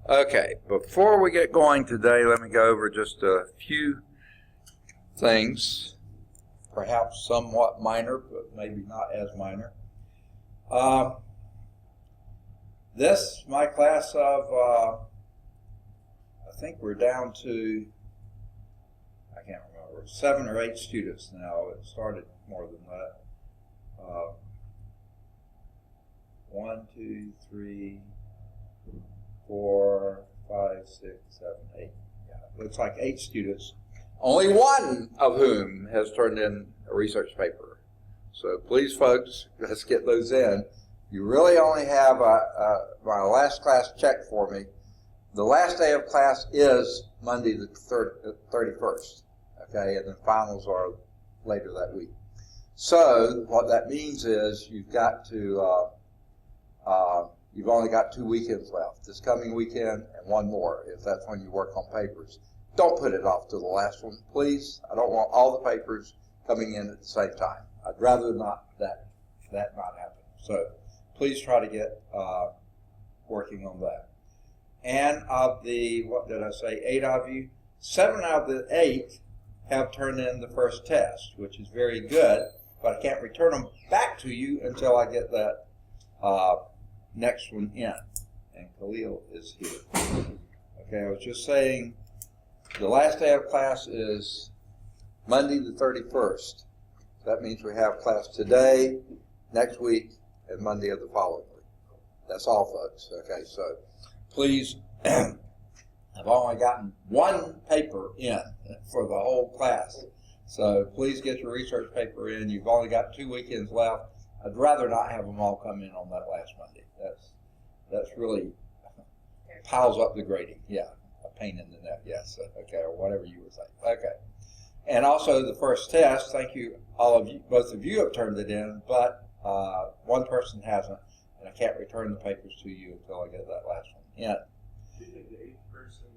Okay, before we get going today, let me go over just a few things, perhaps somewhat minor, but maybe not as minor. This, my class of, I think we're down to, I can't remember, 7 or 8 students now. It started more than that. 1, 2, 3, 4, 5, 6, 7, 8. Yeah, looks like 8 students. Only one of whom has turned in a research paper. So please, folks, let's get those in. You really only have my last class checked for me. The last day of class is Monday the 31st. Okay, and the finals are later that week. So what that means is you've got to you've only got 2 weekends left, this coming weekend and one more, if that's when you work on papers. Don't put it off to the last one, please. I don't want all the papers coming in at the same time. I'd rather not that not happen. So please try to get working on that. And of the, what did I say, 8 of you, 7 out of the 8 have turned in the first test, which is very good, but I can't return them back to you until I get that next one in. And Khalil is here. Okay, I was just saying the last day of class is Monday the 31st. That means we have class today, next week, and Monday of the following week. That's all, folks. Okay, so please, I've only gotten 1 paper in for the whole class. So please get your research paper in. You've only got 2 weekends left. I'd rather not have them all come in on that last Monday. That's really piles up the grading. Yeah, a pain in the neck. Yes. Okay, or whatever you would say. Okay. And also the first test. Thank you, all of you. Both of you have turned it in, but one person hasn't, and I can't return the papers to you until I get that last one in. Do you think the 8th person?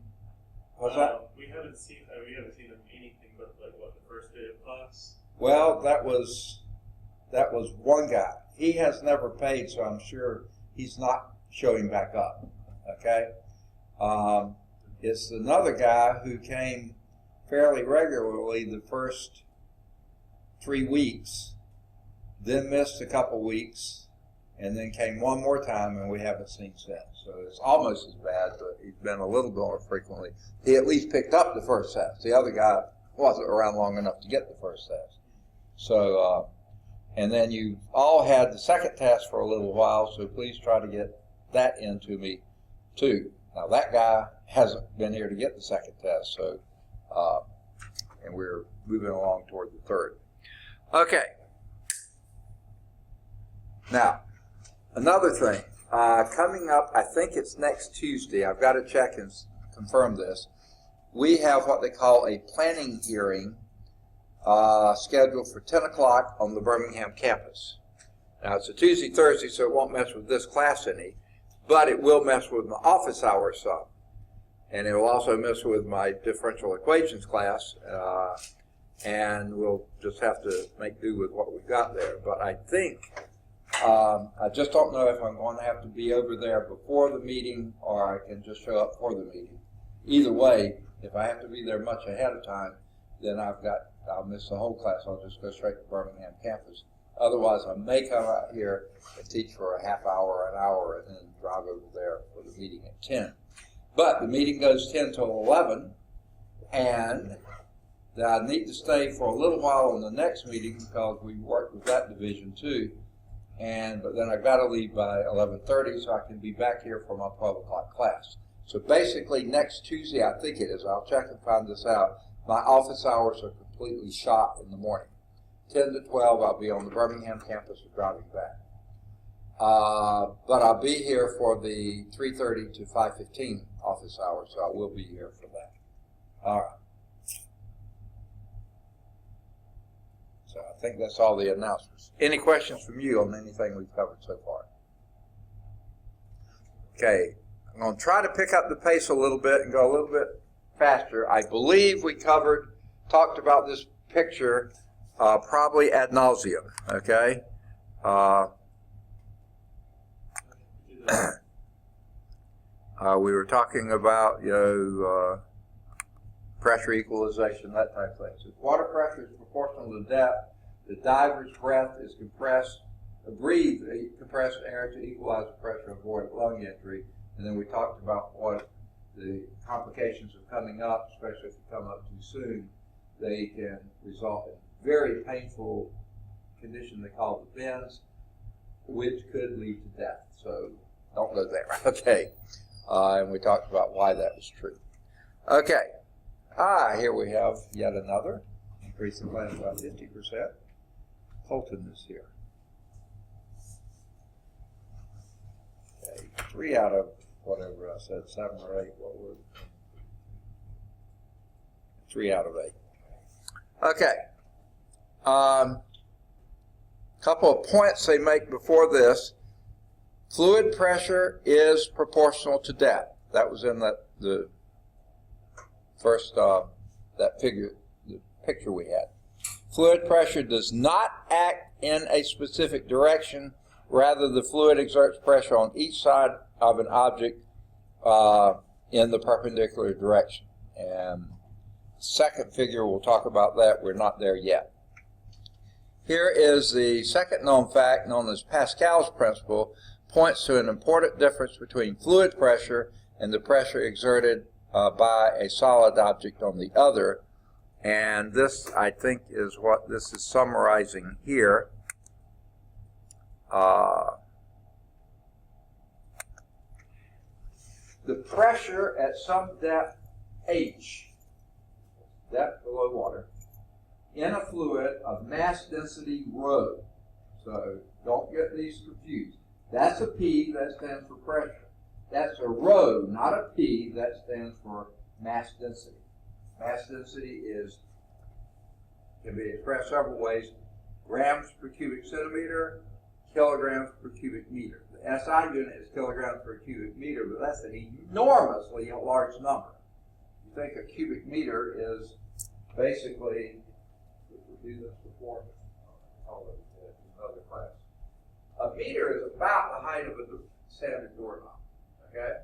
What's that? We haven't seen them anything but like what, the first day of class. Well, that was one guy. He has never paid, so I'm sure he's not showing back up. Okay, it's another guy who came fairly regularly the first 3 weeks, then missed a couple weeks, and then came one more time, and we haven't seen since. So it's almost as bad, but he's been a little more frequently. He at least picked up the first test. The other guy wasn't around long enough to get the first test. So, and then you all had the second test for a little while, so please try to get that into me too. Now that guy hasn't been here to get the second test, so and we're moving along toward the third. Okay. Now, another thing, coming up, I think it's next Tuesday, I've got to check and confirm this, we have what they call a planning hearing scheduled for 10 o'clock on the Birmingham campus. Now, it's a Tuesday, Thursday, so it won't mess with this class any, but it will mess with my office hours some. And it will also mess with my differential equations class, and we'll just have to make do with what we've got there. But I think, I just don't know if I'm going to have to be over there before the meeting or I can just show up for the meeting. Either way, if I have to be there much ahead of time, then I'll miss the whole class. I'll just go straight to Birmingham campus. Otherwise, I may come out here and teach for a half hour, an hour, and then drive over there for the meeting at 10. But the meeting goes 10 till 11, and I need to stay for a little while on the next meeting because we work with that division too. But then I've got to leave by 11:30 so I can be back here for my 12 o'clock class. So basically next Tuesday, I think it is, I'll check and find this out, my office hours are completely shot in the morning. 10 to 12, I'll be on the Birmingham campus or driving back. But I'll be here for the 3:30 to 5:15 office hours, so I will be here for that. All right. So I think that's all the announcements. Any questions from you on anything we've covered so far? Okay, I'm going to try to pick up the pace a little bit and go a little bit faster. I believe we talked about this picture probably ad nauseum, okay? We were talking about, pressure equalization, that type of thing. So if water pressure is proportional to depth, the diver's breath is compressed, breathe compressed air to equalize the pressure, avoid lung injury. And then we talked about what the complications of coming up, especially if you come up too soon, they can result in very painful condition they call the bends, which could lead to death. So don't go there. Okay. And we talked about why that was true. Okay. Here we have yet another increase in land by 50%. Colton is here. Okay. 3 out of whatever I said, 7 or 8. What were 3 out of 8. Okay. Couple of points they make before this. Fluid pressure is proportional to depth. That was in the first that figure, the picture we had. Fluid pressure does not act in a specific direction. Rather, the fluid exerts pressure on each side of an object in the perpendicular direction. And second figure, we'll talk about that. We're not there yet. Here is the second known fact, known as Pascal's principle, points to an important difference between fluid pressure and the pressure exerted by a solid object on the other. And this, I think, is what this is summarizing here. The pressure at some depth H, depth below water, in a fluid of mass density rho. So don't get these confused. That's a P, that stands for pressure. That's a rho, not a P, that stands for mass density. Mass density can be expressed several ways: grams per cubic centimeter, kilograms per cubic meter. The SI unit is kilograms per cubic meter, but that's an enormously large number. You think a cubic meter is basically, we do this before, another class. A meter is about the height of a standard doorknob, okay?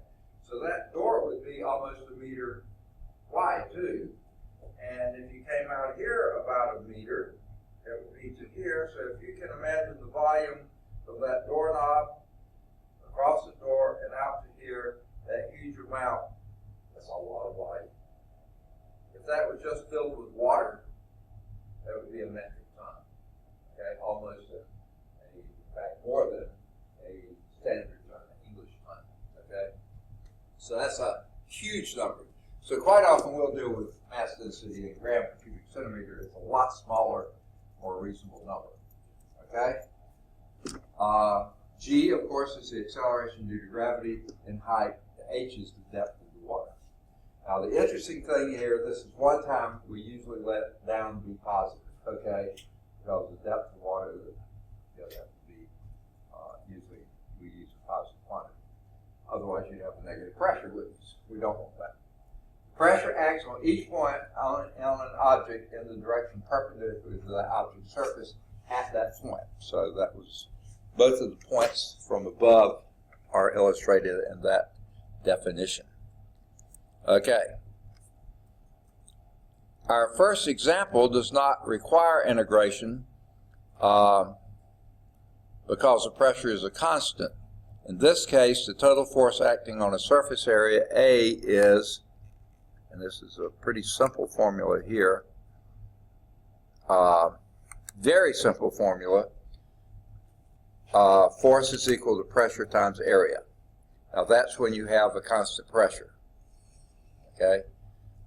So that door would be almost a meter wide too. And if you came out here about a meter, it would be to here. So if you can imagine the volume of that doorknob across the door and out to here, that huge amount, that's a lot of volume. If that was just filled with water, that would be a metric ton. Okay, almost in fact, more than a standard ton, an English ton. Okay, so that's a huge number. So quite often we'll deal with mass density in gram per cubic centimeter. It's a lot smaller, more reasonable number. Okay. G, of course, is the acceleration due to gravity, and height. H is the depth of the water. Now, the interesting thing here, this is one time we usually let down be positive, okay? Because the depth of water, that would be, usually we use a positive quantity. Otherwise, you'd have a negative pressure, which we don't want that. Pressure acts on each point on an object in the direction perpendicular to the object's surface at that point. So that was, both of the points from above are illustrated in that definition. Okay. Our first example does not require integration because the pressure is a constant. In this case, the total force acting on a surface area A is, and this is a pretty simple formula here, very simple formula, force is equal to pressure times area. Now that's when you have a constant pressure, okay,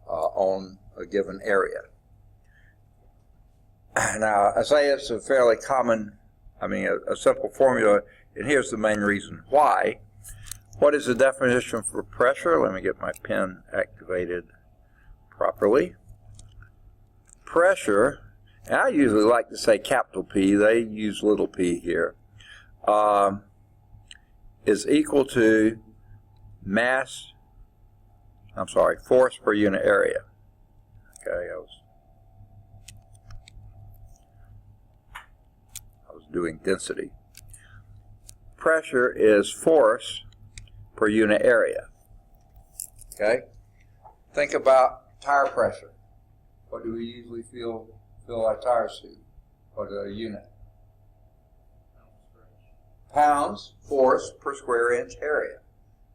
on a given area. Now, I say it's a fairly common, a simple formula, and here's the main reason why. What is the definition for pressure? Let me get my pen activated properly. Pressure, and I usually like to say capital P, they use little p here, is equal to force per unit area. Okay, I was doing density. Pressure is force per unit area. Okay? Think about tire pressure. What do we usually fill our tires to? What is our unit? Pounds, force per square inch area.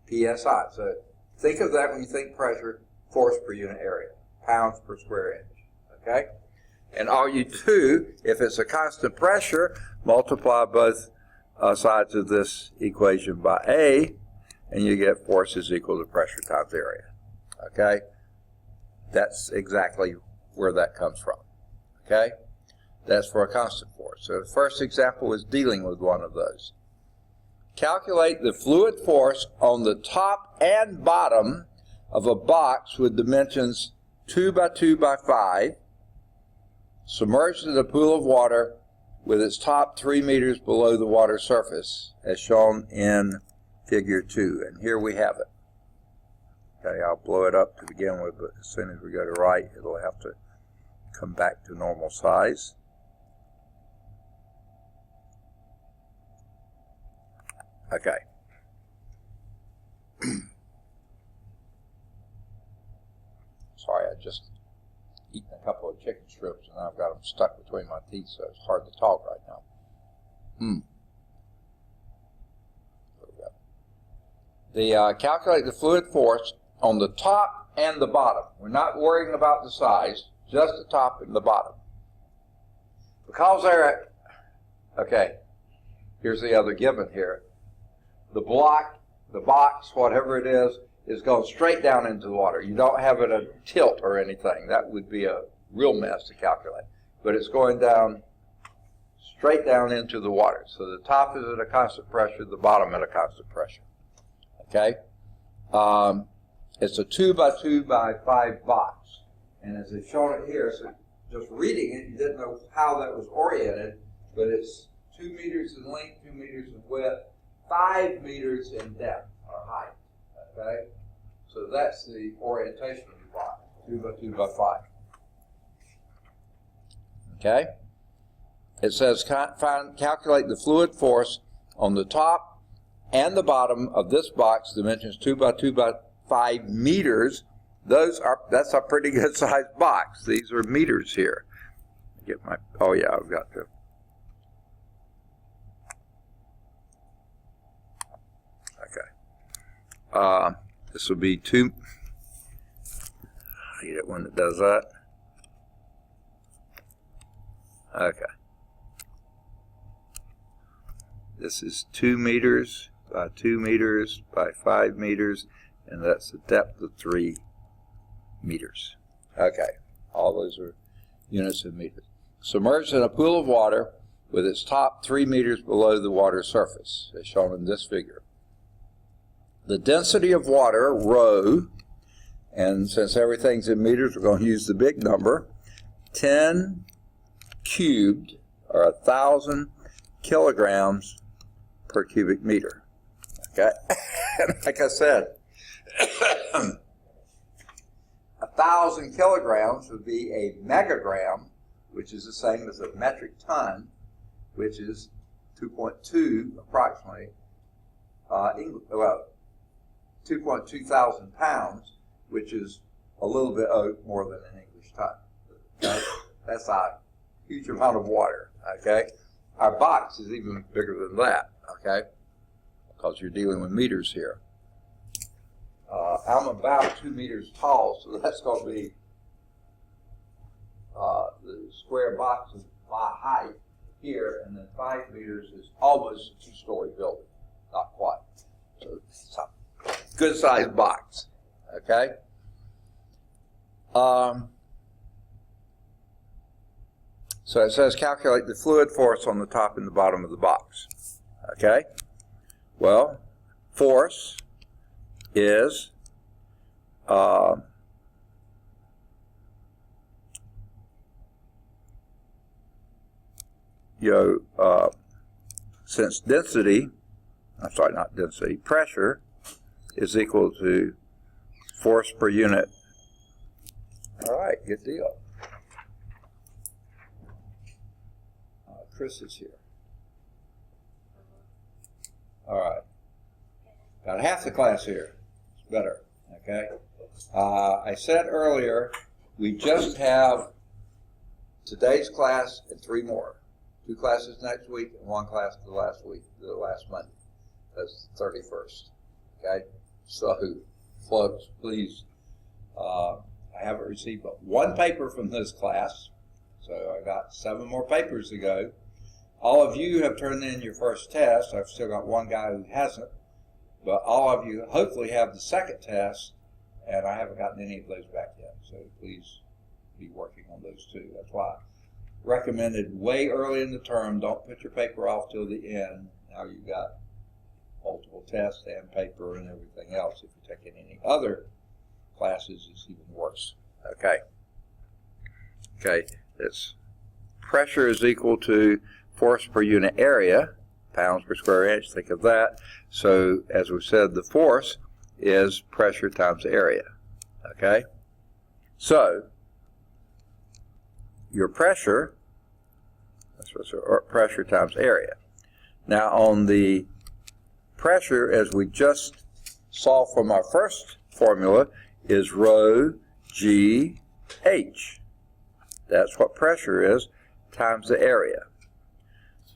PSI. So think of that when you think pressure, force per unit area. Pounds per square inch. Okay? And all you do, if it's a constant pressure, multiply both sides of this equation by A, and you get force is equal to pressure times area. Okay? That's exactly where that comes from. Okay? That's for a constant force. So the first example is dealing with one of those. Calculate the fluid force on the top and bottom of a box with dimensions 2 by 2 by 5, submerged in a pool of water with its top 3 meters below the water surface, as shown in figure 2. And here we have it. Okay, I'll blow it up to begin with, but as soon as we go to right, it'll have to come back to normal size. Okay. Sorry, I just eaten a couple of chicken strips and I've got them stuck between my teeth, so it's hard to talk right now. There we go. Calculate the fluid force on the top and the bottom. We're not worrying about the size, just the top and the bottom. Because they're, okay, here's the other given here. The block, the box, whatever it is going straight down into the water. You don't have it a tilt or anything. That would be a real mess to calculate. But it's going down, straight down into the water. So the top is at a constant pressure, the bottom at a constant pressure. Okay? It's a 2 by 2 by 5 box. And as they've shown it here, so just reading it, you didn't know how that was oriented, but it's 2 meters in length, 2 meters in width, 5 meters in depth or height. Okay? So that's the orientation of the block, 2 by 2 by 5. Okay? It says calculate the fluid force on the top and the bottom of this box, dimensions 2 by 2 by 5 meters. That's a pretty good sized box. These are meters here. Get my, oh yeah, I've got to. Okay. This will be 2. I hate it when it does that. Okay. This is 2 meters by 2 meters by 5 meters, and that's a depth of 3 meters. Okay. All those are units of meters. Submerged in a pool of water with its top 3 meters below the water surface, as shown in this figure. The density of water, rho, and since everything's in meters, we're going to use the big number, 10 cubed, or 1,000 kilograms per cubic meter. Okay? Like I said, 1,000 kilograms would be a megagram, which is the same as a metric ton, which is 2.2 approximately, 2.2 thousand pounds, which is a little bit more than an English ton. Okay? That's a huge amount of water. Okay? Our box is even bigger than that. Okay? Because you're dealing with meters here. I'm about 2 meters tall, so that's going to be the square box is my height here, and then 5 meters is almost a 2-story building. Not quite. So it's a good sized box. Okay? So it says calculate the fluid force on the top and the bottom of the box. Okay? Well, force is since density, I'm sorry, not density, pressure is equal to force per unit. All right, good deal. Chris is here. All right. Got half the class here. It's better, okay? I said earlier, we just have today's class and 3 more. 2 classes next week and 1 class the last Monday. That's the 31st. Okay? So, folks, please, I haven't received but 1 paper from this class. So I got 7 more papers to go. All of you have turned in your first test. I've still got 1 guy who hasn't. But all of you hopefully have the second test, and I haven't gotten any of those back yet. So please be working on those too. That's why I recommended way early in the term, don't put your paper off till the end. Now you've got multiple tests and paper and everything else. If you're taking any other classes, it's even worse. Okay. Okay. This pressure is equal to force per unit area, pounds per square inch. Think of that. So as we said, the force is pressure times area. Okay? So your pressure, pressure times area. Now on the pressure, as we just saw from our first formula, is rho g h. That's what pressure is times the area.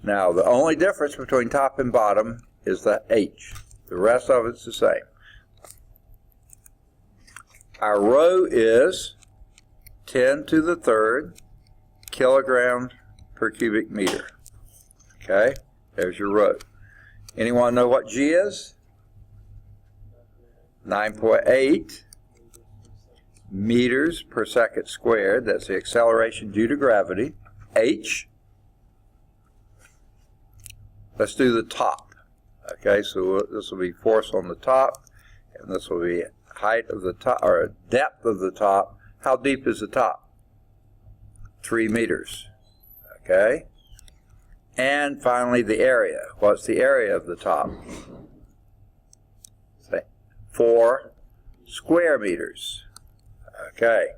Now the only difference between top and bottom is the h. The rest of it's the same. Our rho is 10 to the 3rd kilograms per cubic meter. Okay, there's your rho. Anyone know what g is? 9.8 meters per second squared. That's the acceleration due to gravity. H. Let's do the top. Okay, so this will be force on the top, and this will be height of the top, or depth of the top. How deep is the top? 3 meters. Okay. And finally the area. What's the area of the top? 4 square meters. Okay.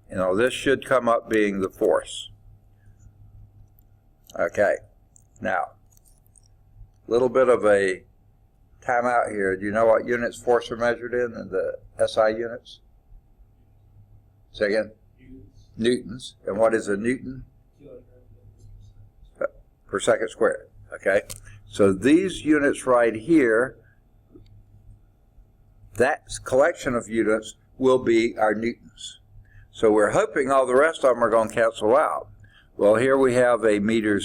You know, this should come up being the force. Okay. Now, a little bit of a timeout here. Do you know what units force are measured in the SI units? Say again? Newtons. And what is a Newton? Per second squared. Okay. So these units right here, that collection of units will be our newtons. So we're hoping all the rest of them are going to cancel out. Well, here we have a meter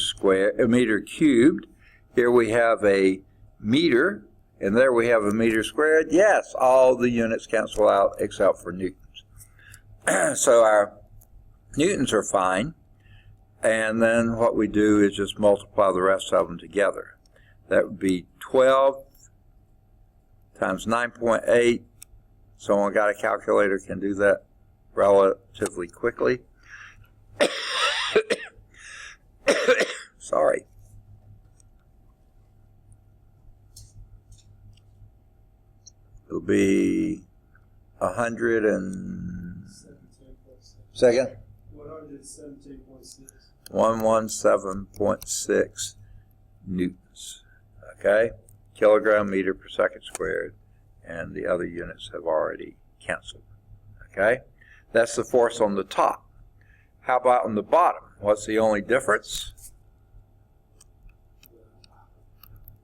cubed. Here we have a meter, and there we have a meter squared. Yes, all the units cancel out except for newtons. So our newtons are fine. And then what we do is just multiply the rest of them together. That would be 12 times 9.8. Someone got a calculator can do that relatively quickly. Sorry. It'll be 100 and... Second? 117.6. 117.6 newtons. Okay? Kilogram meter per second squared. And the other units have already canceled. Okay? That's the force on the top. How about on the bottom? What's the only difference?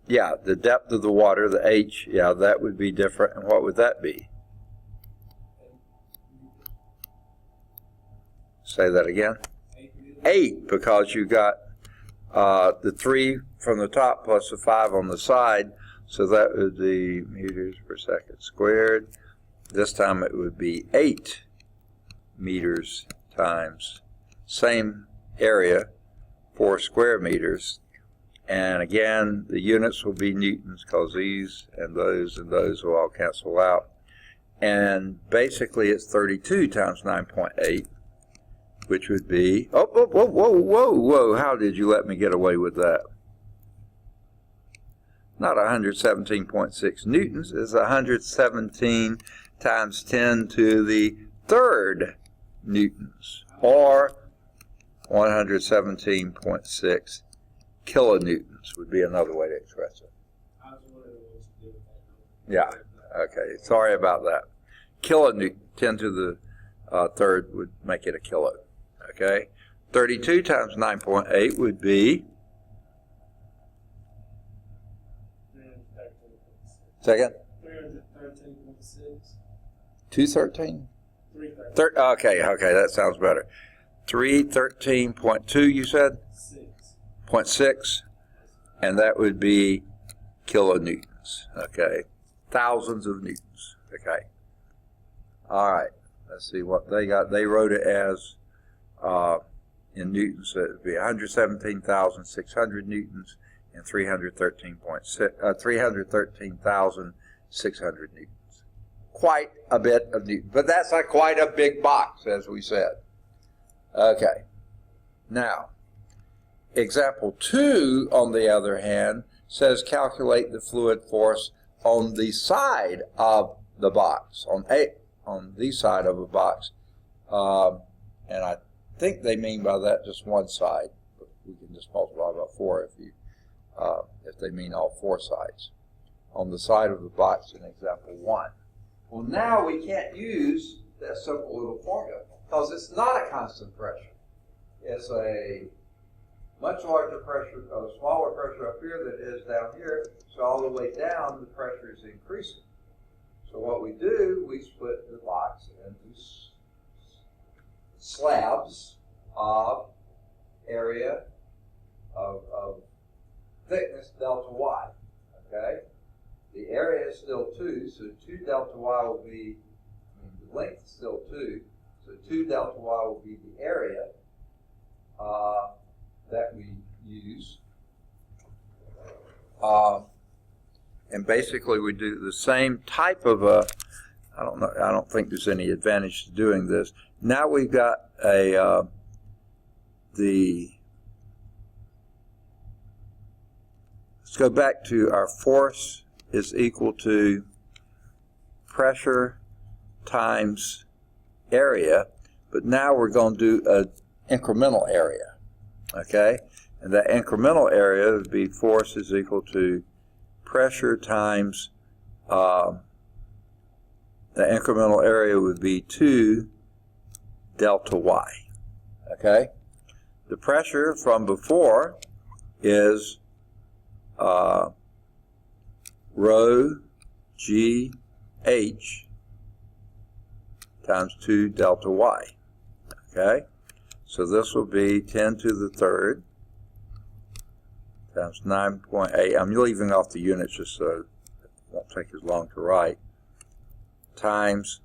Yeah, the depth of the water, the H, yeah, that would be different. And what would that be? Say that again. 8, because you got the 3 from the top plus the 5 on the side. So that would be meters per second squared. This time it would be 8 meters times same area, 4 square meters. And again, the units will be newtons because these and those will all cancel out. And basically it's 32 times 9.8, which would be, whoa, how did you let me get away with that? Not 117.6 newtons, it's 117 times 10 to the 3rd newtons, or 117.6 kilonewtons would be another way to express it. Yeah, okay, sorry about that. kilonewton. 10 to the third would make it a kilo. Okay? 32 times 9.8 would be, second? 313.6. 213? 313. Okay, that sounds better. 313.2, you said? 0.6, and that would be kilonewtons. Okay? Thousands of newtons. Okay? All right. Let's see what they got. They wrote it as in newtons. So it would be 117,600 newtons and 313,600 newtons. Quite a bit of newtons, but that's not quite a big box, as we said. Okay. Now, example 2, on the other hand, says calculate the fluid force on the side of the box, on the side of a box. And I think they mean by that just one side. But we can just multiply by 4 if they mean all 4 sides. On the side of the box in example 1. Well, now we can't use that simple little formula because it's not a constant pressure. It's a much larger pressure, a smaller pressure up here than it is down here. So all the way down, the pressure is increasing. So what we do, we split the box into slabs of area of thickness delta y. Okay? The area is still 2, so 2 delta y will be, the length is still 2, so 2 delta y will be the area that we use. And basically we do the same type of I don't think there's any advantage to doing this. Now we've got let's go back to our force is equal to pressure times area, but now we're going to do an incremental area, okay? And that incremental area would be force is equal to pressure times, the incremental area would be 2 delta y, okay? The pressure from before is rho g h times 2 delta y, okay? So this will be 10 to the third times 9.8. I'm leaving off the units just so it won't take as long to write. Times,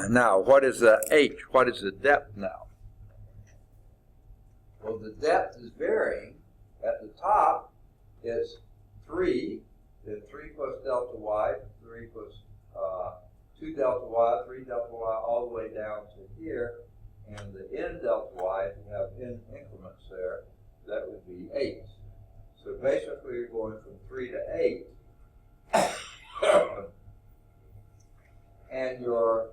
now what is the h? What is the depth now? Well, the depth is varying. At the top is 3, then 3 plus delta y, 3 plus 2 delta y, 3 delta y, all the way down to here. And the n delta y, if you have n increments there, that would be 8. So basically you're going from 3 to 8. And your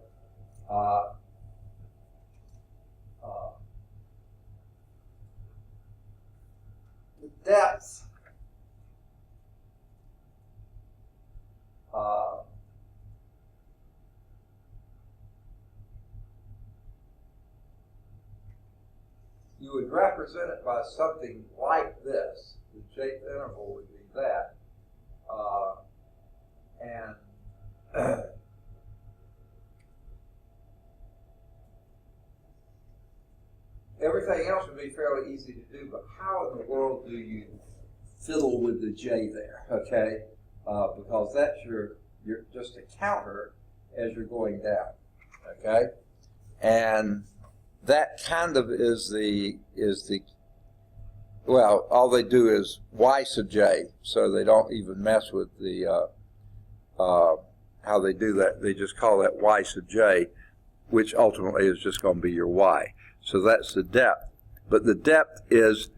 the depth you would represent it by something like this. The jth interval would be that. And everything else would be fairly easy to do, but how in the world do you fiddle with the J there, okay? Because that's your just a counter as you're going down, okay? And that kind of is the well, all they do is y sub j, so they don't even mess with the how they do that. They just call that y sub j, which ultimately is just going to be your y. So that's the depth. But the depth is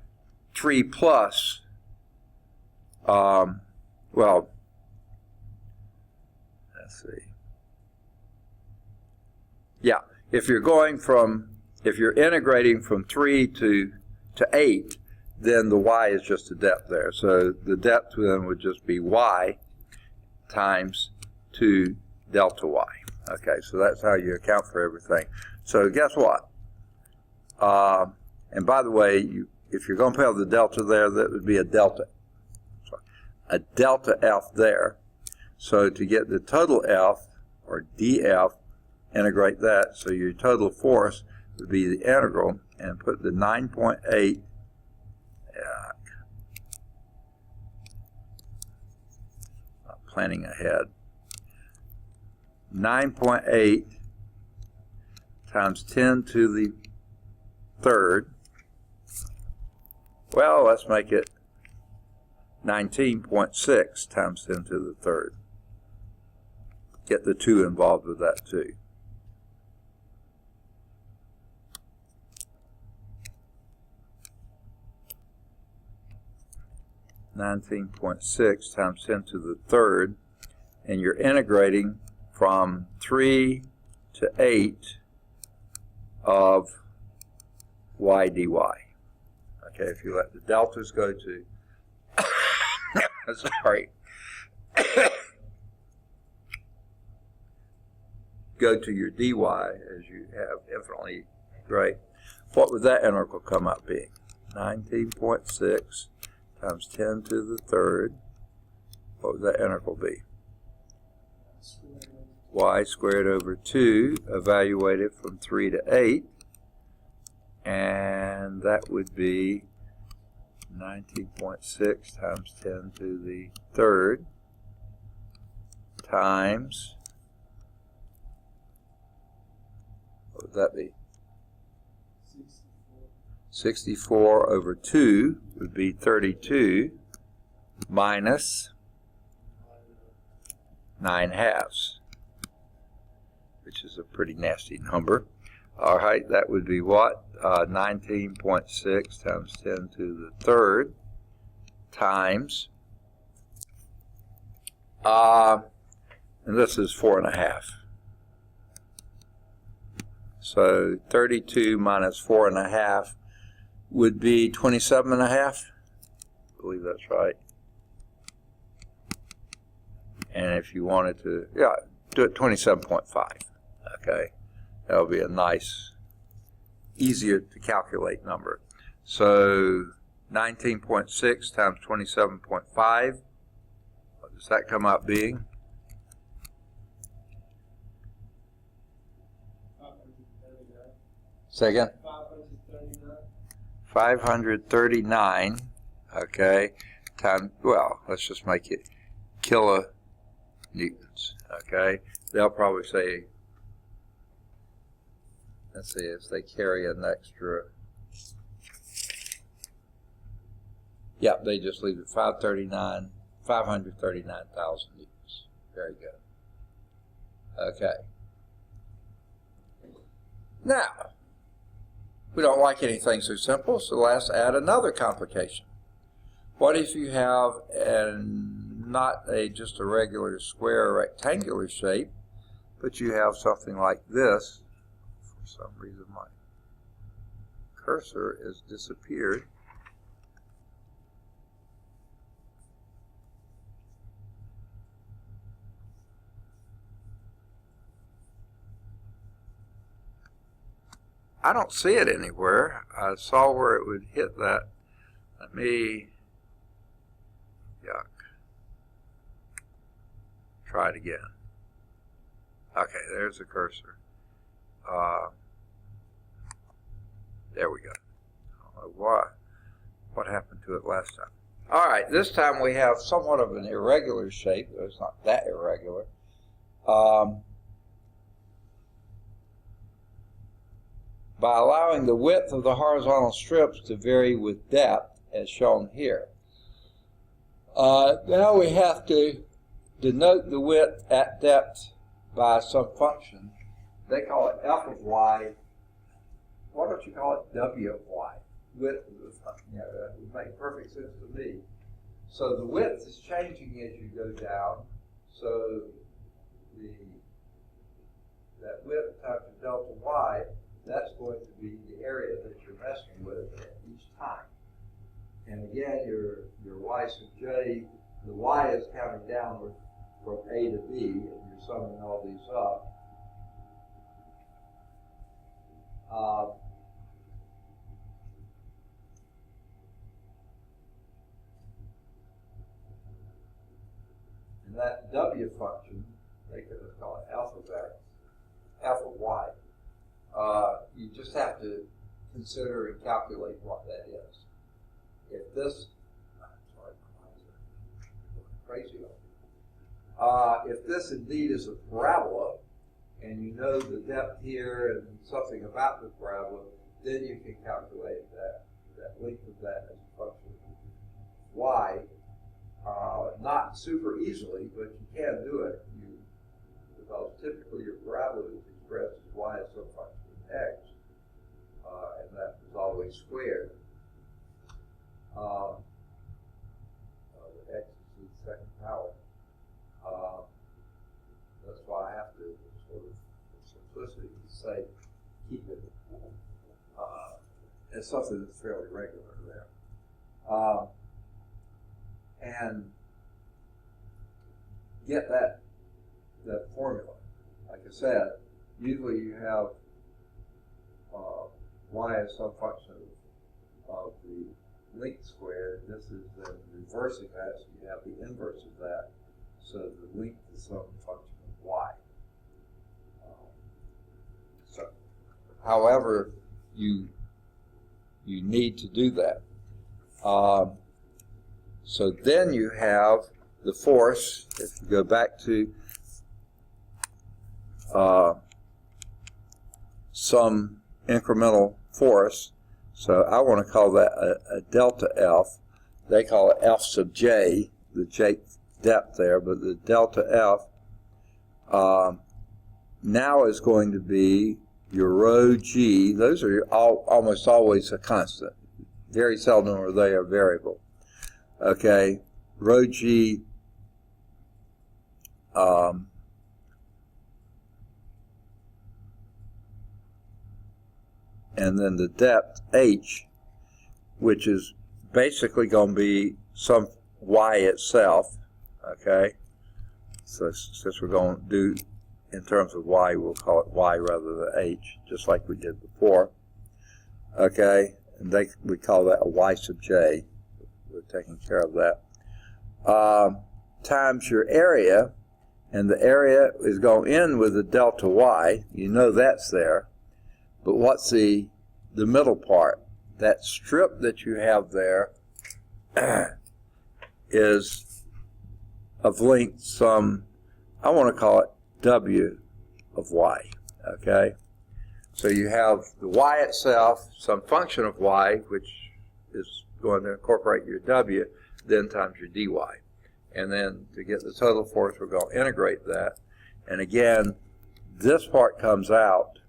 3 plus, well, let's see. Yeah, if you're integrating from 3 to 8, then the y is just the depth there. So the depth then would just be y times 2 delta y. Okay, so that's how you account for everything. So guess what? And by the way, if you're going to put the delta there, that would be a delta. Sorry, a delta F there. So to get the total F, or dF, integrate that. So your total force would be the integral, and put the 9.8, not planning ahead, 9.8 times 10 to the third. Well, let's make it 19.6 times 10 to the third. Get the 2 involved with that too. (19.6) times 10 to the third, and you're integrating from 3 to 8 of y dy. Okay, if you let the deltas go to, sorry, go to your dy as you have infinitely, right? What would that integral come up being? 19.6 times 10 to the third. What would that integral be? Y squared over 2, evaluated from 3 to 8. And that would be 19.6 times 10 to the third times, what would that be? 64 over 2 would be 32 minus 9/2, which is a pretty nasty number. All right, that would be what? 19.6 times 10 to the third times, and this is 4.5. So 32 minus 4.5 would be 27.5. I believe that's right. And if you wanted to, yeah, do it 27.5. Okay, that'll be a nice, easier to calculate number. So 19.6 times 27.5. What does that come out being? 539. Say again? 539. 539, okay, times, well, let's just make it kilonewtons, okay? They'll probably say, let's see, if they carry an extra, yeah, they just leave it 539,000 newtons. Very good. Okay. Now, we don't like anything so simple, so let's add another complication. What if you have not just a regular square or rectangular shape, but you have something like this? For some reason my cursor has disappeared. I don't see it anywhere. I saw where it would hit that. Let me, yuck. Try it again. Okay, there's the cursor. There we go. I don't know what happened to it last time. All right, this time we have somewhat of an irregular shape. It's not that irregular. By allowing the width of the horizontal strips to vary with depth, as shown here. Now we have to denote the width at depth by some function. They call it f of y. Why don't you call it w of y? Width of the function. Yeah, that would make perfect sense to me. So the width is changing as you go down. So that width times delta y, that's going to be the area that you're messing with at each time. And again, your y sub j, the y is counting downward from A to B, and you're summing all these up. that W function, they could just call it alpha x, alpha y. You just have to consider and calculate what that is. If this, sorry, crazy. If this indeed is a parabola, and you know the depth here and something about the parabola, then you can calculate that length of that as a function of y. Not super easily, but you can do it. Because typically your parabola is expressed as y as some function of x, and that is always squared. X is the second power. That's why I have to sort of, for simplicity, say keep it as something that's fairly regular there, and get that formula. Like I said, usually you have y as some function of the length squared. This is then reversing that, so you have the inverse of that. So the length is some function of y. So, however, you need to do that. So then you have the force. If you go back to some incremental force, so I want to call that a delta F. They call it F sub j, the j depth there, but the delta F now is going to be your rho g. Those are almost always a constant. Very seldom are they a variable. Okay, rho g and then the depth h, which is basically going to be some y itself. Okay, so since we're going to do in terms of y, we'll call it y rather than h, just like we did before. Okay, and we call that a y sub j. We're taking care of that. Times your area, and the area is going in with the delta y. You know that's there. But what's the middle part? That strip that you have there is of length some, I want to call it w of y, okay? So you have the y itself, some function of y, which is going to incorporate your w, then times your dy. And then to get the total force, we're going to integrate that. And again, this part comes out,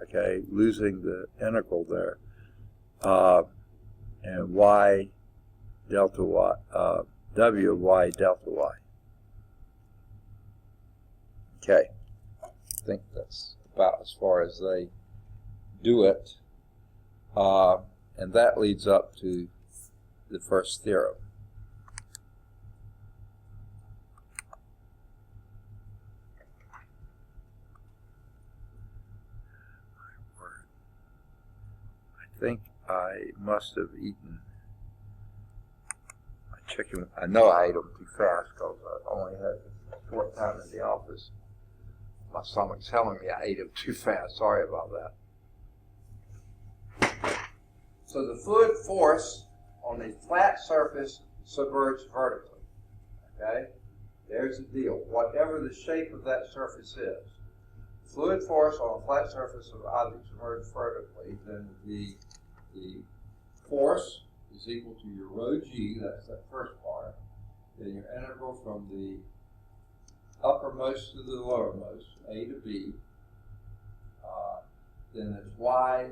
okay, losing the integral there, and y delta y, w of y delta y. Okay, I think that's about as far as they do it, and that leads up to the first theorem. I think I must have eaten my chicken. I know I ate them too fast because I only had a short time in the office. My stomach's telling me I ate them too fast. Sorry about that. So the fluid force on a flat surface submerged vertically. Okay? There's the deal. Whatever the shape of that surface is, fluid force on a flat surface of object submerged vertically, then the force is equal to your rho g, that's that first part, then your integral from the uppermost to the lowermost, a to b, then it's y,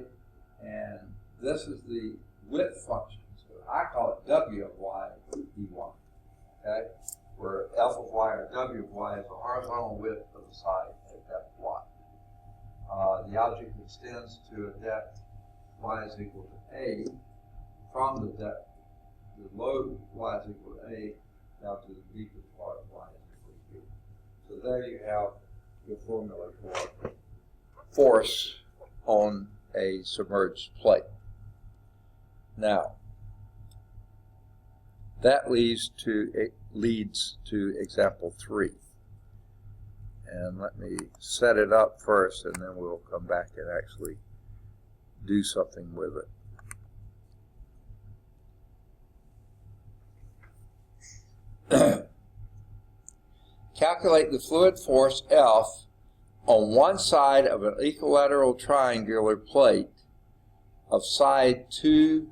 and this is the width function, so I call it w of y dy, okay, where f of y or w of y is the horizontal width of the side at depth y. The object extends to a depth y is equal to a from the depth, the low y is equal to a down to the deepest part of y is equal to b. So there you have your formula for force on a submerged plate. Now, That leads to example 3. And let me set it up first, and then we'll come back and actually do something with it. Calculate the fluid force F on one side of an equilateral triangular plate of side 2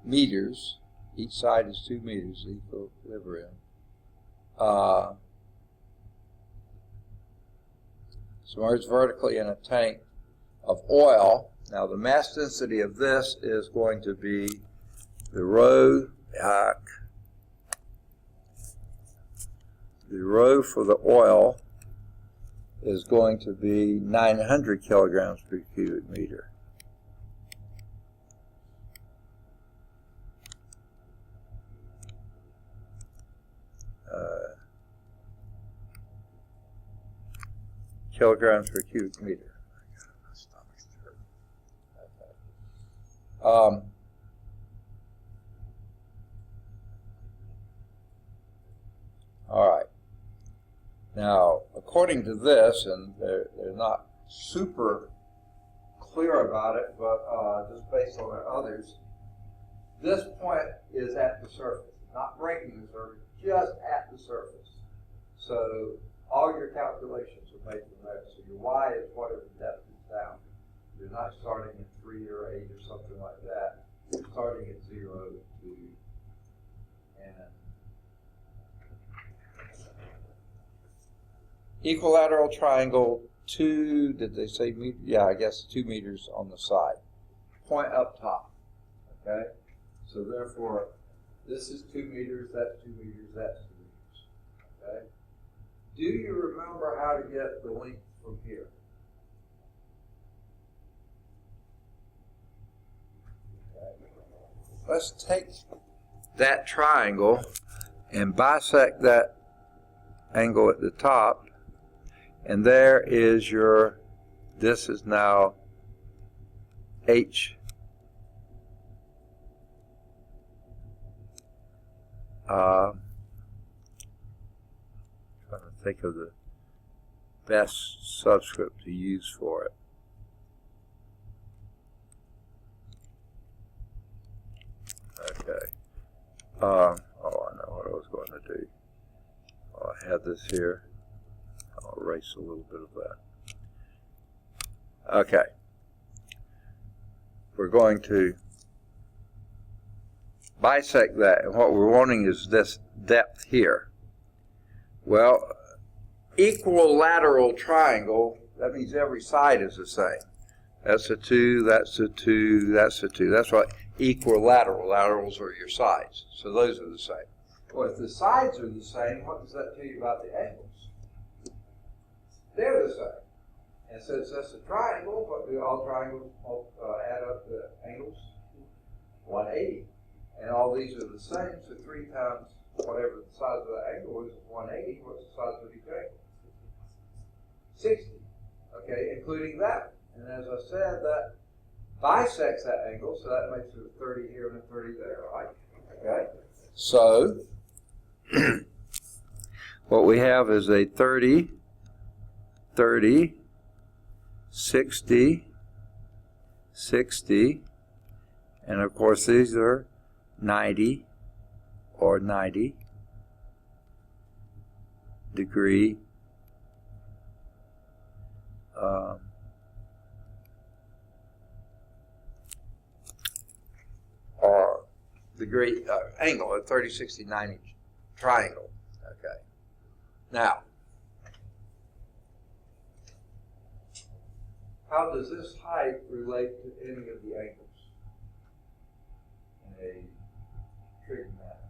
meters. Each side is 2 meters, equilibrium. Submerged vertically in a tank of oil. Now the mass density of this is going to be the rho for the oil is going to be 900 kilograms per cubic meter. Kilograms per cubic meter. My stomach's hurting. Okay. All right. Now, according to this, and they're not super clear about it, but just based on the others, this point is at the surface, not breaking the surface, just at the surface. So all your calculations are made from there. So your y is whatever depth is down. You're not starting at 3 or 8 or something like that. You're starting at 0, 2, and equilateral triangle 2, did they say meter? Yeah, I guess 2 meters on the side. Point up top. Okay? So therefore, this is 2 meters, that's 2 meters, that's 2 meters. Okay? Do you remember how to get the length from here? Okay. Let's take that triangle and bisect that angle at the top, and there is your, this is now H. Trying to think of the best subscript to use for it. Okay. Oh, I know what I was going to do. Oh, I have this here. I'll erase a little bit of that. Okay. We're going to bisect that, and what we're wanting is this depth here. Well, equilateral triangle, that means every side is the same. That's a 2, that's a 2, that's a 2. That's what equilateral, laterals are your sides. So those are the same. Well, if the sides are the same, what does that tell you about the angles? They're the same. And since that's a triangle, what do all triangles add up the angles? 180. And all these are the same, so 3 times whatever the size of the angle is 180. What's the size of each angle? 60. Okay, including that. And as I said, that bisects that angle, so that makes it a 30 here and a 30 there, right? Okay. So what we have is a 30, 30, 60, 60, and of course these are 90 or 90 degree or degree angle, a 30, 60, 90 triangle. Okay. Now, how does this height relate to any of the angles in a trigonometry?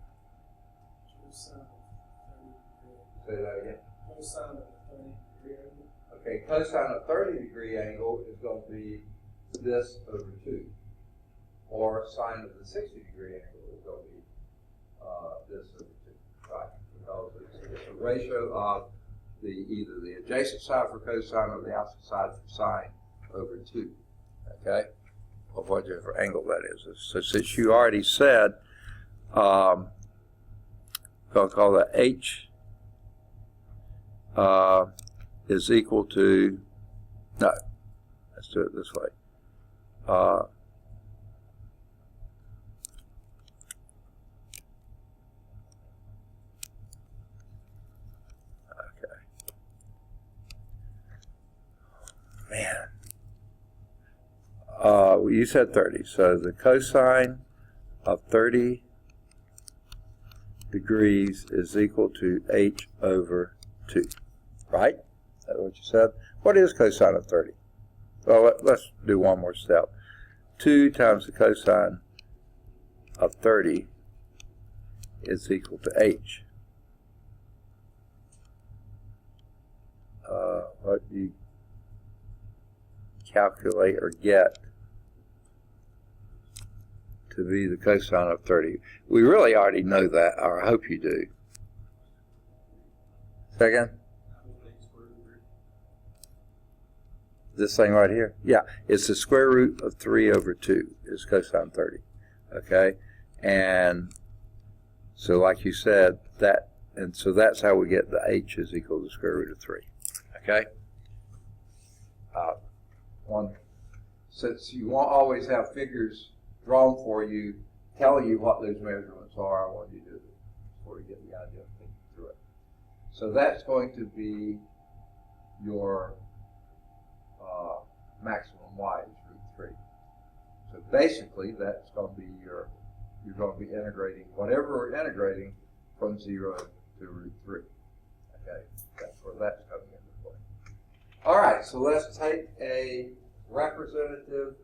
Say that again. Cosine of a 30-degree angle. Okay, cosine of 30-degree angle is going to be this over 2. Or sine of the 60-degree angle is going to be this over 2. Right, because it's a ratio of either the adjacent side for cosine or the opposite side for sine over 2. Okay? Of whatever angle that is. So since you already said going to call that H is equal to, no, let's do it this way. Man. You said 30. So the cosine of 30 degrees is equal to h over 2. Right? Is that what you said? What is cosine of 30? Well, let's do one more step. 2 times the cosine of 30 is equal to h. What do you calculate or get to be the cosine of 30? We really already know that, or I hope you do. Second? This thing right here? Yeah, it's the square root of 3 over 2 is cosine 30. Okay? And so like you said, and so that's how we get the h is equal to the square root of 3. Okay? Since you won't always have figures drawn for you, telling you what those measurements are, I want you to sort of get the idea of thinking through it. So that's going to be your maximum y is root 3. So basically, that's going to be you're going to be integrating whatever we're integrating from 0 to root 3. Okay, that's where that's coming into play. All right, so let's take a representative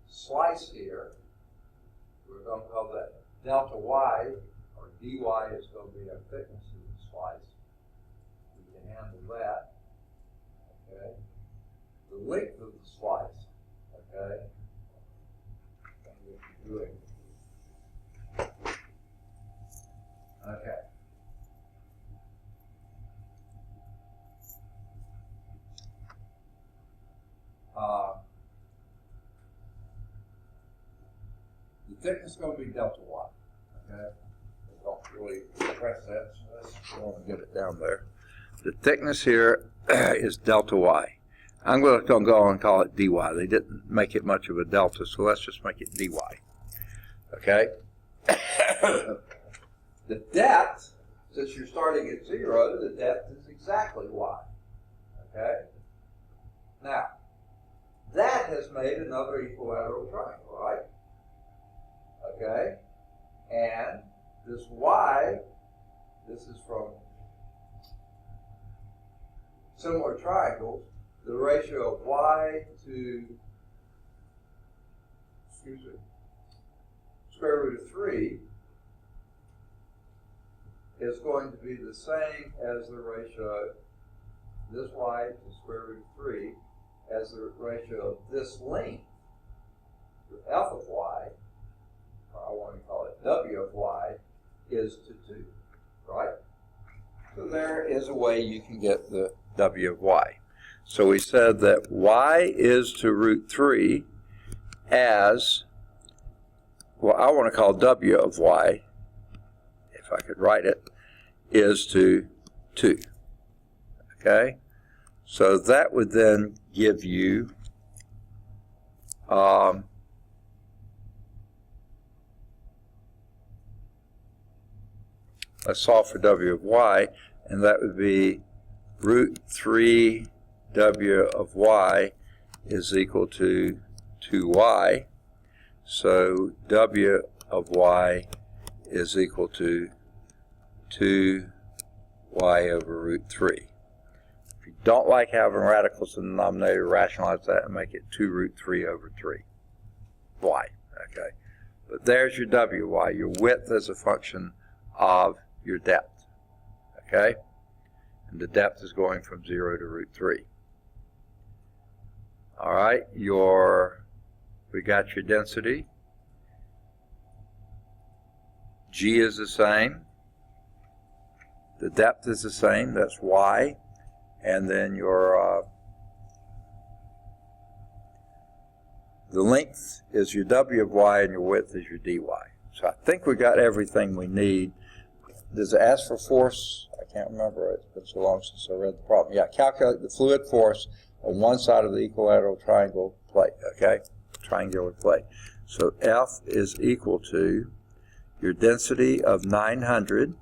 slice here. We're going to call that delta y, or dy is going to be our thickness of the slice. We can handle that. Okay. The length of the slice. Okay. That's what you're doing. Okay. The thickness is going to be delta y. Okay, don't really press that, so let's go and get it down there. The thickness here is delta y. I'm going to go on and call it dy. They didn't make it much of a delta, so let's just make it dy. Okay. The depth, since you're starting at 0, the depth is exactly y. Okay. Now, that has made another equilateral triangle, right? Okay, and this y, this is from similar triangles, the ratio of y to, square root of 3 is going to be the same as the ratio, this y to square root of 3, as the ratio of this length, f of y, or I want to call it w of y, is to 2, right? So there is a way you can get the w of y. So we said that y is to root 3 as, well, I want to call w of y, if I could write it, is to 2. Okay? So that would then give you let's solve for w of y, and that would be root 3 w of y is equal to 2y. So w of y is equal to 2y over root 3. If you don't like having radicals in the denominator, rationalize that and make it 2 root 3 over 3. Y. Okay. But there's your wy, your width as a function of your depth. Okay? And the depth is going from 0 to root 3. All right, we got your density. G is the same. The depth is the same, that's y. And then your the length is your w of y and your width is your dy. So I think we got everything we need. does it ask for force? I can't remember. It's been so long since I read the problem. Yeah, calculate the fluid force on one side of the equilateral triangle plate, okay? Triangular plate. So F is equal to your density of 900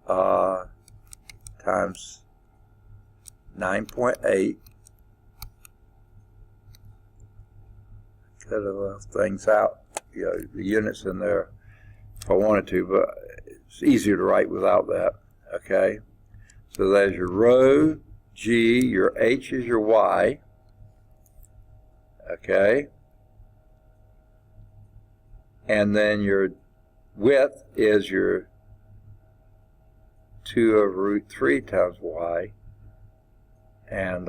times 9.8. Could have left things out, you know, the units in there if I wanted to, but it's easier to write without that, okay? So there's your rho, G, your H is your Y, okay? And then your width is your 2 over root 3 times Y, and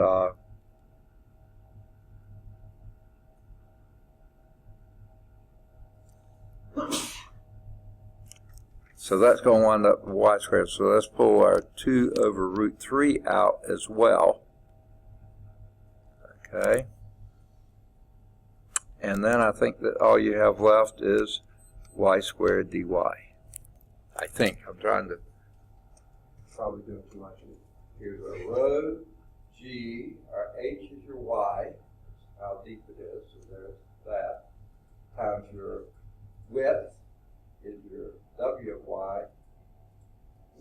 so that's going to wind up Y squared. So let's pull our 2 over root 3 out as well. Okay. And then I think that all you have left is Y squared dy. I think. I'm trying to probably doing too much. Here's our rho, G, our H is your Y, how deep it is, so there's that, times your width is your W of Y,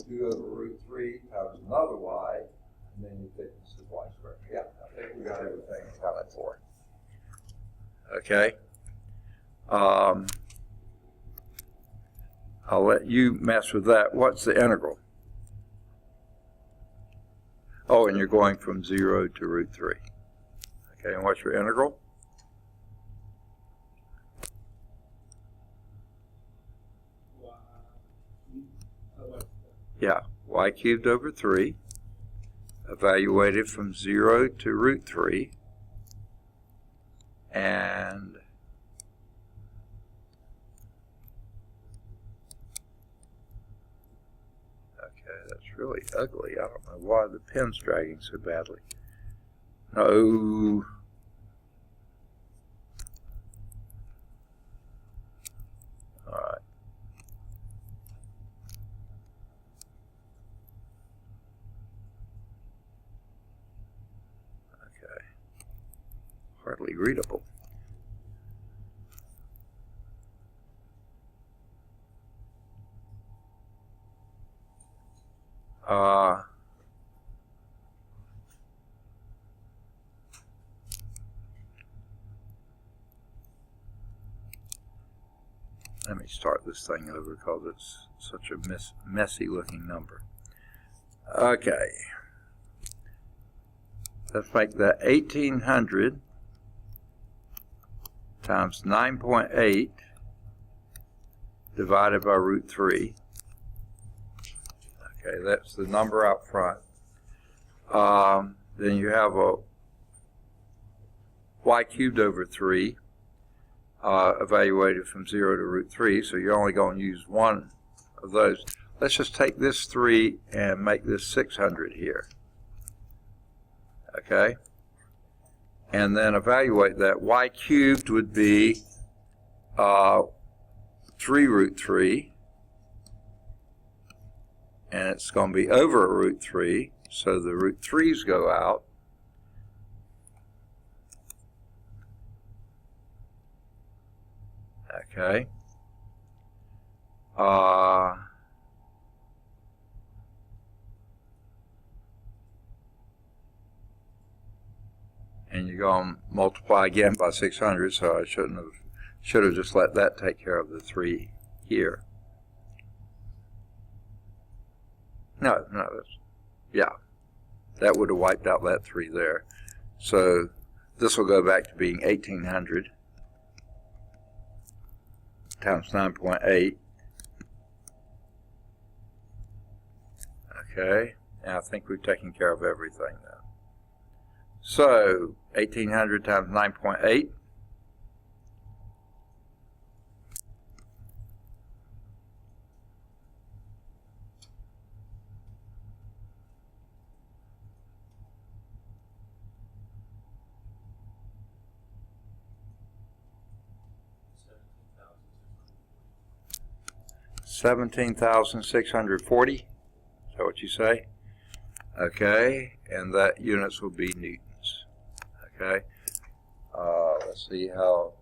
2 over root 3 times another Y, and then your thickness is Y squared. Yeah, I think we got everything accounted for. Okay. I'll let you mess with that. What's the integral? Oh, and you're going from 0 to root 3. Okay, and what's your integral? Yeah, y cubed over 3, evaluated from 0 to root 3, and that's really ugly. I don't know why the pen's dragging so badly. No. All right. Okay. Hardly readable. Let me start this thing over because it's such a messy looking number. Okay. Let's make that 1800 times 9.8 divided by root 3. Okay, that's the number out front. Then you have a y cubed over 3, evaluated from 0 to root 3, so you're only going to use one of those. Let's just take this 3 and make this 600 here. Okay? And then evaluate that. Y cubed would be 3 root 3. And it's going to be over root 3, so the root 3's go out. Okay. And you're going to multiply again by 600, so I should have just let that take care of the 3 here. No, that's, yeah, that would have wiped out that 3 there. So this will go back to being 1800 times 9.8. Okay, and I think we've taken care of everything now. So 1800 times 9.8. 17,640. Is that what you say? Okay, and that units will be newtons. Okay, let's see how.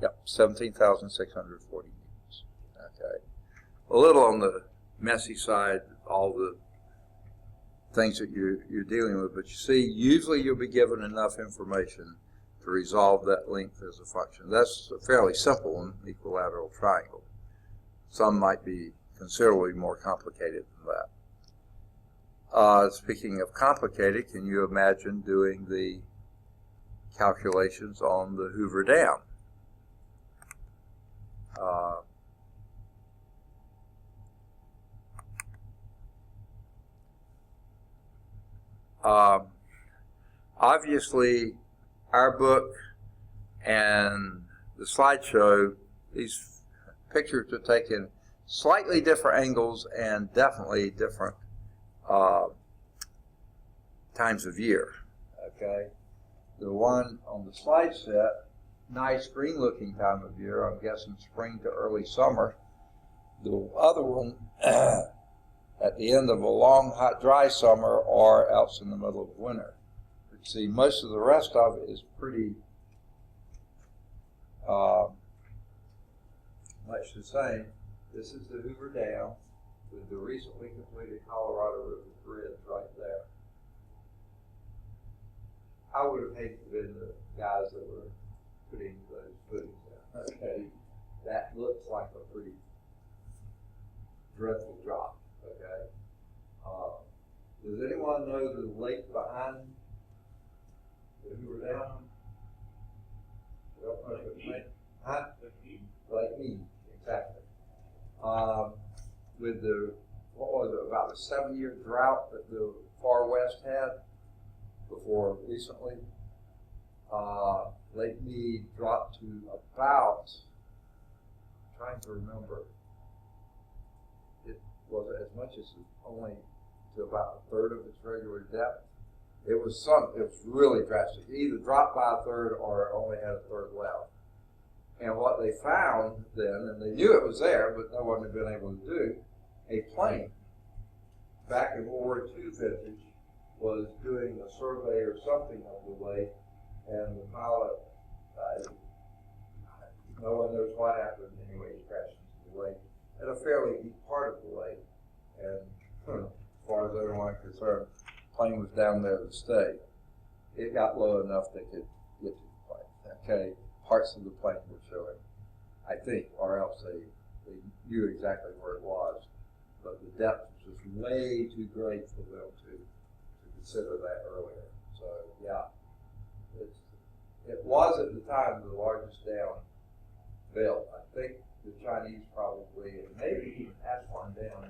Yep, 17,640 newtons. Okay, a little on the messy side, all the things that you're dealing with, but you see, usually you'll be given enough information to resolve that length as a function. That's a fairly simple one, equilateral triangle. Some might be considerably more complicated than that. Speaking of complicated, can you imagine doing the calculations on the Hoover Dam? Obviously, our book and the slideshow, these pictures are taken slightly different angles and definitely different times of year. Okay, the one on the slide set, nice green looking time of year, I'm guessing spring to early summer. The other one at the end of a long hot dry summer or else in the middle of winter. But see, most of the rest of it is pretty much the same. This is the Hoover Dam with the recently completed Colorado River bridge right there. I would have hated to be the guys that were putting those footings there. Okay, that looks like a pretty dreadful drop. Okay, does anyone know the lake behind the Hoover Dam? Lake Mead, exactly. With the, what was it, about a 7-year drought that the far west had before recently, Lake Mead dropped to about, I'm trying to remember, it was as much as only to about a third of its regular depth. It was really drastic. It either dropped by a third or only had a third left. And what they found then, and they knew it was there, but no one had been able to do, a plane back in World War II vintage was doing a survey or something of the lake, and the pilot, no one knows what happened anyway, he crashed into the lake at a fairly deep part of the lake, and as far as everyone concerned, the plane was down there to stay. It got low enough they could get to the plane. Okay, parts of the plane were showing, I think, or else they knew exactly where it was, but the depth was just way too great for them to consider that earlier. So yeah, it was at the time the largest dam built. I think the Chinese probably, and maybe even Aswan Dam on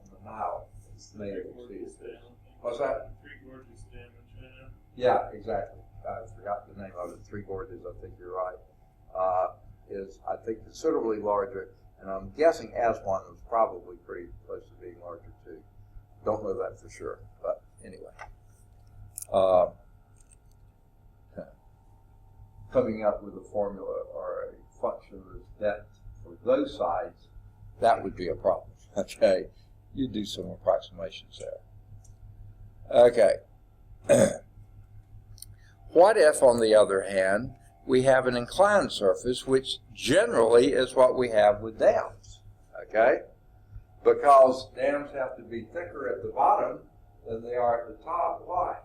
the Nile, made it exceed. What's that? Three Gorges Dam in China. Yeah, exactly. I forgot the name of it. Three Gorges, I think you're right. Is, I think, considerably larger, and I'm guessing Aswan was probably pretty close to being larger too. Don't know that for sure, but anyway. Coming up with a formula or a function of depth for those sides, that would be a problem. Okay, you do some approximations there. Okay. What if, on the other hand, we have an inclined surface, which generally is what we have with dams, okay? Because dams have to be thicker at the bottom than they are at the top. Why?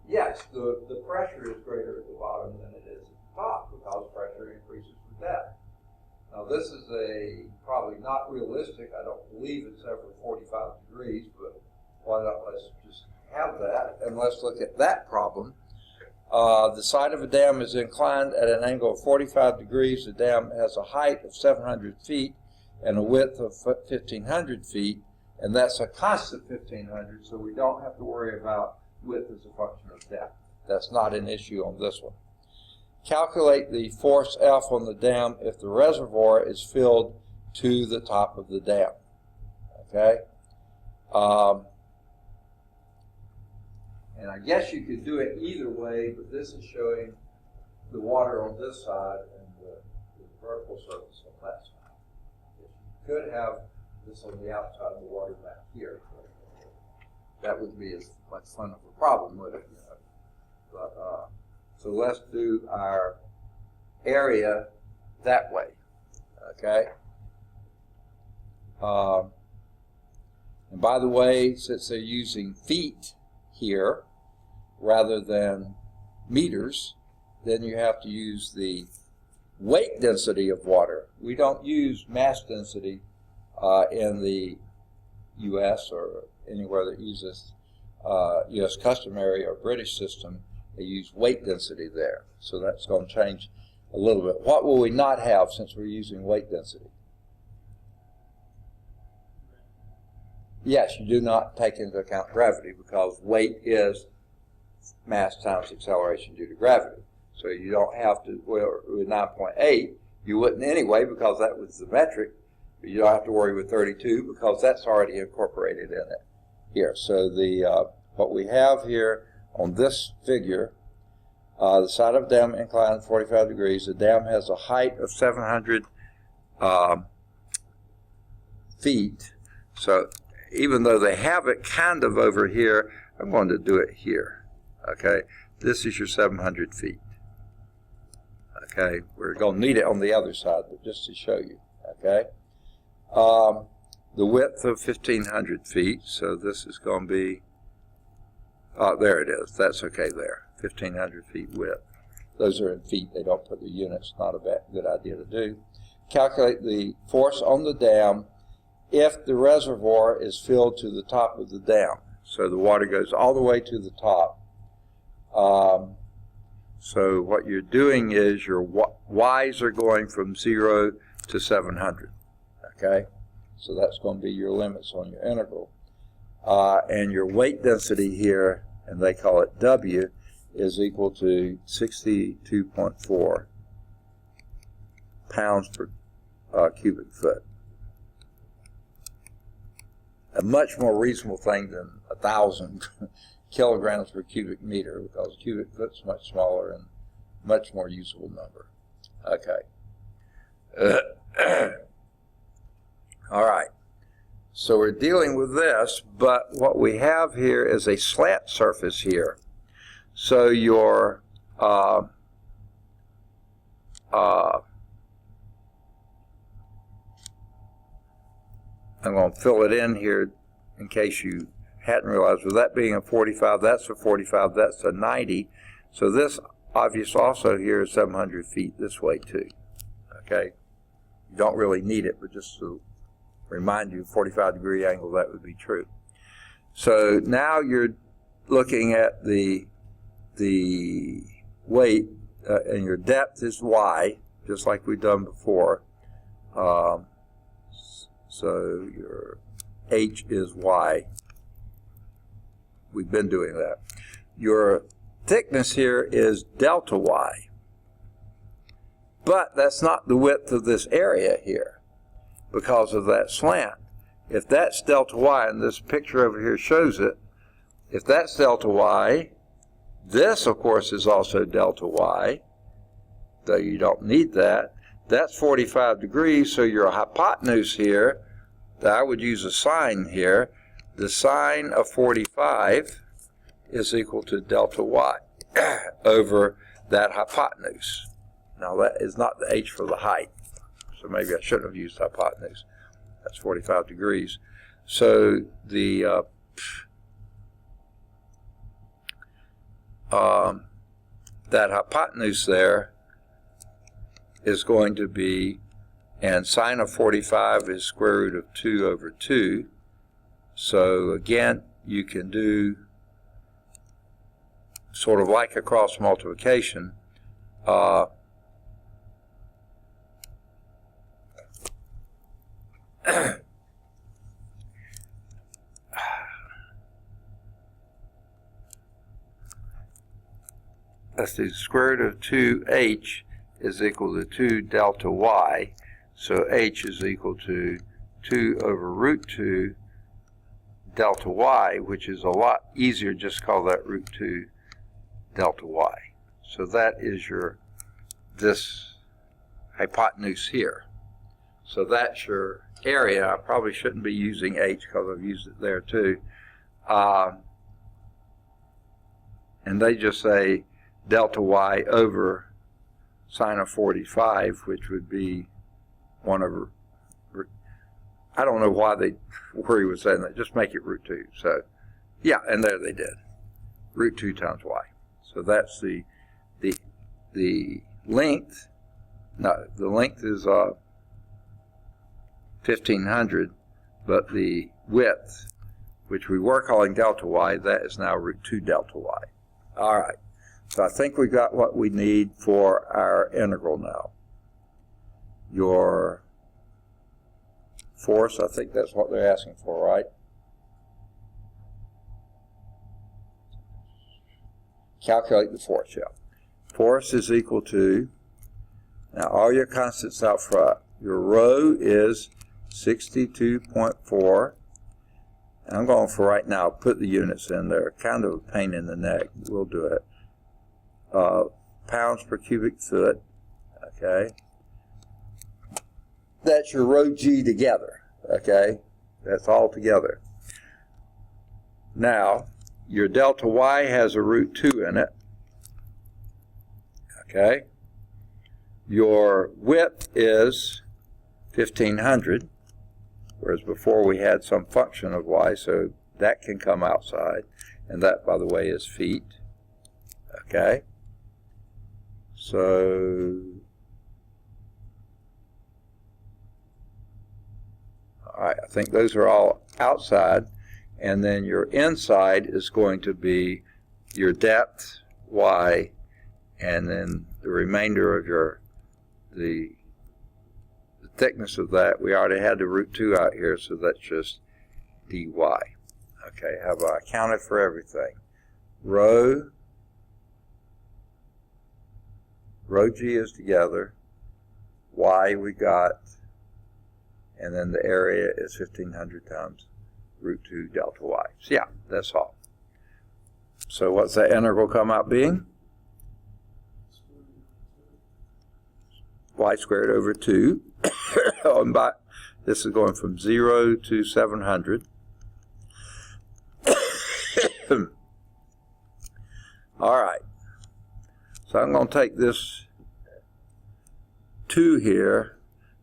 Yes, the pressure is greater at the bottom than it is at the top because pressure increases with depth. Now this is probably not realistic. I don't believe it's ever 45 degrees, but why not let's just have that, and let's look at that problem. The side of a dam is inclined at an angle of 45 degrees. The dam has a height of 700 feet and a width of 1,500 feet, and that's a constant 1,500, so we don't have to worry about width as a function of depth. That's not an issue on this one. Calculate the force F on the dam if the reservoir is filled to the top of the dam. Okay? And I guess you could do it either way, but this is showing the water on this side and the vertical surface on that side. If you could have this on the outside of the water back here, that wouldn't be as much fun of a problem, would it? But, so let's do our area that way, okay? And by the way, since they're using feet here rather than meters, then you have to use the weight density of water. We don't use mass density in the U.S. or anywhere that uses U.S. customary or British system. They use weight density there. So that's going to change a little bit. What will we not have since we're using weight density? Yes, you do not take into account gravity because weight is mass times acceleration due to gravity. So you don't have to, well, with 9.8, you wouldn't anyway because that was the metric. But you don't have to worry with 32 because that's already incorporated in it here. So the what we have here on this figure, the side of the dam inclined 45 degrees. The dam has a height of 700 feet. So even though they have it kind of over here, I'm going to do it here. Okay, this is your 700 feet. Okay, we're going to need it on the other side, but just to show you. Okay, the width of 1,500 feet. So this is going to be, there it is. That's okay there. 1,500 feet width. Those are in feet. They don't put the units. Not a good idea to do. Calculate the force on the dam if the reservoir is filled to the top of the dam. So the water goes all the way to the top. So what you're doing is your Y's are going from 0 to 700. Okay? So that's going to be your limits on your integral. And your weight density here, and they call it W, is equal to 62.4 pounds per cubic foot. A much more reasonable thing than 1,000 kilograms per cubic meter because cubic foot's much smaller and much more usable number. Okay. All right. So we're dealing with this, but what we have here is a slant surface here. So your I'm going to fill it in here in case you hadn't realized. With that being a 45, that's a 45, that's a 90. So this obvious also here is 700 feet this way too. Okay? You don't really need it, but just to remind you, 45-degree angle, that would be true. So now you're looking at the weight, and your depth is Y, just like we've done before. So your H is Y. We've been doing that. Your thickness here is delta Y. But that's not the width of this area here because of that slant. If that's delta Y, and this picture over here shows it, if that's delta Y, this, of course, is also delta Y, though you don't need that. That's 45 degrees, so your hypotenuse here, I would use a sine here. The sine of 45 is equal to delta Y over that hypotenuse. Now, that is not the H for the height, so maybe I shouldn't have used hypotenuse. That's 45 degrees. So the that hypotenuse there is going to be, and sine of 45 is square root of 2 over 2. So again, you can do sort of like a cross multiplication. Let's see, square root of 2h is equal to 2 delta y. So h is equal to 2 over root 2 delta y, which is a lot easier, just call that root 2 delta y. So that is your, this hypotenuse here. So that's your area. I probably shouldn't be using H because I've used it there too. And they just say delta Y over sine of 45, which would be 1 over, I don't know why they worry with saying that, just make it root 2. So, yeah, and there they did, root 2 times Y. So that's the length, no, the length is 1500, but the width, which we were calling delta Y, that is now root 2 delta Y. All right, so I think we got what we need for our integral now. Your force, I think that's what they're asking for, right? Calculate the force, yeah. Force is equal to, now all your constants out front. Your rho is 62.4. And I'm going for right now, put the units in there. Kind of a pain in the neck. We'll do it. Pounds per cubic foot. Okay. That's your rho g together. Okay. That's all together. Now, your delta y has a root 2 in it. Okay. Your width is 1500. Whereas before we had some function of y, so that can come outside. And that, by the way, is feet. Okay? So, all right, I think those are all outside. And then your inside is going to be your depth, y, and then the remainder of your, the thickness of that, we already had the root 2 out here, so that's just dy. Okay, have I accounted for everything? Rho g is together, y we got, and then the area is 1500 times root 2 delta y. So yeah, that's all. So what's that integral come out being? Y squared over 2. This is going from 0 to 700. All right. So I'm going to take this 2 here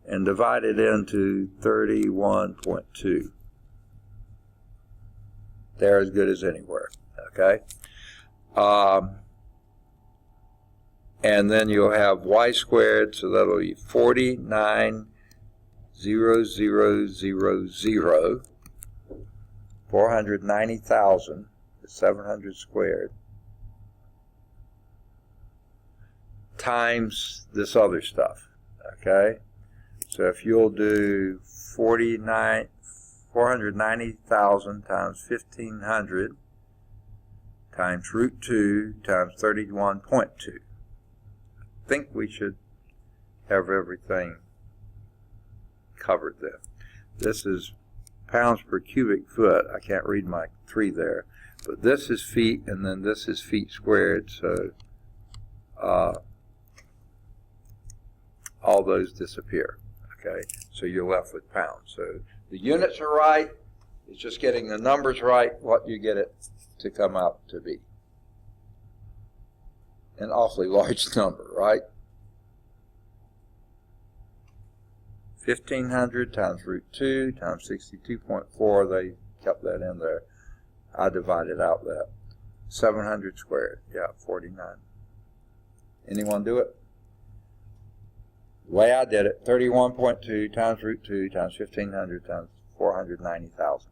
and divide it into 31.2. They're as good as anywhere. Okay. And then you'll have y squared, so that'll be 49,000, 490,000, 700 squared, times this other stuff, okay? So if you'll do 490,000 times 1,500 times root 2 times 31.2. I think we should have everything covered there. This is pounds per cubic foot. I can't read my 3 there, but this is feet, and then this is feet squared, so all those disappear. Okay, so you're left with pounds. So the units are right. It's just getting the numbers right, what you get it to come out to be. An awfully large number, right? 1,500 times root 2 times 62.4, they kept that in there. I divided out that. 700 squared, yeah, 49. Anyone do it? The way I did it, 31.2 times root 2 times 1,500 times 490,000.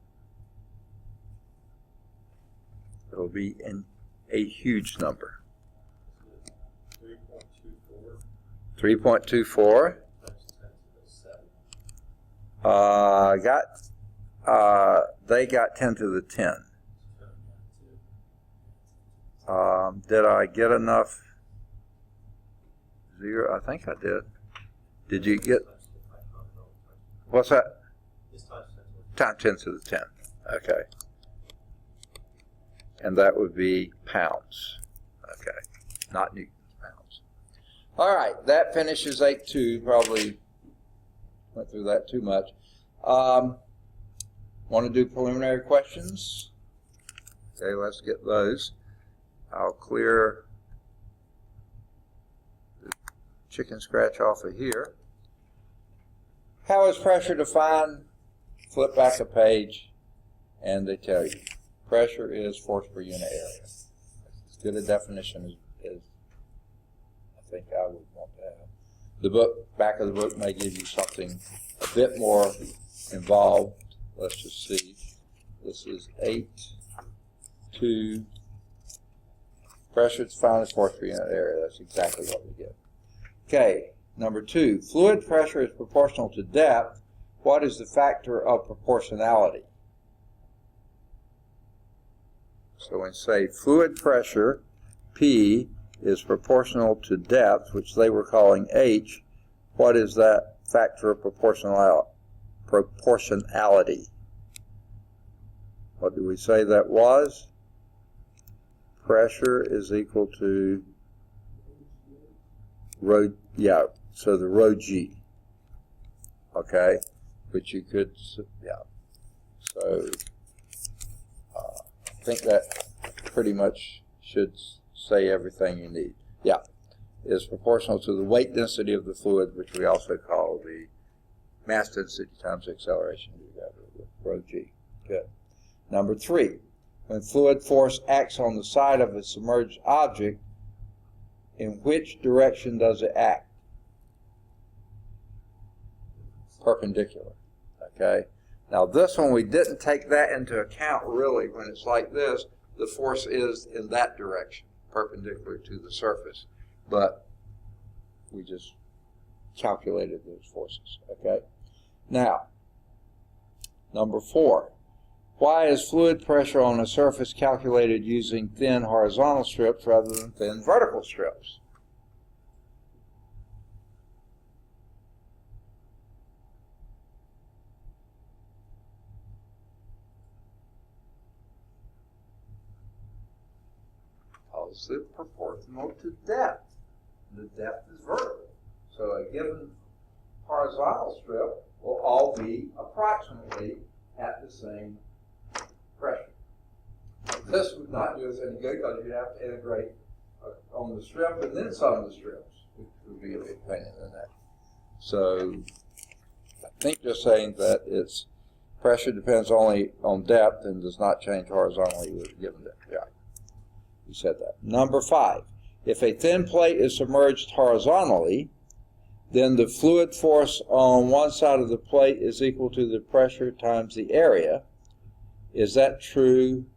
It'll be a huge number. 3.24. They got 10 to the 10. Did I get enough? 0? I think I did. Did you get? What's that? Times 10 to the 10. Okay. And that would be pounds. Okay. Not newtons, pounds. All right, that finishes 8.2. Probably went through that too much. Want to do preliminary questions? Okay, let's get those. I'll clear the chicken scratch off of here. How is pressure defined? Flip back a page and they tell you. Pressure is force per unit area. As good a definition as I think I would want to have. The book, back of the book may give you something a bit more involved. Let's just see. This is 8.2. Pressure defined as force per unit area. That's exactly what we get. Okay, number 2. Fluid pressure is proportional to depth. What is the factor of proportionality? So when you say fluid pressure, P, is proportional to depth, which they were calling H, what is that factor of proportionality? What do we say that was? Pressure is equal to rho, yeah, so the rho G. Okay, which you could, yeah. So I think that pretty much should say everything you need. Yeah, is proportional to the weight density of the fluid, which we also call the mass density times acceleration together with rho G. Good. Number 3, when fluid force acts on the side of a submerged object, in which direction does it act? Perpendicular. Okay. Now this one, we didn't take that into account really. When it's like this, the force is in that direction, perpendicular to the surface. But we just calculated those forces. Okay. Now, number 4. Why is fluid pressure on a surface calculated using thin horizontal strips rather than thin vertical strips? Because it's proportional to depth. The depth is vertical. So a given horizontal strip will all be approximately at the same pressure. This would not do us any good because you'd have to integrate on the strip and then some of the strips, which would be a big pain in the neck. So I think just saying that its pressure depends only on depth and does not change horizontally with a given depth. Yeah, we said that. Number 5, if a thin plate is submerged horizontally, then the fluid force on one side of the plate is equal to the pressure times the area. Is that true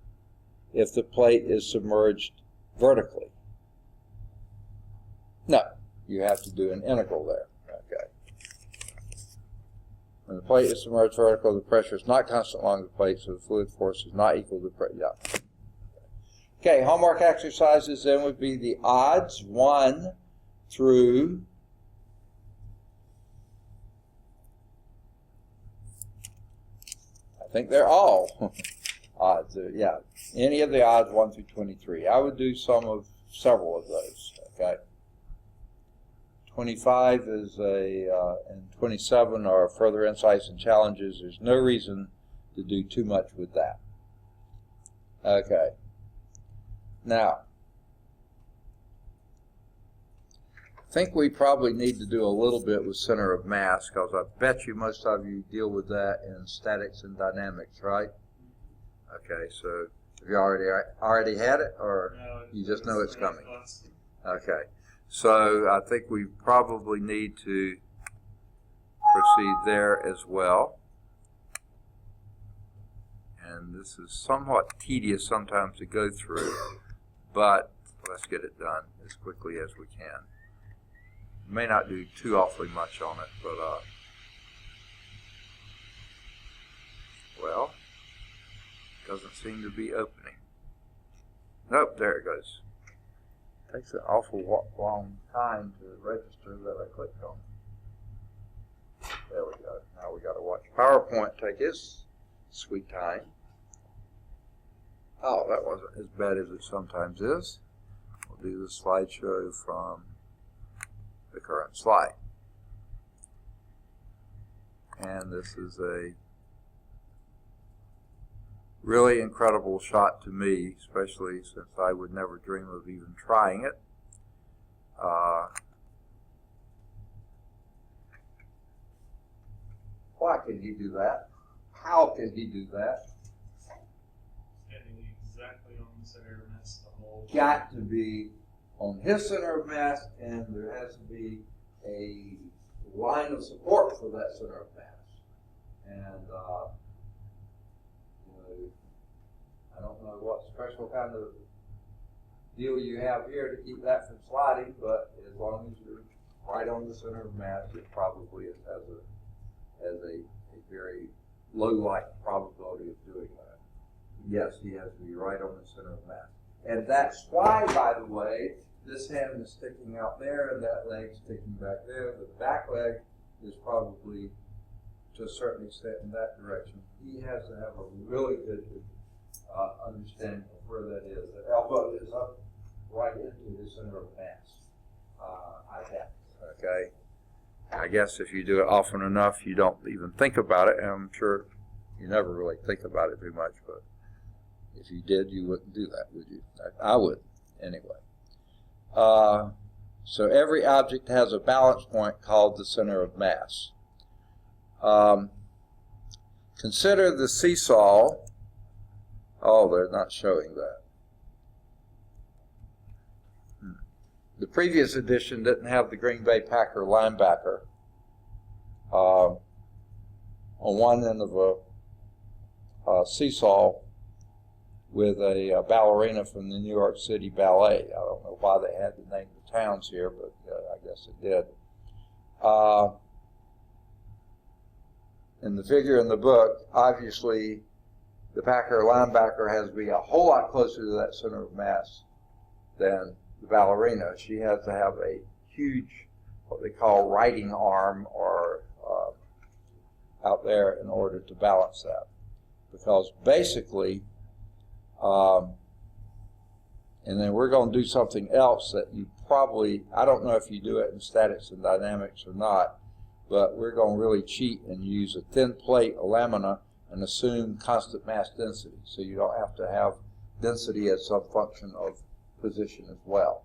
if the plate is submerged vertically? No, you have to do an integral there. Okay. When the plate is submerged vertical, the pressure is not constant along the plate, so the fluid force is not equal to the pressure. Yeah. Okay, homework exercises then would be the odds 1 through I think they're all odds. Yeah, any of the odds 1 through 23. I would do several of those. Okay. 25 is and 27 are further insights and challenges. There's no reason to do too much with that. Okay. Now, I think we probably need to do a little bit with center of mass, because I bet you most of you deal with that in statics and dynamics, right? Okay, so have you already had it, or No, you just know it's coming? Okay, so I think we probably need to proceed there as well. And this is somewhat tedious sometimes to go through, but let's get it done as quickly as we can. May not do too awfully much on it, but well, doesn't seem to be opening. Nope, there it goes. Takes an awful long time to register that I clicked on. There we go. Now we got to watch PowerPoint take its sweet time. Oh, that wasn't as bad as it sometimes is. We'll do the slideshow from the current slide. And this is a really incredible shot to me, especially since I would never dream of even trying it. Why can he do that? How can he do that? Standing exactly on the center of mass the whole Got to be on his center of mass, and there has to be a line of support for that center of mass. And I don't know what special kind of deal you have here to keep that from sliding, but as long as you're right on the center of mass, it probably has a very low-like probability of doing that. Yes, he has to be right on the center of mass. And that's why, by the way, this hand is sticking out there and that leg's sticking back there. The back leg is probably, to a certain extent, in that direction. He has to have a really good understanding of where that is. The elbow is up right into the center of mass. I have. Okay. I guess if you do it often enough, you don't even think about it. And I'm sure you never really think about it too much, but if you did, you wouldn't do that, would you? I would, anyway. So every object has a balance point called the center of mass. Consider the seesaw. Oh, they're not showing that. The previous edition didn't have the Green Bay Packer linebacker on one end of a seesaw with a ballerina from the New York City Ballet. I don't know why they had to name the towns here, but I guess it did. In the figure in the book, obviously, the Packer linebacker has to be a whole lot closer to that center of mass than the ballerina. She has to have a huge, what they call riding arm, or out there in order to balance that. Because basically, and then we're going to do something else that you probably, I don't know if you do it in statics and dynamics or not, but we're going to really cheat and use a thin plate, a lamina, and assume constant mass density. So you don't have to have density as some function of position as well.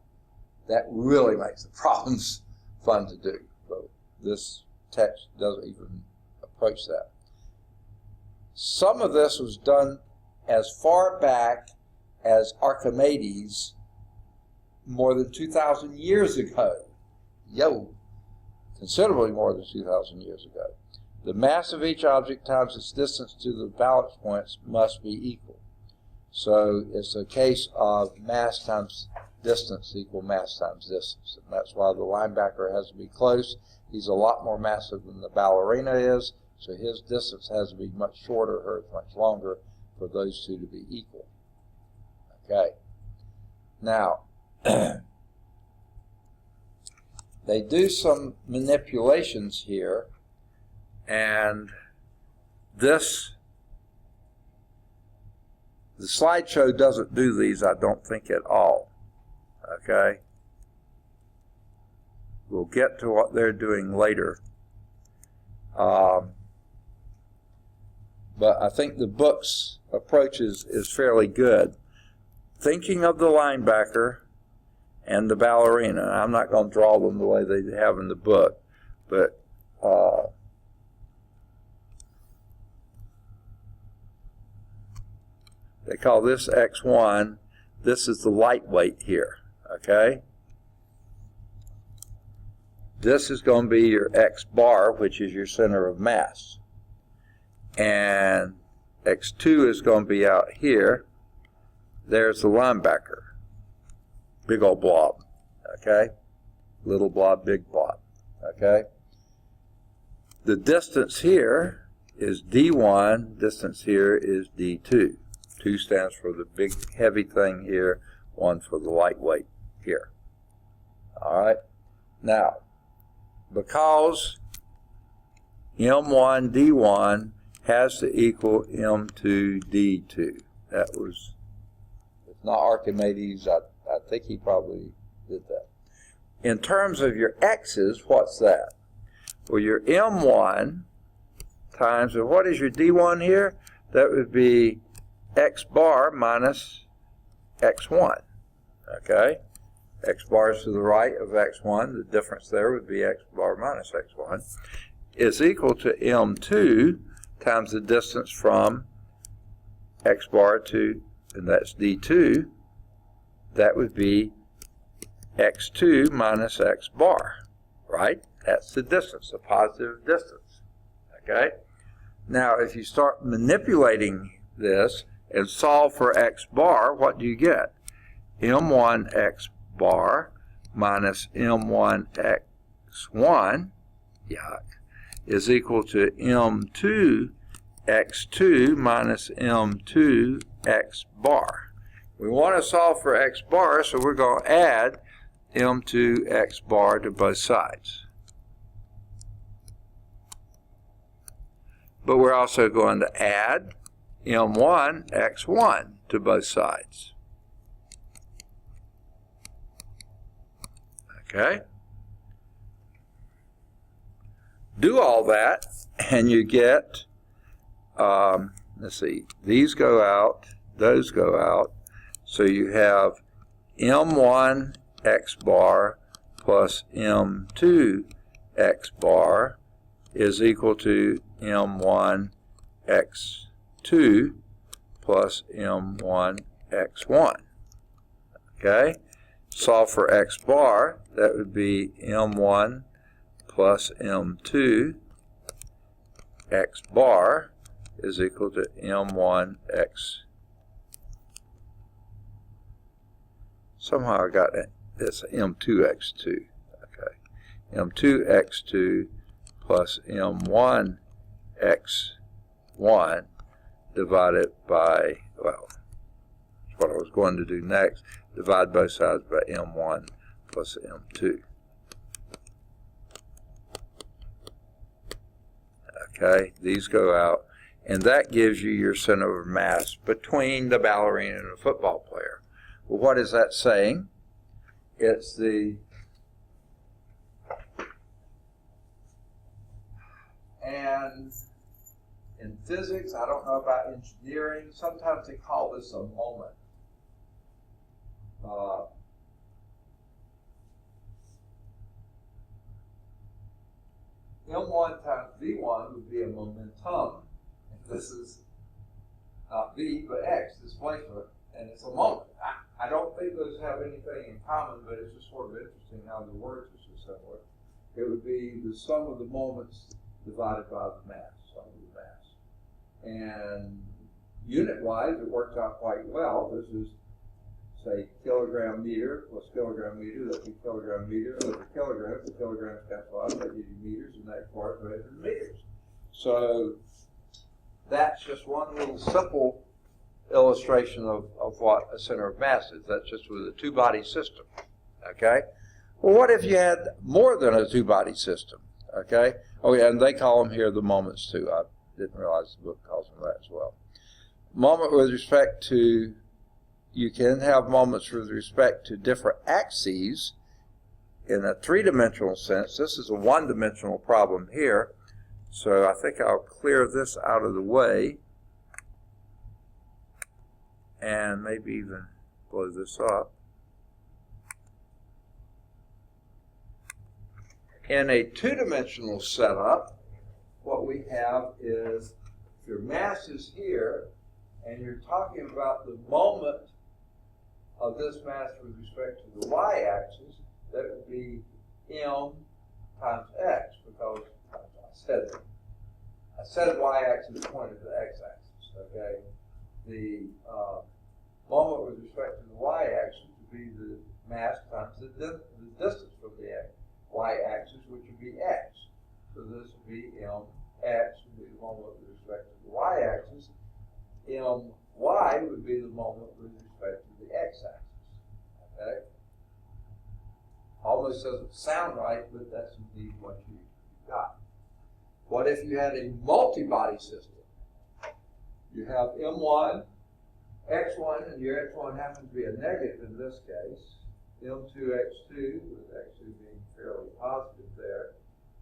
That really makes the problems fun to do. But this text doesn't even approach that. Some of this was done as far back as Archimedes more than 2,000 years ago. Considerably more than 2,000 years ago. The mass of each object times its distance to the balance points must be equal. So it's a case of mass times distance equal mass times distance. And that's why the linebacker has to be close. He's a lot more massive than the ballerina is, so his distance has to be much shorter, hers much longer, for those two to be equal. Okay. Now, they do some manipulations here, and the slideshow doesn't do these, I don't think, at all. Okay? We'll get to what they're doing later. But I think the book's approach is fairly good. Thinking of the linebacker and the ballerina, I'm not going to draw them the way they have in the book, but they call this X1. This is the lightweight here, okay? This is going to be your X bar, which is your center of mass. And X2 is going to be out here. There's the linebacker. Big old blob, okay? Little blob, big blob, okay? The distance here is D1, distance here is D2. 2 stands for the big heavy thing here, 1 for the lightweight here. All right? Now, because M1 D1 has to equal M2 D2. That was, if not Archimedes, I think he probably did that. in terms of your x's, what's that? Well, your M1 times, and what is your D1 here? That would be x bar minus x1, okay? X bar is to the right of x1. The difference there would be x bar minus x1 is equal to M2 times the distance from x bar to, and that's D2. That would be x2 minus x bar, right? That's the distance, the positive distance, okay? Now, if you start manipulating this and solve for x bar, what do you get? M1 x bar minus M1 x1, yuck, is equal to M2 x2 minus M2 x bar. We want to solve for x bar, so we're going to add M2 x bar to both sides. But we're also going to add M1 x1 to both sides. Okay? Do all that, and you get, let's see, these go out, those go out, so you have M1 x bar plus M2 x bar is equal to M1 x2 plus M1 x1. Okay? Solve for x bar, that would be M1 plus M2 x bar is equal to M1 x. Somehow I got it. It's M2x2. Okay. M2x2 plus M1 x1 divided by, well, that's what I was going to do next. Divide both sides by M1 plus M2. Okay, these go out, and that gives you your center of mass between the ballerina and the football player. Well, what is that saying? It's the, and in physics, I don't know about engineering, sometimes they call this a moment. M1 times V1 would be a momentum. And this is not V, but X, displacement, and it's a moment. I don't think those have anything in common, but it's just sort of interesting how the words are so similar. It would be the sum of the moments divided by the mass, sum of the mass. And unit-wise, it works out quite well. This is, say, kilogram meter plus kilogram meter, that'd be kilogram meter over kilogram. The kilograms cancel out, that gives you meters, and that part measures in meters. So that's just one little simple illustration of what a center of mass is. That's just with a two-body system, okay? Well, what if you had more than a two-body system, okay? Oh, yeah, and they call them here the moments, too. I didn't realize the book calls them that as well. Moment with respect to, you can have moments with respect to different axes in a three-dimensional sense. This is a one-dimensional problem here, so I think I'll clear this out of the way and maybe even blow this up. In a two-dimensional setup, what we have is, if your mass is here, and you're talking about the moment of this mass with respect to the y-axis, that would be m times x, because I said y-axis pointed to the x-axis, okay? The moment with respect to the y-axis would be the mass times the distance from the y-axis, which would be x. So this would be mx would be the moment with respect to the y-axis. My would be the moment with respect to the x-axis. Okay? Almost doesn't sound right, but that's indeed what you got. What if you had a multi-body system? You have M1, X1, and your X1 happens to be a negative in this case. M2x2 with actually being fairly positive there.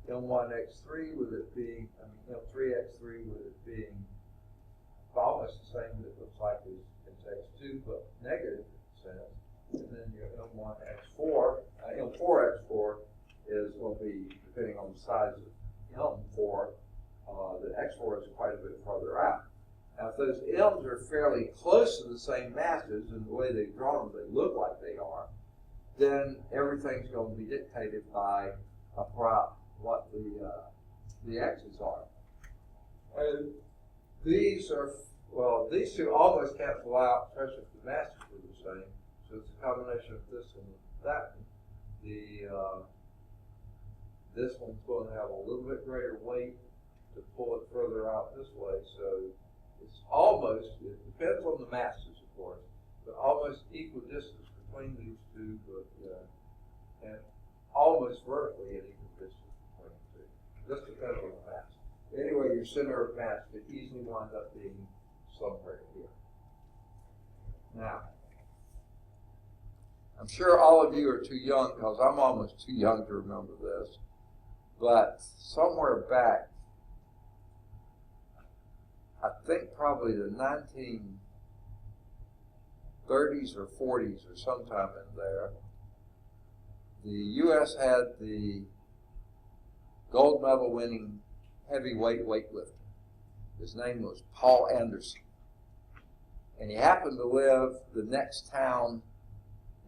M1x3 with it being, M3x3 with it being almost the same that it looks like as x2, but negative in a sense. And then your M1x4, M4x4 is going to be, depending on the size of M4, the x4 is quite a bit further out. Now, if those M's are fairly close to the same masses, and the way they've drawn them, they look like they are, then everything's going to be dictated by what the x's are. And these are, well, these two almost cancel out, especially if the masses are the same. So it's a combination of this and that one. This one's going to have a little bit greater weight to pull it further out this way. So it's almost, it depends on the masses, of course, but almost equal distance between these two, but and almost vertically an equal distance between the two. Just depends on the mass. Anyway, your center of mass could easily wind up being somewhere here. Now, I'm sure all of you are too young, because I'm almost too young to remember this, but somewhere back, I think probably the 1930s or 40s or sometime in there, the U.S. had the gold medal winning heavyweight weightlifter. His name was Paul Anderson. And he happened to live the next town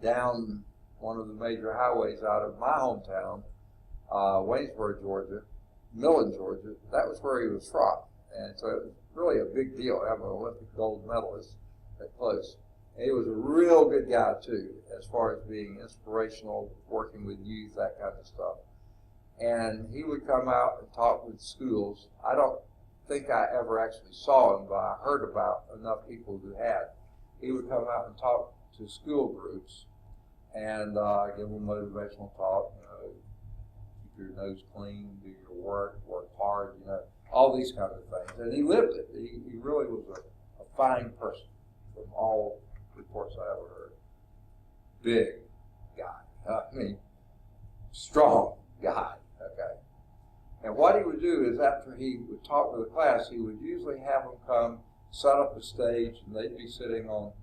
down one of the major highways out of my hometown, Waynesboro, Georgia, Millen, Georgia. That was where he was from. And so it was really a big deal having an Olympic gold medalist that close. And he was a real good guy, too, as far as being inspirational, working with youth, that kind of stuff. And he would come out and talk with schools. I don't think I ever actually saw him, but I heard about enough people who had. He would come out and talk to school groups and give them motivational talk, keep your nose clean, do your work hard, all these kind of things. And he lived it. He really was a fine person from all reports I ever heard. Big guy. Strong guy. Okay. And what he would do is after he would talk to the class, he would usually have them come set up a stage, and they'd be sitting on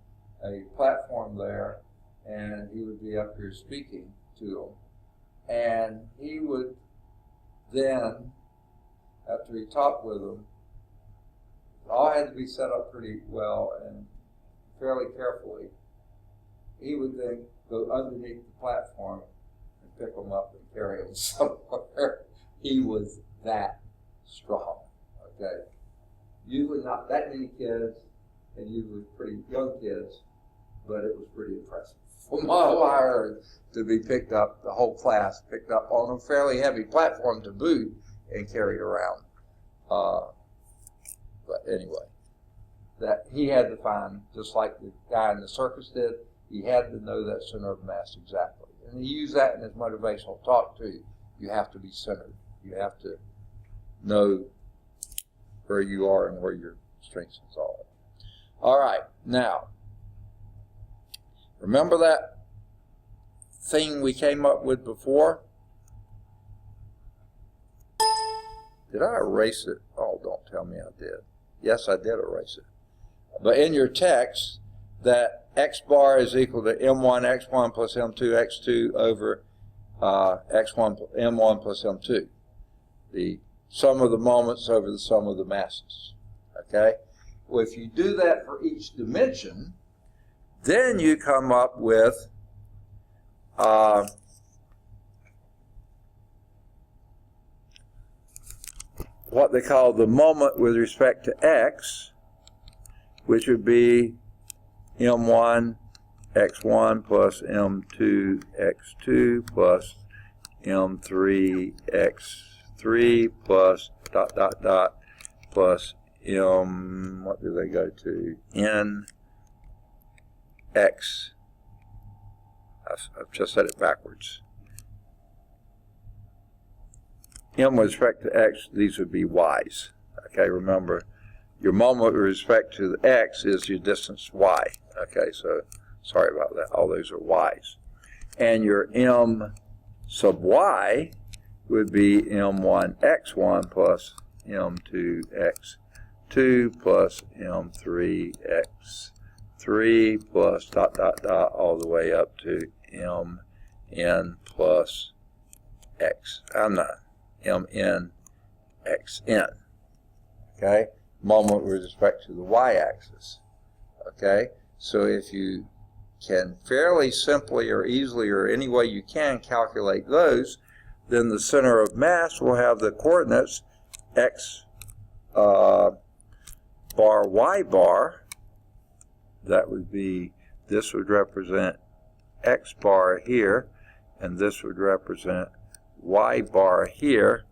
a platform there, and he would be up here speaking to them. And he would then, after he talked with them, it all had to be set up pretty well and fairly carefully. He would then go underneath the platform and pick them up and carry them somewhere. He was that strong, okay? Usually not that many kids, and usually pretty young kids, but it was pretty impressive. From all I heard, to be picked up, the whole class picked up on a fairly heavy platform to boot and carried around. But anyway, that he had to find, just like the guy in the circus did, he had to know that center of mass exactly. And he used that in his motivational talk too. You have to be centered. You have to know where you are and where your strengths are. All right, now, remember that thing we came up with before? Did I erase it? Oh, don't tell me I did. Yes, I did erase it. But in your text, that x bar is equal to m1x1 plus m2x2 over m1 plus m2. The sum of the moments over the sum of the masses. Okay? Well, if you do that for each dimension, then you come up with what they call the moment with respect to x, which would be m1 x1 plus m2 x2 plus m3 x3 plus ... plus what do they go to? N x. I've just said it backwards. M with respect to x, these would be y's. Okay, remember, your moment with respect to the x is your distance y. Okay, so sorry about that. All those are y's. And your M sub y would be M1x1 plus M2x2 plus M3x3 plus dot dot dot all the way up to Mn plus x. Mn xn. Okay? Moment with respect to the y-axis. Okay? So if you can fairly simply or easily or any way you can calculate those, then the center of mass will have the coordinates x bar, y bar. That would be, this would represent x bar here, and this would represent y bar here,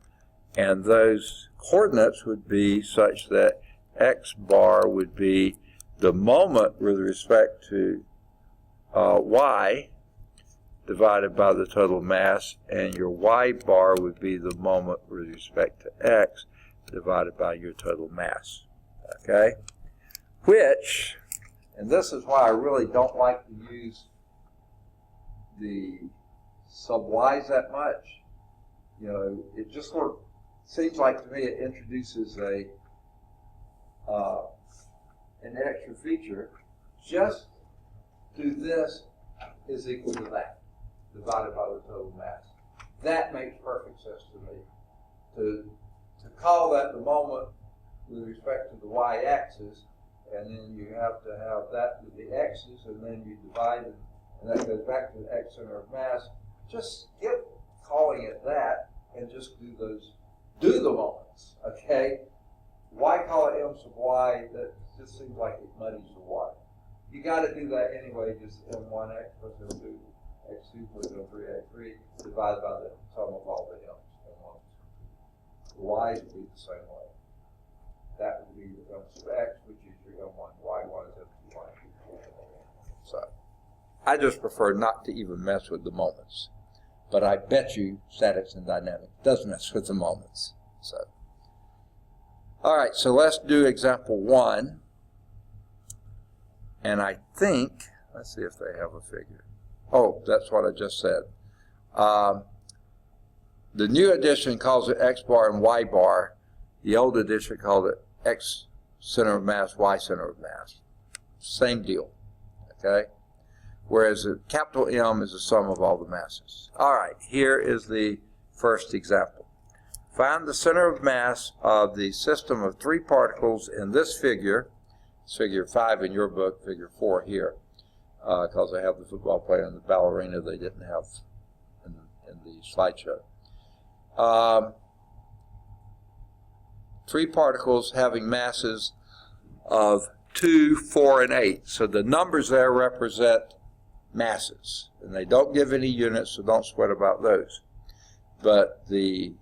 and those coordinates would be such that x bar would be the moment with respect to y divided by the total mass, and your y bar would be the moment with respect to x divided by your total mass. Okay? Which, and this is why I really don't like to use the sub y's that much. You know, it just sort of seems like to me it introduces an extra feature. Just do this is equal to that, divided by the total mass. That makes perfect sense to me. To call that the moment with respect to the y-axis, and then you have to have that with the x's, and then you divide it, and that goes back to the x center of mass. Just skip calling it that and just do the moments, okay? Why call it m sub y? That just seems like it muddies the water. You got to do that anyway, just m1x plus m2 x2 plus m3 x3 divided by the sum of all the m's and ones. The y's would be the same way. That would be the m sub x, which is your m1 y1 is m2 y2. So I just prefer not to even mess with the moments. But I bet you statics and dynamics does mess with the moments. So, all right, so let's do example 1. And I think, let's see if they have a figure. Oh, that's what I just said. The new edition calls it x bar and y bar. The old edition called it x center of mass, y center of mass. Same deal, okay? Whereas a capital M is the sum of all the masses. All right, here is the first example. Find the center of mass of the system of 3 particles in this figure. It's figure 5 in your book, figure 4 here, because I have the football player and the ballerina they didn't have in the slideshow. 3 particles having masses of 2, 4, and 8. So the numbers there represent masses, and they don't give any units, so don't sweat about those. But the